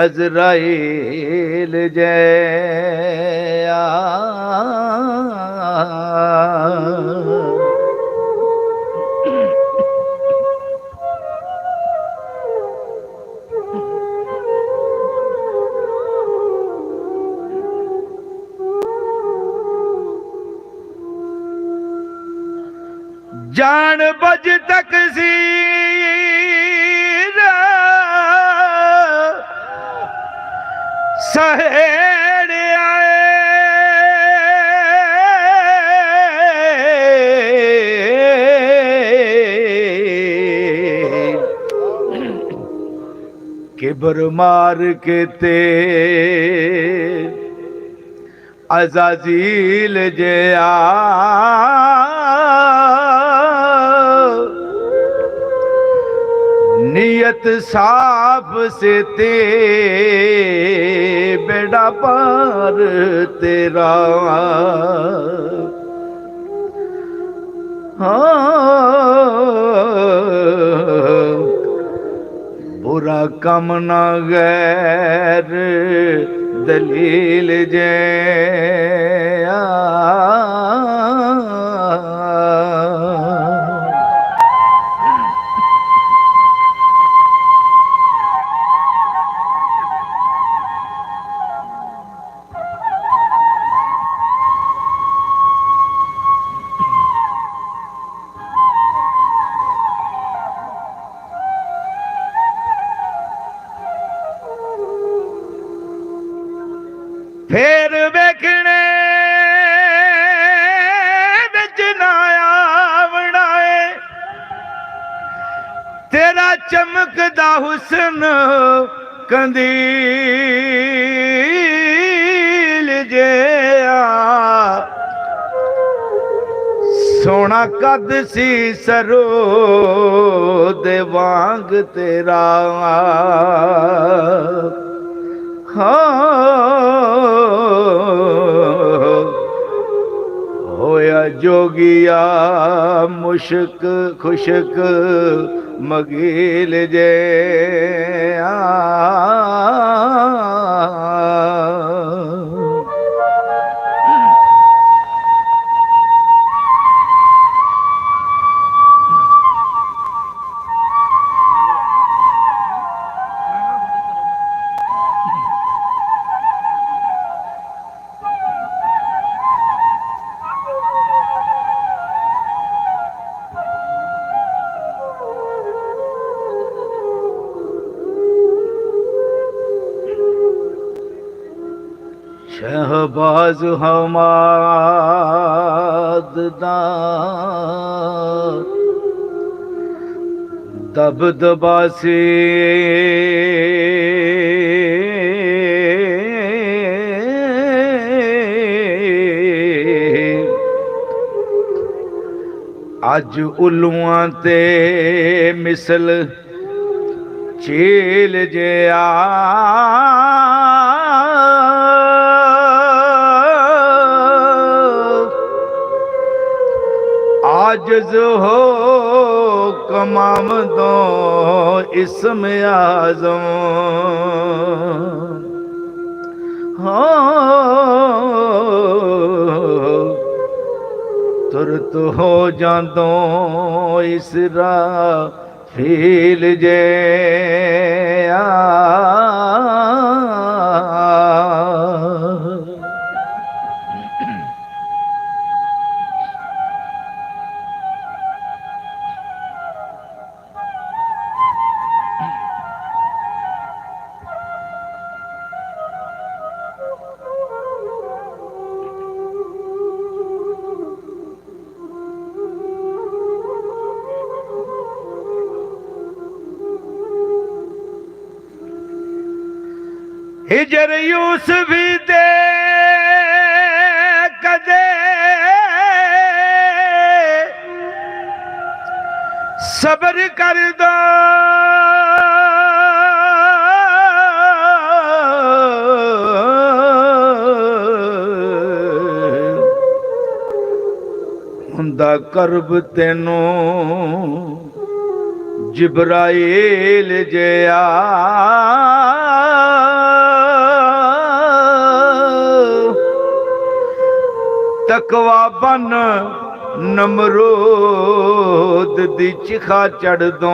अजराइल जया जान बज तकसीर सहेड़ आए किबर मार के ते अज़ाज़ील जया नियत साफ से ते बेड़ा पार तेरा बुरा कम ना गैर दलील जया फिर वेखने बिच ना आवनाए तेरा चमकदा हुस्न कंदील जिया सोना कद सी सरो दे वांग तेरा होया जोगिया मुश्क खुशक मगील जया शहबाज हमाद दा दबदबा से अज उल्लुआं ते मिसल झील जिया आजिज़ हो कमाम दो इस्म आज़म तुरत हो जांदो इसरा हील जे हिजर यूसुफी दे कदे सब्र कर दो हुंदा करब तेनू जिब्राइल जिया तकवा बन नमरूद दी चिखा चढ़ दो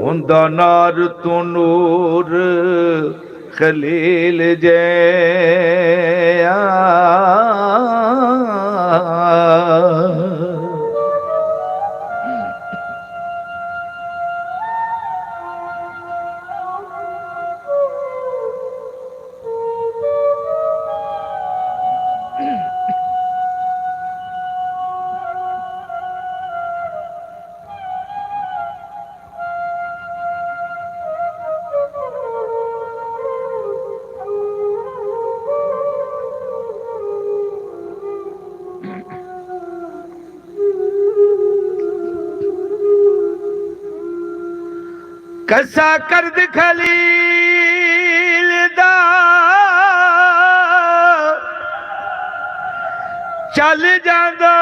हुंदा नार तू नूर खलील जया कसा करद खलील दा चल जांदा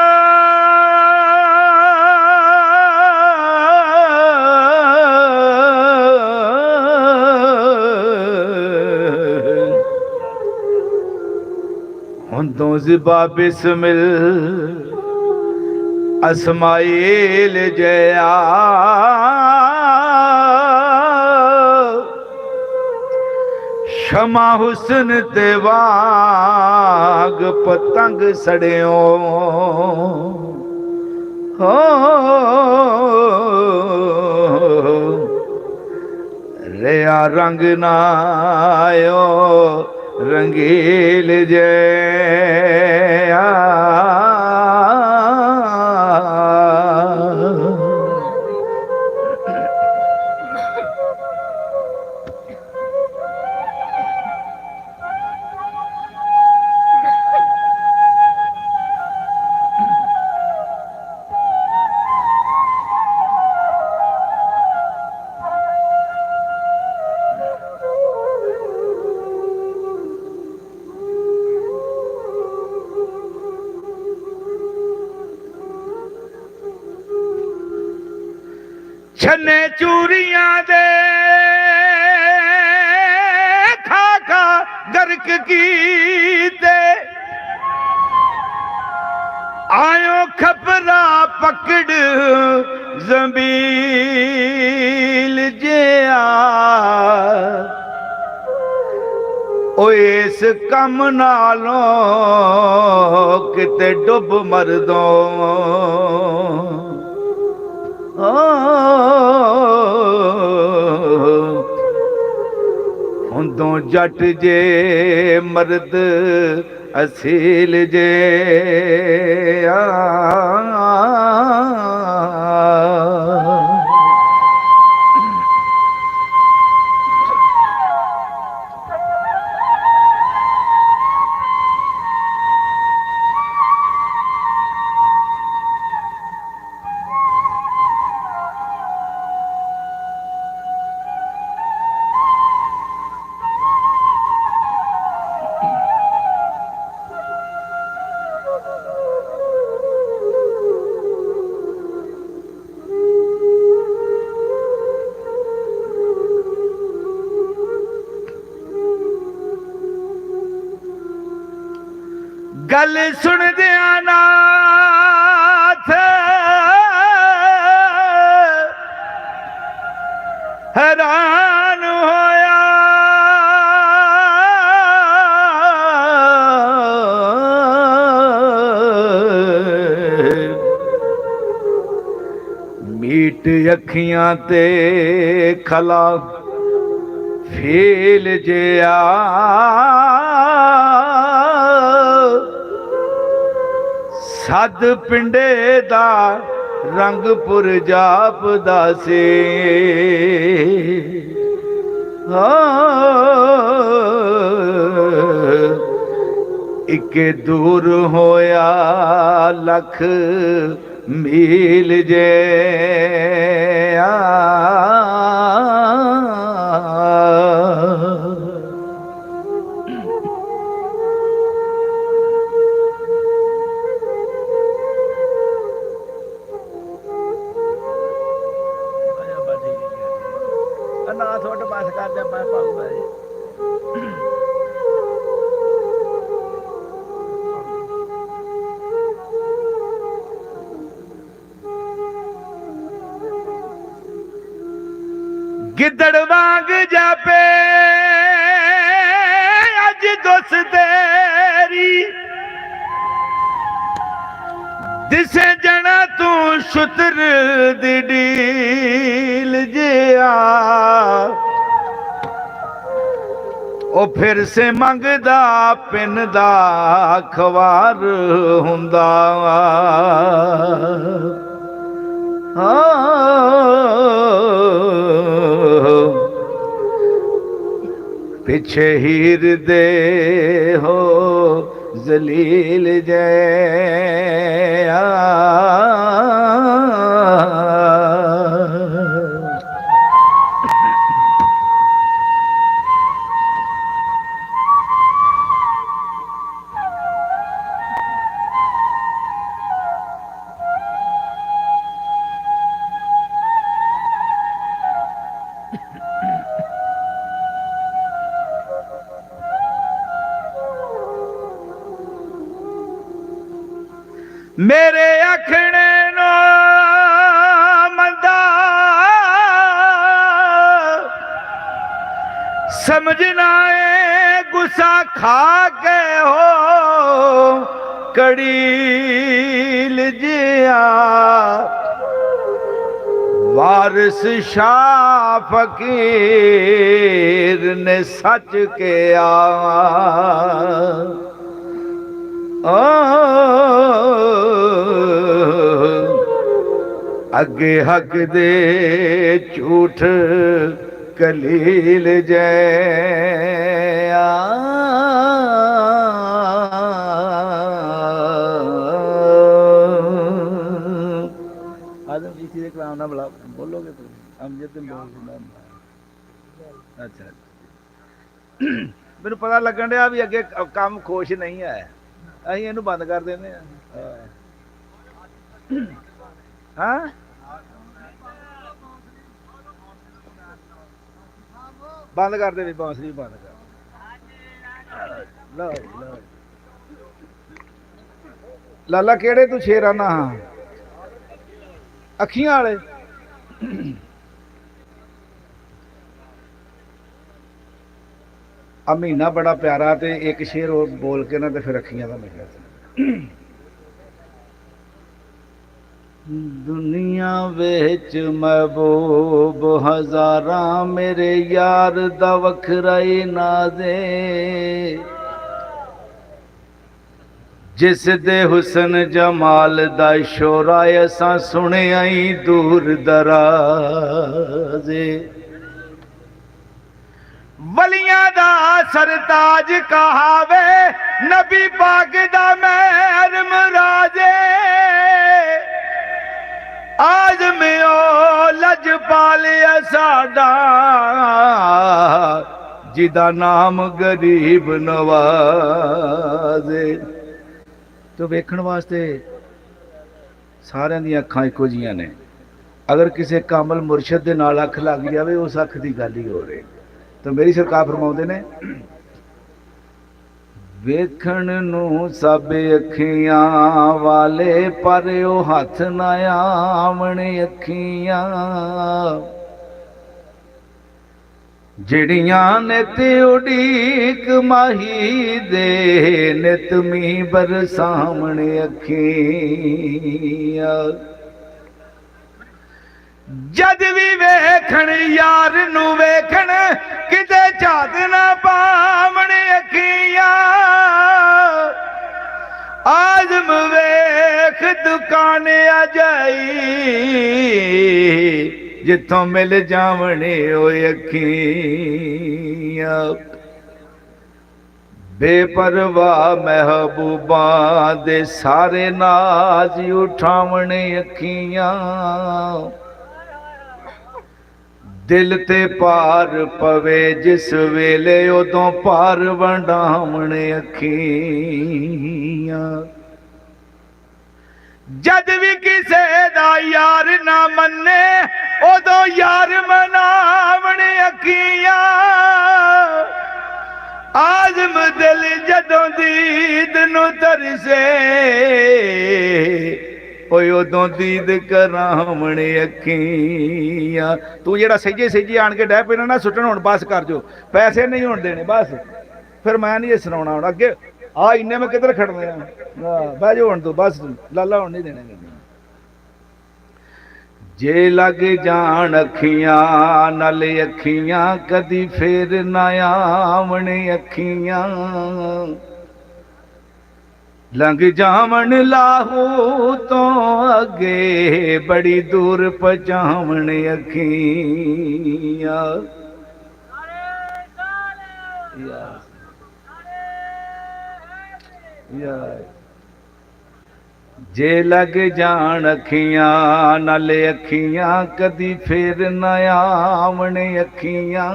हुंदों ज़िबा बिस्मिल अस्माइल जया शमा हुस्न ते वाग पतंग सड़ियो हो रेया रंग नायो रंगील जया छन्ने चूरियां दे खाका गर्क कीते आयो खपरा पकड़ ज़मील जिया ओ इस कम नालों किते डुब मरदों हुंदों जट जे मर्द असील जे गल सुन दिया नाथ हैरान होया मीट अखियां ते खला फेल जिया सद पिंडे दा रंगपुर जापदा से इके दूर होया लख मील जे ना थोड़ा बस कर दे मैं पाऊंगा गिदड़ वांग जापे अज दोस्त तेरी दिसे जना तू शुतर दी डील जिया ओ फिर से मंगदा पिन दा खवार हुंदा पिछे हीर दे हो जलील जया मेरे आखने नो मंदा समझना है गुस्सा खा के हो कड़ील जिया वारिस शाह फकीर ने सच के अगे हक दे झूठ कलील जया आदम किसी के कलाम ना बुला बोलोगे तो हम जब अच्छा मैनू पता लगन दिया भी अगे काम खुश नहीं है ਅਸੀਂ ਇਹਨੂੰ ਬੰਦ ਕਰ ਦਿੰਦੇ ਆ ਹਾਂ ਬੰਦ ਕਰ ਦੇ ਵੀ ਬਾਂਸਰੀ ਬੰਦ ਕਰ ਲਓ ਲਓ ਲਾਲਾ ਕਿਹੜੇ ਤੂੰ ਸ਼ੇਰਾਨਾ ਹਾਂ ਅੱਖੀਆਂ ਵਾਲੇ आ महीना बड़ा प्यारा ते एक शेर और बोल के ना ते फिर अखियां दा मेरा दुनिया विच महबूब हजारा मेरे यार दा वखराई नाज़े जिस दे हुसन जमाल दा शोरा असां सुने आई दूर दराजे वलियां दा सरताज कहावे नबी पाक दा मेहर मराजे आज में ओ लज पालिया साडा जिदा नाम गरीब नवाजे तो वेखण वास्ते सारियां दी अखां इक्को जिहियां ने अगर किसी कामल मुरशद दे नाल अख लग जाए उस अख की गल ही हो रही तो मेरी सरकार फरमाउंदे ने ਵੇਖਣ ਨੂੰ ਸਭ ਅੱਖੀਆਂ ਵਾਲੇ ਪਰ ਉਹ ਹੱਥ ਨਾ ਆਵਣ ਅੱਖੀਆਂ ਜਿਹੜੀਆਂ ਨਿਤ ਉਡੀਕ ਮਾਹੀ ਦੇ ਨਿਤ ਮੀਂਹ ਬਰਸਾਵਣ ਅੱਖੀਆਂ ਜਦ ਵੀ ਵੇਖਣ ਯਾਰ ਨੂੰ ਵੇਖਣ ਕਿਤੇ ਝਾਤ ਨਾ ਪਾਵਣ ਅੱਖੀਆਂ ਆਜ਼ਮ ਵੇਖ ਦੁਕਾਨ ਆ ਜਾਈ ਜਿੱਥੋਂ ਮਿਲ ਜਾਵਣੇ ਓਏ ਅੱਖੀਆਂ ਬੇਪਰਵਾਹ ਮਹਿਬੂਬਾਂ ਦੇ ਸਾਰੇ ਨਾਜ਼ ਉਠਾਵਣ ਅੱਖੀਆਂ ਦਿਲ ਤੇ ਪਾਰ ਪਵੇ ਜਿਸ ਵੇਲੇ ਉਦੋਂ ਪਾਰ ਵੰਡਾਵਣ ਅੱਖੀਆਂ ਜਦ ਵੀ ਕਿਸੇ ਦਾ ਯਾਰ ਨਾ ਮੰਨੇ ਉਦੋਂ ਯਾਰ ਮਨਾਵਣ ਅੱਖੀਆਂ ਆਜ਼ਮ ਦਿਲ ਜਦੋਂ ਦੀਦ ਨੂੰ ਤਰਸੇ ਓਏ ਉਦੋਂ ਦੀਦ ਕਰਾਵਣ ਅੱਖੀਆਂ ਤੂੰ ਜਿਹੜਾ ਸਹਿਜੇ ਆਣ ਕੇ ਡਹਿ ਪੈਣਾ ਨਾ ਸੁੱਟਣ ਹੁਣ ਬਸ ਕਰ ਜੋ ਪੈਸੇ ਨਹੀਂ ਹੋਣ ਦੇਣੇ ਬਸ ਫਿਰ ਮੈਂ ਨਹੀਂ ਇਹ ਸੁਣਾਉਣਾ ਹੁਣ ਅੱਗੇ ਆ ਇੰਨੇ ਮੈਂ ਕਿੱਧਰ ਖੜਨੇ ਆ ਬਹਿ ਜਾਓ ਹੁਣ ਤੂੰ ਬਸ ਲਾਲਾ ਹੁਣ ਨਹੀਂ ਦੇਣੇ ਜੇ ਲੱਗ ਜਾਣ ਅੱਖੀਆਂ ਨਾਲ ਅੱਖੀਆਂ ਕਦੀ ਫੇਰ ਨਾ ਆਵਣ ਅੱਖੀਆਂ ਲੰਘ ਜਾਵਣ ਲਾਹੂ ਤੋਂ ਅੱਗੇ ਬੜੀ ਦੂਰ ਪਹੁੰਚਾਵਣ ਅੱਖੀਆਂ ਜੇ ਲੱਗ ਜਾਣ ਅੱਖੀਆਂ ਨਾਲ ਅੱਖੀਆਂ ਕਦੀ ਫੇਰ ਨਾ ਆਵਣ ਅੱਖੀਆਂ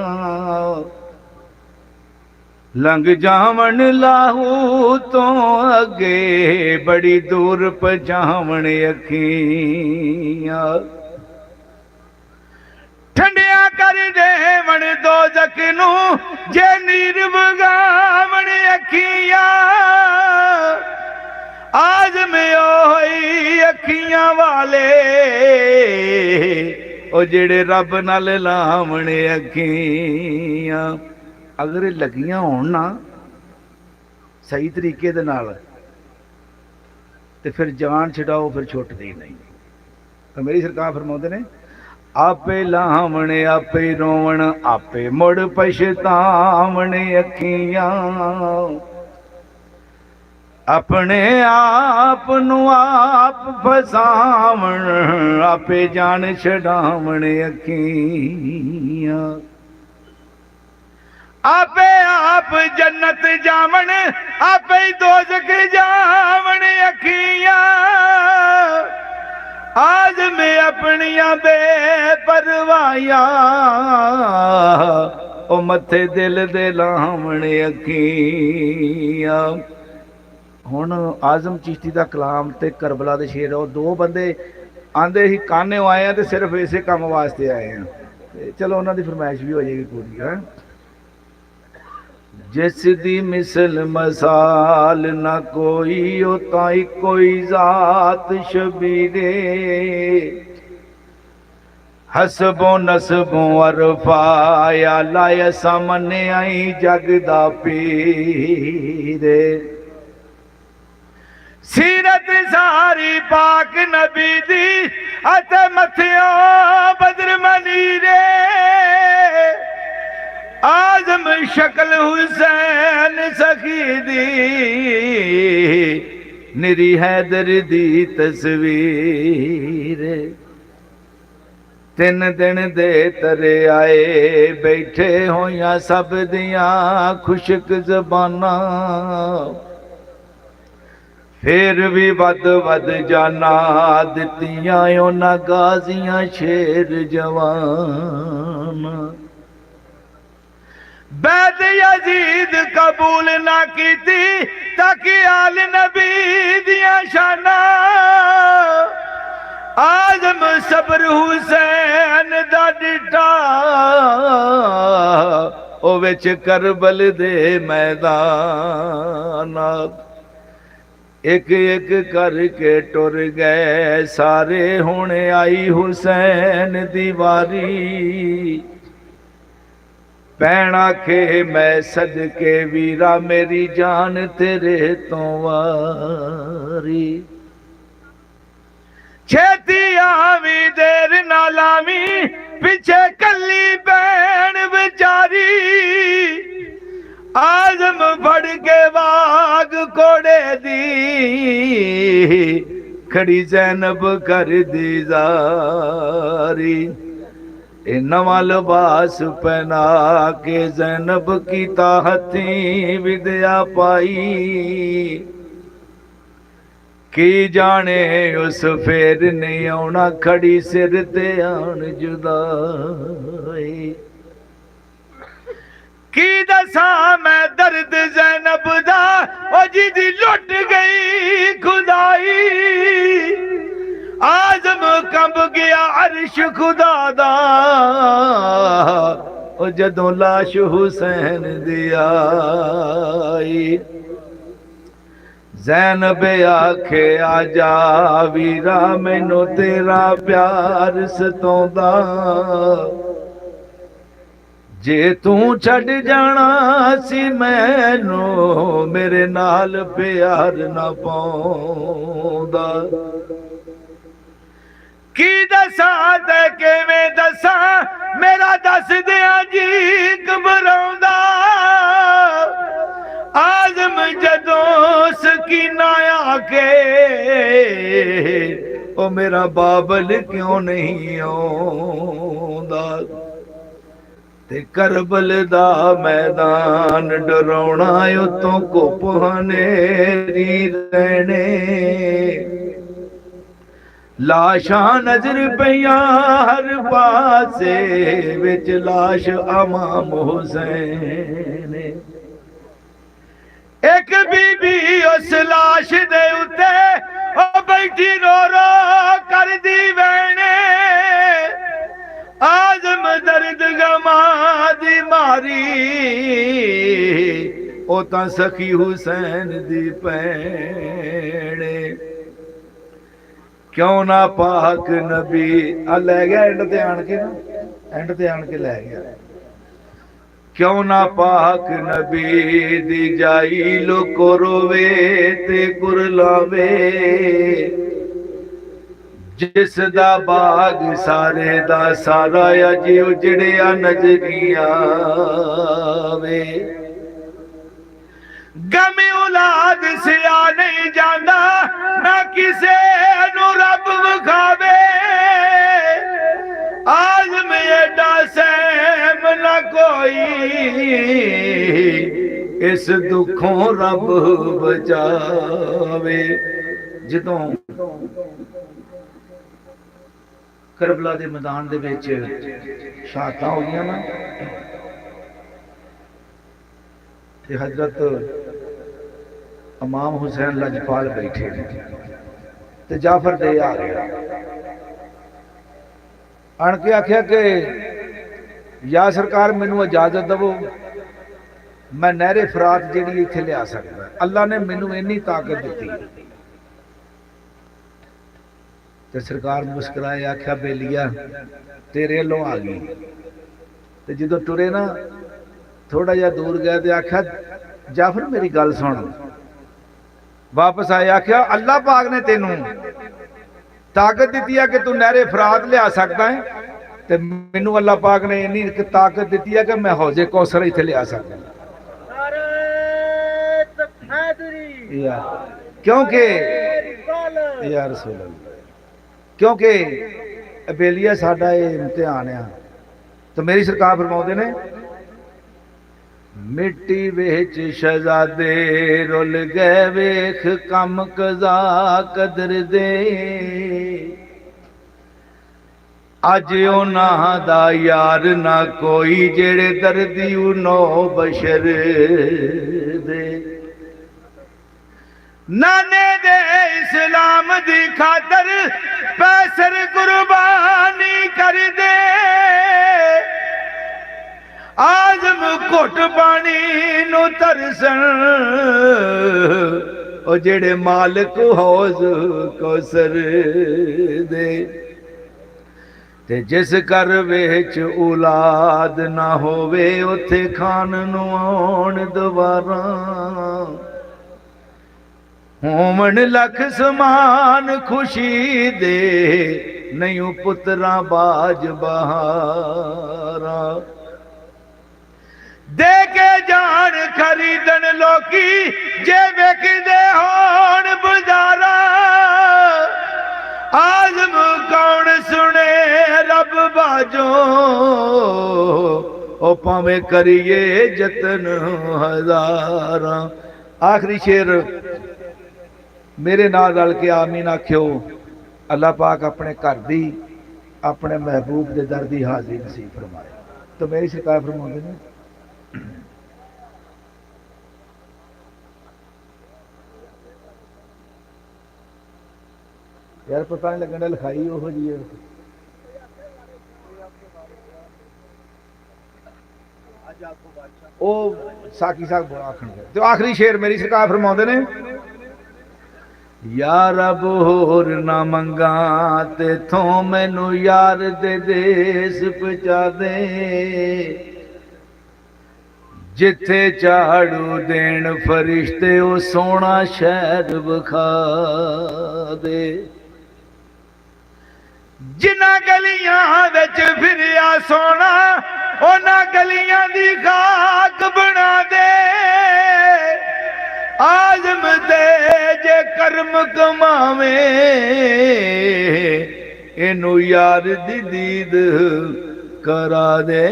ਲੰਘ ਜਾਵਣ ਲਾਹੂ ਤੋਂ ਅੱਗੇ ਬੜੀ ਦੂਰ ਪਹੁੰਚਾਵਣ ਅੱਖੀਆਂ ਠੰਡਿਆ ਕਰ ਦੇਵਣ ਦੋਜ਼ਖ ਨੂੰ ਜੇ ਨੀਰ ਵਗਾਵਣ ਅੱਖੀਆਂ ਆਜ਼ਮ ਹੋਈ ਅੱਖੀਆਂ ਵਾਲੇ ਉਹ ਜਿਹੜੇ ਰੱਬ ਨਾਲ ਲਾਵਣ ਅੱਖੀਆਂ ਅਗਰ ਇਹ ਲੱਗੀਆਂ ਹੋਣ ਨਾ ਸਹੀ ਤਰੀਕੇ ਦੇ ਨਾਲ ਤੇ ਫਿਰ ਜਾਨ ਛਡਾਓ ਫਿਰ ਛੁੱਟਦੀ ਨਹੀਂ ਤਾਂ ਮੇਰੀ ਸਰਕਾਰ ਫਰਮਾਉਂਦੇ ਨੇ ਆਪੇ ਲਾਵਣ ਆਪੇ ਰੋਵਣ ਆਪੇ ਮੁੜ ਪਛਤਾਵਣ ਅੱਖੀਆਂ ਆਪਣੇ ਆਪ ਨੂੰ ਆਪ ਫਸਾਵਣ ਆਪੇ ਜਾਨ ਛਡਾਵਣ ਅੱਖੀਆਂ ਆਪੇ ਆਪ ਜੰਨਤ ਜਾਵਣ ਆਪੇ ਦੋਜ਼ਖ ਜਾਵਣ ਅੱਖੀਆਂ ਆਜ਼ਮ ਆਪਣੀਆਂ ਬੇਪਰਵਾਹੀਆਂ ਉਹ ਮੱਥੇ ਦਿਲ ਦੇ ਲਾਵਣ ਅੱਖੀਆਂ ਹੁਣ ਆਜ਼ਮ ਚਿਸ਼ਤੀ ਦਾ ਕਲਾਮ ਤੇ ਕਰਬਲਾ ਦੇ ਸ਼ੇਰ ਉਹ ਦੋ ਬੰਦੇ ਆਂਦੇ ਹੀ ਕਾਨਿਓ ਆਏ ਆ ਤੇ ਸਿਰਫ ਇਸੇ ਕੰਮ ਵਾਸਤੇ ਆਏ ਆ ਤੇ ਚਲੋ ਉਹਨਾਂ ਦੀ ਫਰਮਾਇਸ਼ ਵੀ ਹੋ ਜਾਏਗੀ ਪੂਰੀ ਹੈ ਜਿਸ ਦੀ ਮਿਸਲ ਮਸਾਲ ਨਾ ਕੋਈ ਉਹ ਤਾਂ ਕੋਈ ਜ਼ਾਤ ਸ਼ਬੀਰੇ ਹਸਬੋ ਨਸਬੋ ਅਰਫਾਇਆ ਲਾਇ ਸਾਹਮਣੇ ਆਈ ਜਗ ਦਾ ਪੀਰੇ ਸੀਰਤ ਸਾਰੀ ਪਾਕ ਨਬੀ ਦੀ ਅਤੇ ਮੱਥਿਓਂ ਬਦਰ ਮਨੀਰੇ ਆਜ਼ਮ ਸ਼ਕਲ ਹੁਸੈਨ ਸਖੀ ਦੀ ਨਿਰੀ ਹੈਦਰ ਦੀ ਤਸਵੀਰ ਤਿੰਨ ਦਿਨ ਦੇ ਤਰੇ ਆਏ ਬੈਠੇ ਹੋਈਆਂ ਸਭ ਦੀਆਂ ਖੁਸ਼ਕ ਜ਼ਬਾਨਾਂ ਫੇਰ ਵੀ ਵੱਧ ਵੱਧ ਜਾਨਾਂ ਦਿੱਤੀਆਂ ਉਹਨਾਂ ਗਾਜ਼ੀਆਂ ਸ਼ੇਰ ਜਵਾਨ बैद यजीद कबूल ना की ताकि आल नबी दिया शाना आजम सबर हुसैन दा डिटा ओ विच करबल दे मैदान एक एक करके टुर गए सारे, हुण आई हुसैन दी वारी। भैन आखे मैं सदके वीरा मेरी जान तेरे तो वारी। छेती आवी देर ना लावी पिछे कली भैन बेचारी। आजम फड़ के वाग कोड़े दी खड़ी जैनब कर दी जारी। ए नवा लिबास पहना के जैनब की हथी विद्या पाई। की जाने उस फेर नहीं आना खड़ी सिर ते आन जुदाई। की दसा मैं दर्द जैनब दा ओ जिदी लुट गई खुदाई। आजम कंब गया अर्श खुदा दा ओ जदों लाश हुसैन दी आई। ज़ैनब आखे आजा वीरा मैनू तेरा प्यार सताउंदा। जे तू छड़ जाना सी मैनू मेरे नाल प्यार ना पाउंदा। की दसा ते किवें दसा मेरा दस दिया जी घबराउंदा। आजम जदों सकीना आके ओ मेरा बाबल क्यों नहीं आउंदा। ते करबल दा मैदान डराउना उतों घुप हनेरी रहने। लाशां नजर पईयां हर पासे विच लाश इमाम हुसैन। एक बीबी उस लाश दे उत्ते ओ बैठी रो रो कर दी वैने। आजम दर्द गमा दी मारी ओ तां सखी हुसैन दी भैणे। क्यों ना पाक नबी आ लै गया एंड ते आन के ना, एंड ते आन के लै गया। क्यों ना पाक नबी दी जाई लोको रोवे ते कुरलावे। जिस दा बाग सारे दा सारा अज उजड़िया नजरिया वे। गम औलाद सिया नहीं जांदा ना किसे नू रब विखावे। आज़म एडा सहम ना कोई इस दुखों रब बचावे। जदों करबला दे मैदान दे विच शहादतां हो गईयां ना ते हजरत इमाम हुसैन लजपाल बैठे ते जाफर दे आ गया। आन के आख्या कि या सरकार मैनू इजाजत दवो मैं नहरे फरात जिहड़ी इत्थे लिया सकदा। अल्लाह ने मैनू इन्नी ताकत दी। ते सरकार मुस्कुराए आख्या बेलिया तेरे लो आ गई। ते जो टुरे ना थोड़ा जा दूर गया तो आख्या जाफर मेरी गल सुन। वापस आए आख्या अल्लाह पाक ने तेनू ताकत दी है कि तू नहरे फरात लिया सकता है। ते मैनू अल्लाह पाक ने इन्नी ताकत दी है कि मैं हौजे कौसर इत्थे लिया सकता। क्योंकि या रसूल अल्लाह क्योंकि बेलिया साडा इम्तिहान है। तो मेरी सरकार फरमाउंदे ने मिट्टी विच शहजादे रुल गए वेख कम कज़ा कदर दे। अज उन्हां दा यार ना कोई जेड़े दर्दी उनो बशर दे। नाने दे इस्लाम दी खातर पैसर कुर्बानी कर दे। आजम घुट पानी नू तरसन ओ जेड़े मालिक हौज कौसर दे ते जिस घर विच औलाद ना होवे उथे खान नू आउण दुबारा होमन लख समान खुशी दे नहीं पुत्रा बाज बहारा दे के जान खरीदन लोकी जे वेखदे होण बुजारा आजम कौन सुने रब बाजो ओ भावें करिए जतन हजारा। आखिरी शेर मेरे नाल रल के आमीन आखियो। अल्लाह पाक अपने घर दी अपने महबूब दे दर दी हाज़री नसीब फरमाए। तो मेरी सरकार फरमाते ने यार पता नहीं लगन लिखाई ओहो जी है। ओ साकी साहब आखण तो आखिरी शेर मेरी सरकार फरमाते ने या रब होर ना मंगा ते थो मैनू यार दे देस पहुंचा दे जिथे झाड़ू देन फरिश्ते ओ सोना शहर विखा दे जिन्ना गलियां विच फिरिया सोना उन्हां गलियां दी खाक बना दे आजम दे जे कर्म कमावे इनू यार दी दीद करा दे।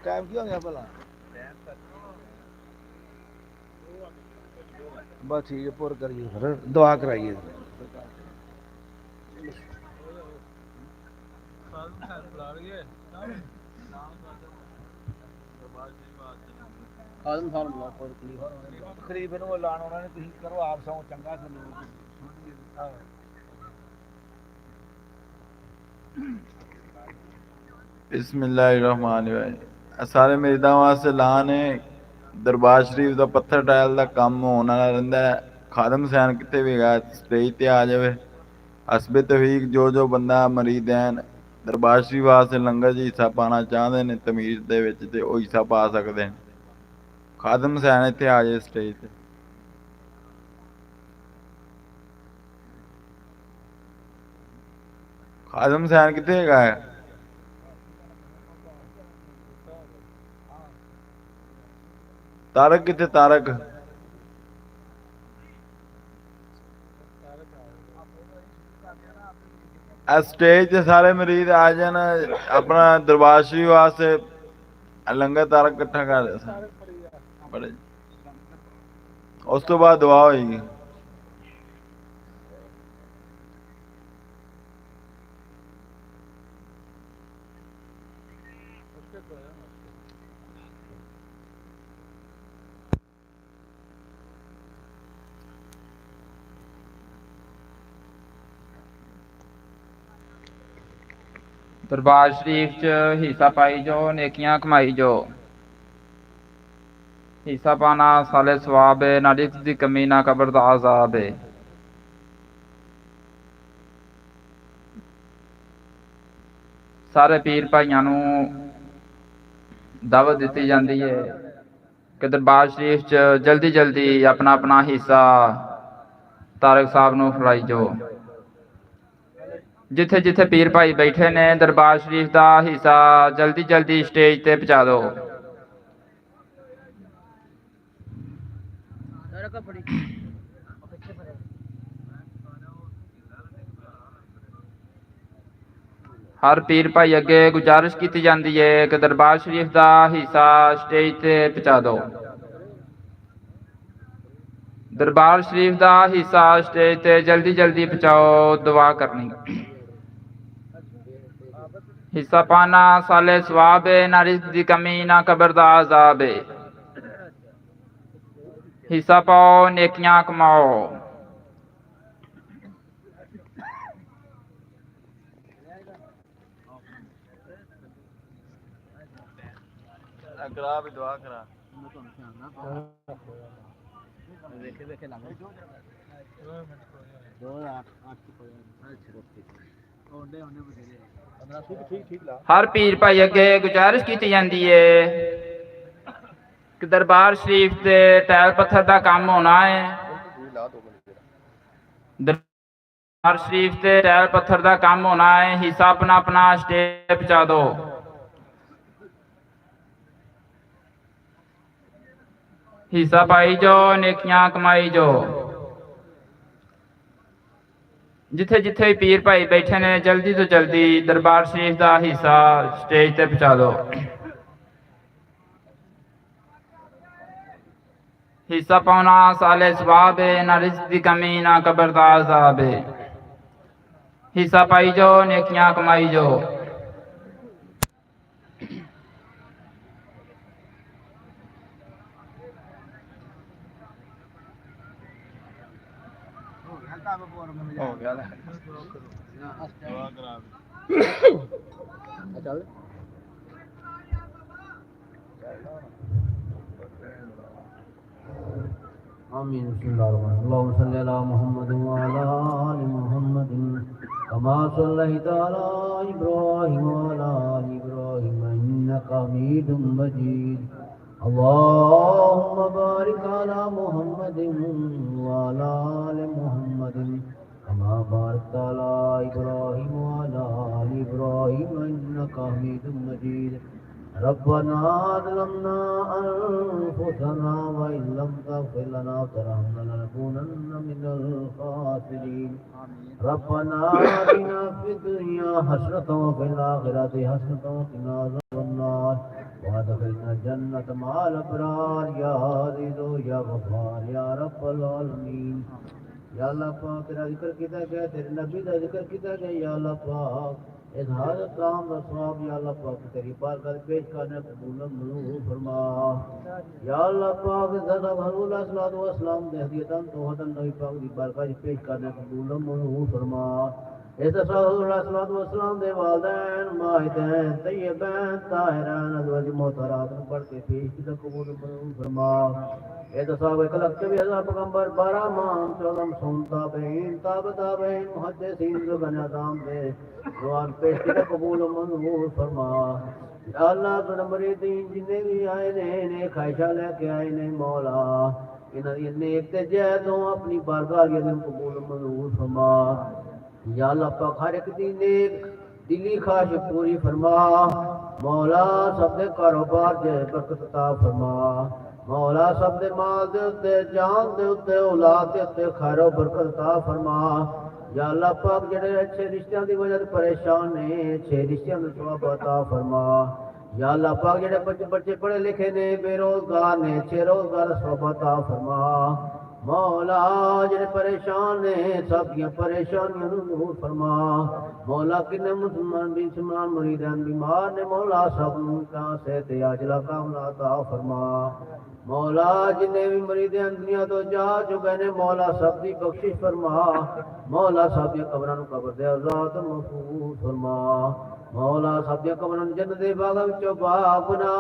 टाइम क्यों हो गया भला? बस ठीक है पुर करिए फिर दुआ कराइए। खरीब लाना उन्होंने तुम करो आप सौ चंगा बिस्मिल्लाहिर्रहमानिर्रहीम। सारे मरीदां वास्ते लान है दरबार शरीफ का पत्थर टाइल का काम होने वाला रहिंदा है। खादम सैन कितने भी गया स्टेज ते आ जाए हसबे तफीक जो बंदा मरीद हैं दरबार शरीफ वास्ते लंगर च हिस्सा पाना चाहते हैं तमीर दे विच ते ओह हिस्सा पा सकते हैं। खादम सैन इत्थे आ जाए स्टेज ते। खादम सैन कितने है? तारक कितने? तारक स्टेज ते सारे मरीज आ जान अपना दरबार शरीफ वास्ते लंगर तारक इकट्ठा कर बड़े उस तो बाद दुआ होएगी। दरबार शरीफ च हिस्सा पाई जो नेकियां कमाई जो हिस्सा पाना साले सवाब है ना रिज़्क़ दी कमी ना कब्र दा अज़ाब है। सारे पीर भाइयों नू दावत दी जाती है कि दरबार शरीफ च जल्दी जल्दी अपना अपना हिस्सा तारक साहब नू फड़ाई जो। जिथे जिथे पीर भाई बैठे ने दरबार शरीफ का हिस्सा जल्दी जल्दी स्टेज ते पहुंचा दो। हर पीर भाई अगे गुजारिश की जाती है कि दरबार शरीफ का हिस्सा स्टेज ते पहुंचा दो। दरबार शरीफ का हिस्सा स्टेज ते जल्दी जल्दी पहुंचाओ दुआ करनी। हिस्सा पाना साले सवाब है ना रिज़्क़ दी कमी ना कब्र दा अज़ाब है। हिस्सा पाओ, नेकियां कमाओ। करा भी दुआ करा हर पीर भाई अगे गुजारिश की जाती है कि दरबार शरीफ के टैल पत्थर का काम होना है। दरबार शरीफ के टैल पत्थर का काम होना है। हिस्सा अपना अपना स्टेज पहुंचा दो। हिस्सा पाई जाओ, नेकियां कमाई जाओ। जिथे जिथे पीर भाई बैठे ने जल्दी तो जल्दी दरबार शरीफ का हिस्सा स्टेज ते पहुंचा दो। हिस्सा पाना साले सवाब है, ना रिज़्क़ की कमी ना कब्र दा अज़ाब है। हिस्सा पाई जाओ, नेकियां कमाई जाओ। हो गया आमीन। अल्लाहुम्मा सल्लि अला मुहम्मद व अला आलि मुहम्मद कमा सल्लैता अला इब्राहीम व अला आलि इब्राहीम इन्नका हमीदुम मजीद। अल्लाहुम्मा बारिक अला मुहम्मद व अला आलि मुहम्मद कमा बारकता अला इब्राहीम व अला आलि इब्राहीम इन्नका हमीदुम मजीद। रब्बना ज़लमना अनफुसना व इन लम तग़फिर लना व तरहमना लनकूनन्ना मिनल ख़ासिरीन। रब्बना आतिना फ़िद दुनिया हसनतन व फ़िल आखिरति हसनतन व क़िना अज़ाबन्नार व अदख़िलना जन्नत मअल अबरार या अज़ीज़ या गफ़्फ़ार या रब्बल आलमीन। या अल्लाह पाक तेरा जिक्र किया गया, तेरे नबी का जिक्र किया गया। या अल्लाह पाक इस हाजत काम का सवाब या अल्लाह पाक तेरी बारगाह पेश करने कबूल मंजूर फरमा। या अल्लाह पाक ज़दा हज़रत सल्लल्लाहु अलैहि वसल्लम दे हदीयतन तोहदन नबी पाक दी बारगाह पेश करने कबूल मंजूर फरमा। इस सल्लल्लाहु अलैहि वसल्लम दे वालिदैन माहिदैन तय्यबैन ताहिरैन अज़वाज मोहतरात पढ़ के पेश की कबूल मंजूर फरमा। इस साहब एक लख 24,000 पैगंबर 12 माह 14 सुनता बेन ताबताबेन मुहद्दिसीन जुगना दाम दे दुआन पेश की कबूल मंजूर फरमा। या अल्लाह तुम मुरीदीन जिन्ने भी आए ने ख्वाहिशा लेके आए ने मौला इन्हां दी नेक ते जैदों अपनी बारगाह दी कबूल मंजूर फरमा। या अल्लाह पाक हर एक दी नेक दिली ख्वाहिश पूरी फरमा। मौला सब दे कारोबार दे बरकत अता फरमा। मौला सब दे माल दे उत्ते जान दे उत्ते औलाद दे उत्ते खैरो बरकत अता फरमा। या अल्लाह पाक जेड़े अच्छे रिश्तियां दी वजह से परेशान ने अच्छे रिश्तियां दा सवाब अता फरमा। या अल्लाह पाक जेड़े बच्चे पढ़े लिखे ने बेरोजगार ने अच्छे रोजगार दा सवाब अता फरमा। मौला जेड़े परेशान ने सब दियां परेशानियां नूं दूर फरमा। मौला किन्ने मुसलमान मुरीदान बीमार ने मौला सब नूं सेहत आजिला कामला अता फरमा। मौला जिन्हें भी मरीदान दुनिया तो जा चुके ने मौला सब दी बख्शिश फरमा। मौला सब दी कब्रां नूं कब्र दे आज़ाद महफूज फरमा। मौला सब दी कब्रां जन्नत दे बागां विचों बाग बना।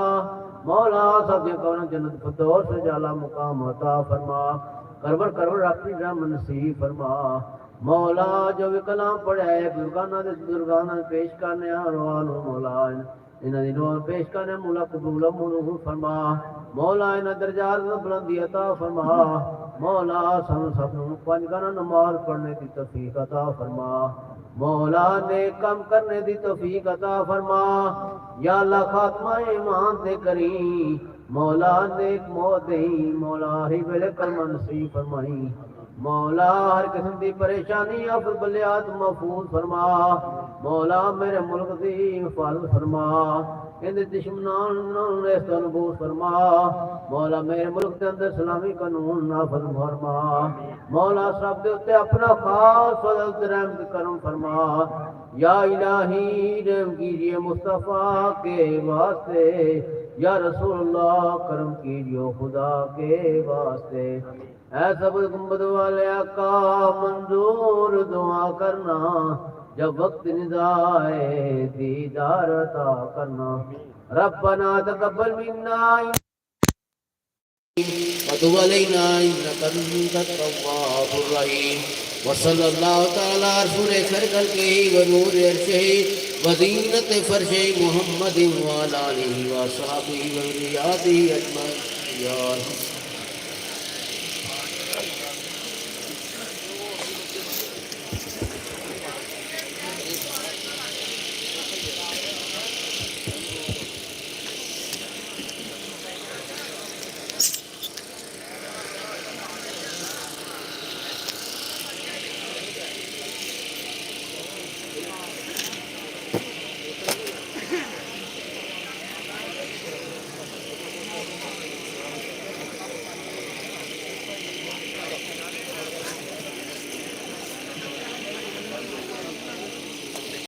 मौला सब दी कब्रां जन्नत फिरदौस जाला मुकाम अता फरमा। करवर करवर अपनी रहमत नसीब फरमा। मौला जो भी कलाम पढ़े बुजुर्गाना पेश करने आरो मौला इन्हां दी नूर पेश करने मौला कबूल मंजूर फरमा। मौला इन्हां दर्जात में बुलंदी अता फरमा। मौला सानू सब नूं पंज गाना नमाज पढ़ने की तौफीक अता फरमा। मौला नेक काम करने की तौफीक अता फरमा। या अल्लाह खात्मा ईमान ते करी। मौला नेक मौत देई। मौला हरी वेले कलमा नसीब फरमाई। मौला हर किस्म की परेशानी अफर बलियात महफूज फरमा। मौला मेरे मुल्क की हिफाजत फरमा। इन्हें दुश्मनान फरमा। मौला मेरे मुल्क के अंदर सलामी कानून नाफज फरमा। मौला सब दे उत्ते अपना खास फजल रहम करम फरमा। या इलाही रहम कीजिए मुस्तफ़ा के वास्ते या रसूलुल्लाह करम कीजिए खुदा के वास्ते। ऐ सब गुंबद वाले आका मंजूर दुआ करना, जब वक्त निदाए दीदार अता करना। रब्बना तकब्बल मिन्ना वतुब अलैना इन्नका अंतत तव्वाबुर रहीम। वसल्लल्लाहु तआला अला रसूलिल खल्क़ि व नूरि अर्शिही व ज़ीनत फर्शि मुहम्मदिन व अला आलिहि व अस्हाबिही व ज़ुर्रिय्यतिही अजमईन।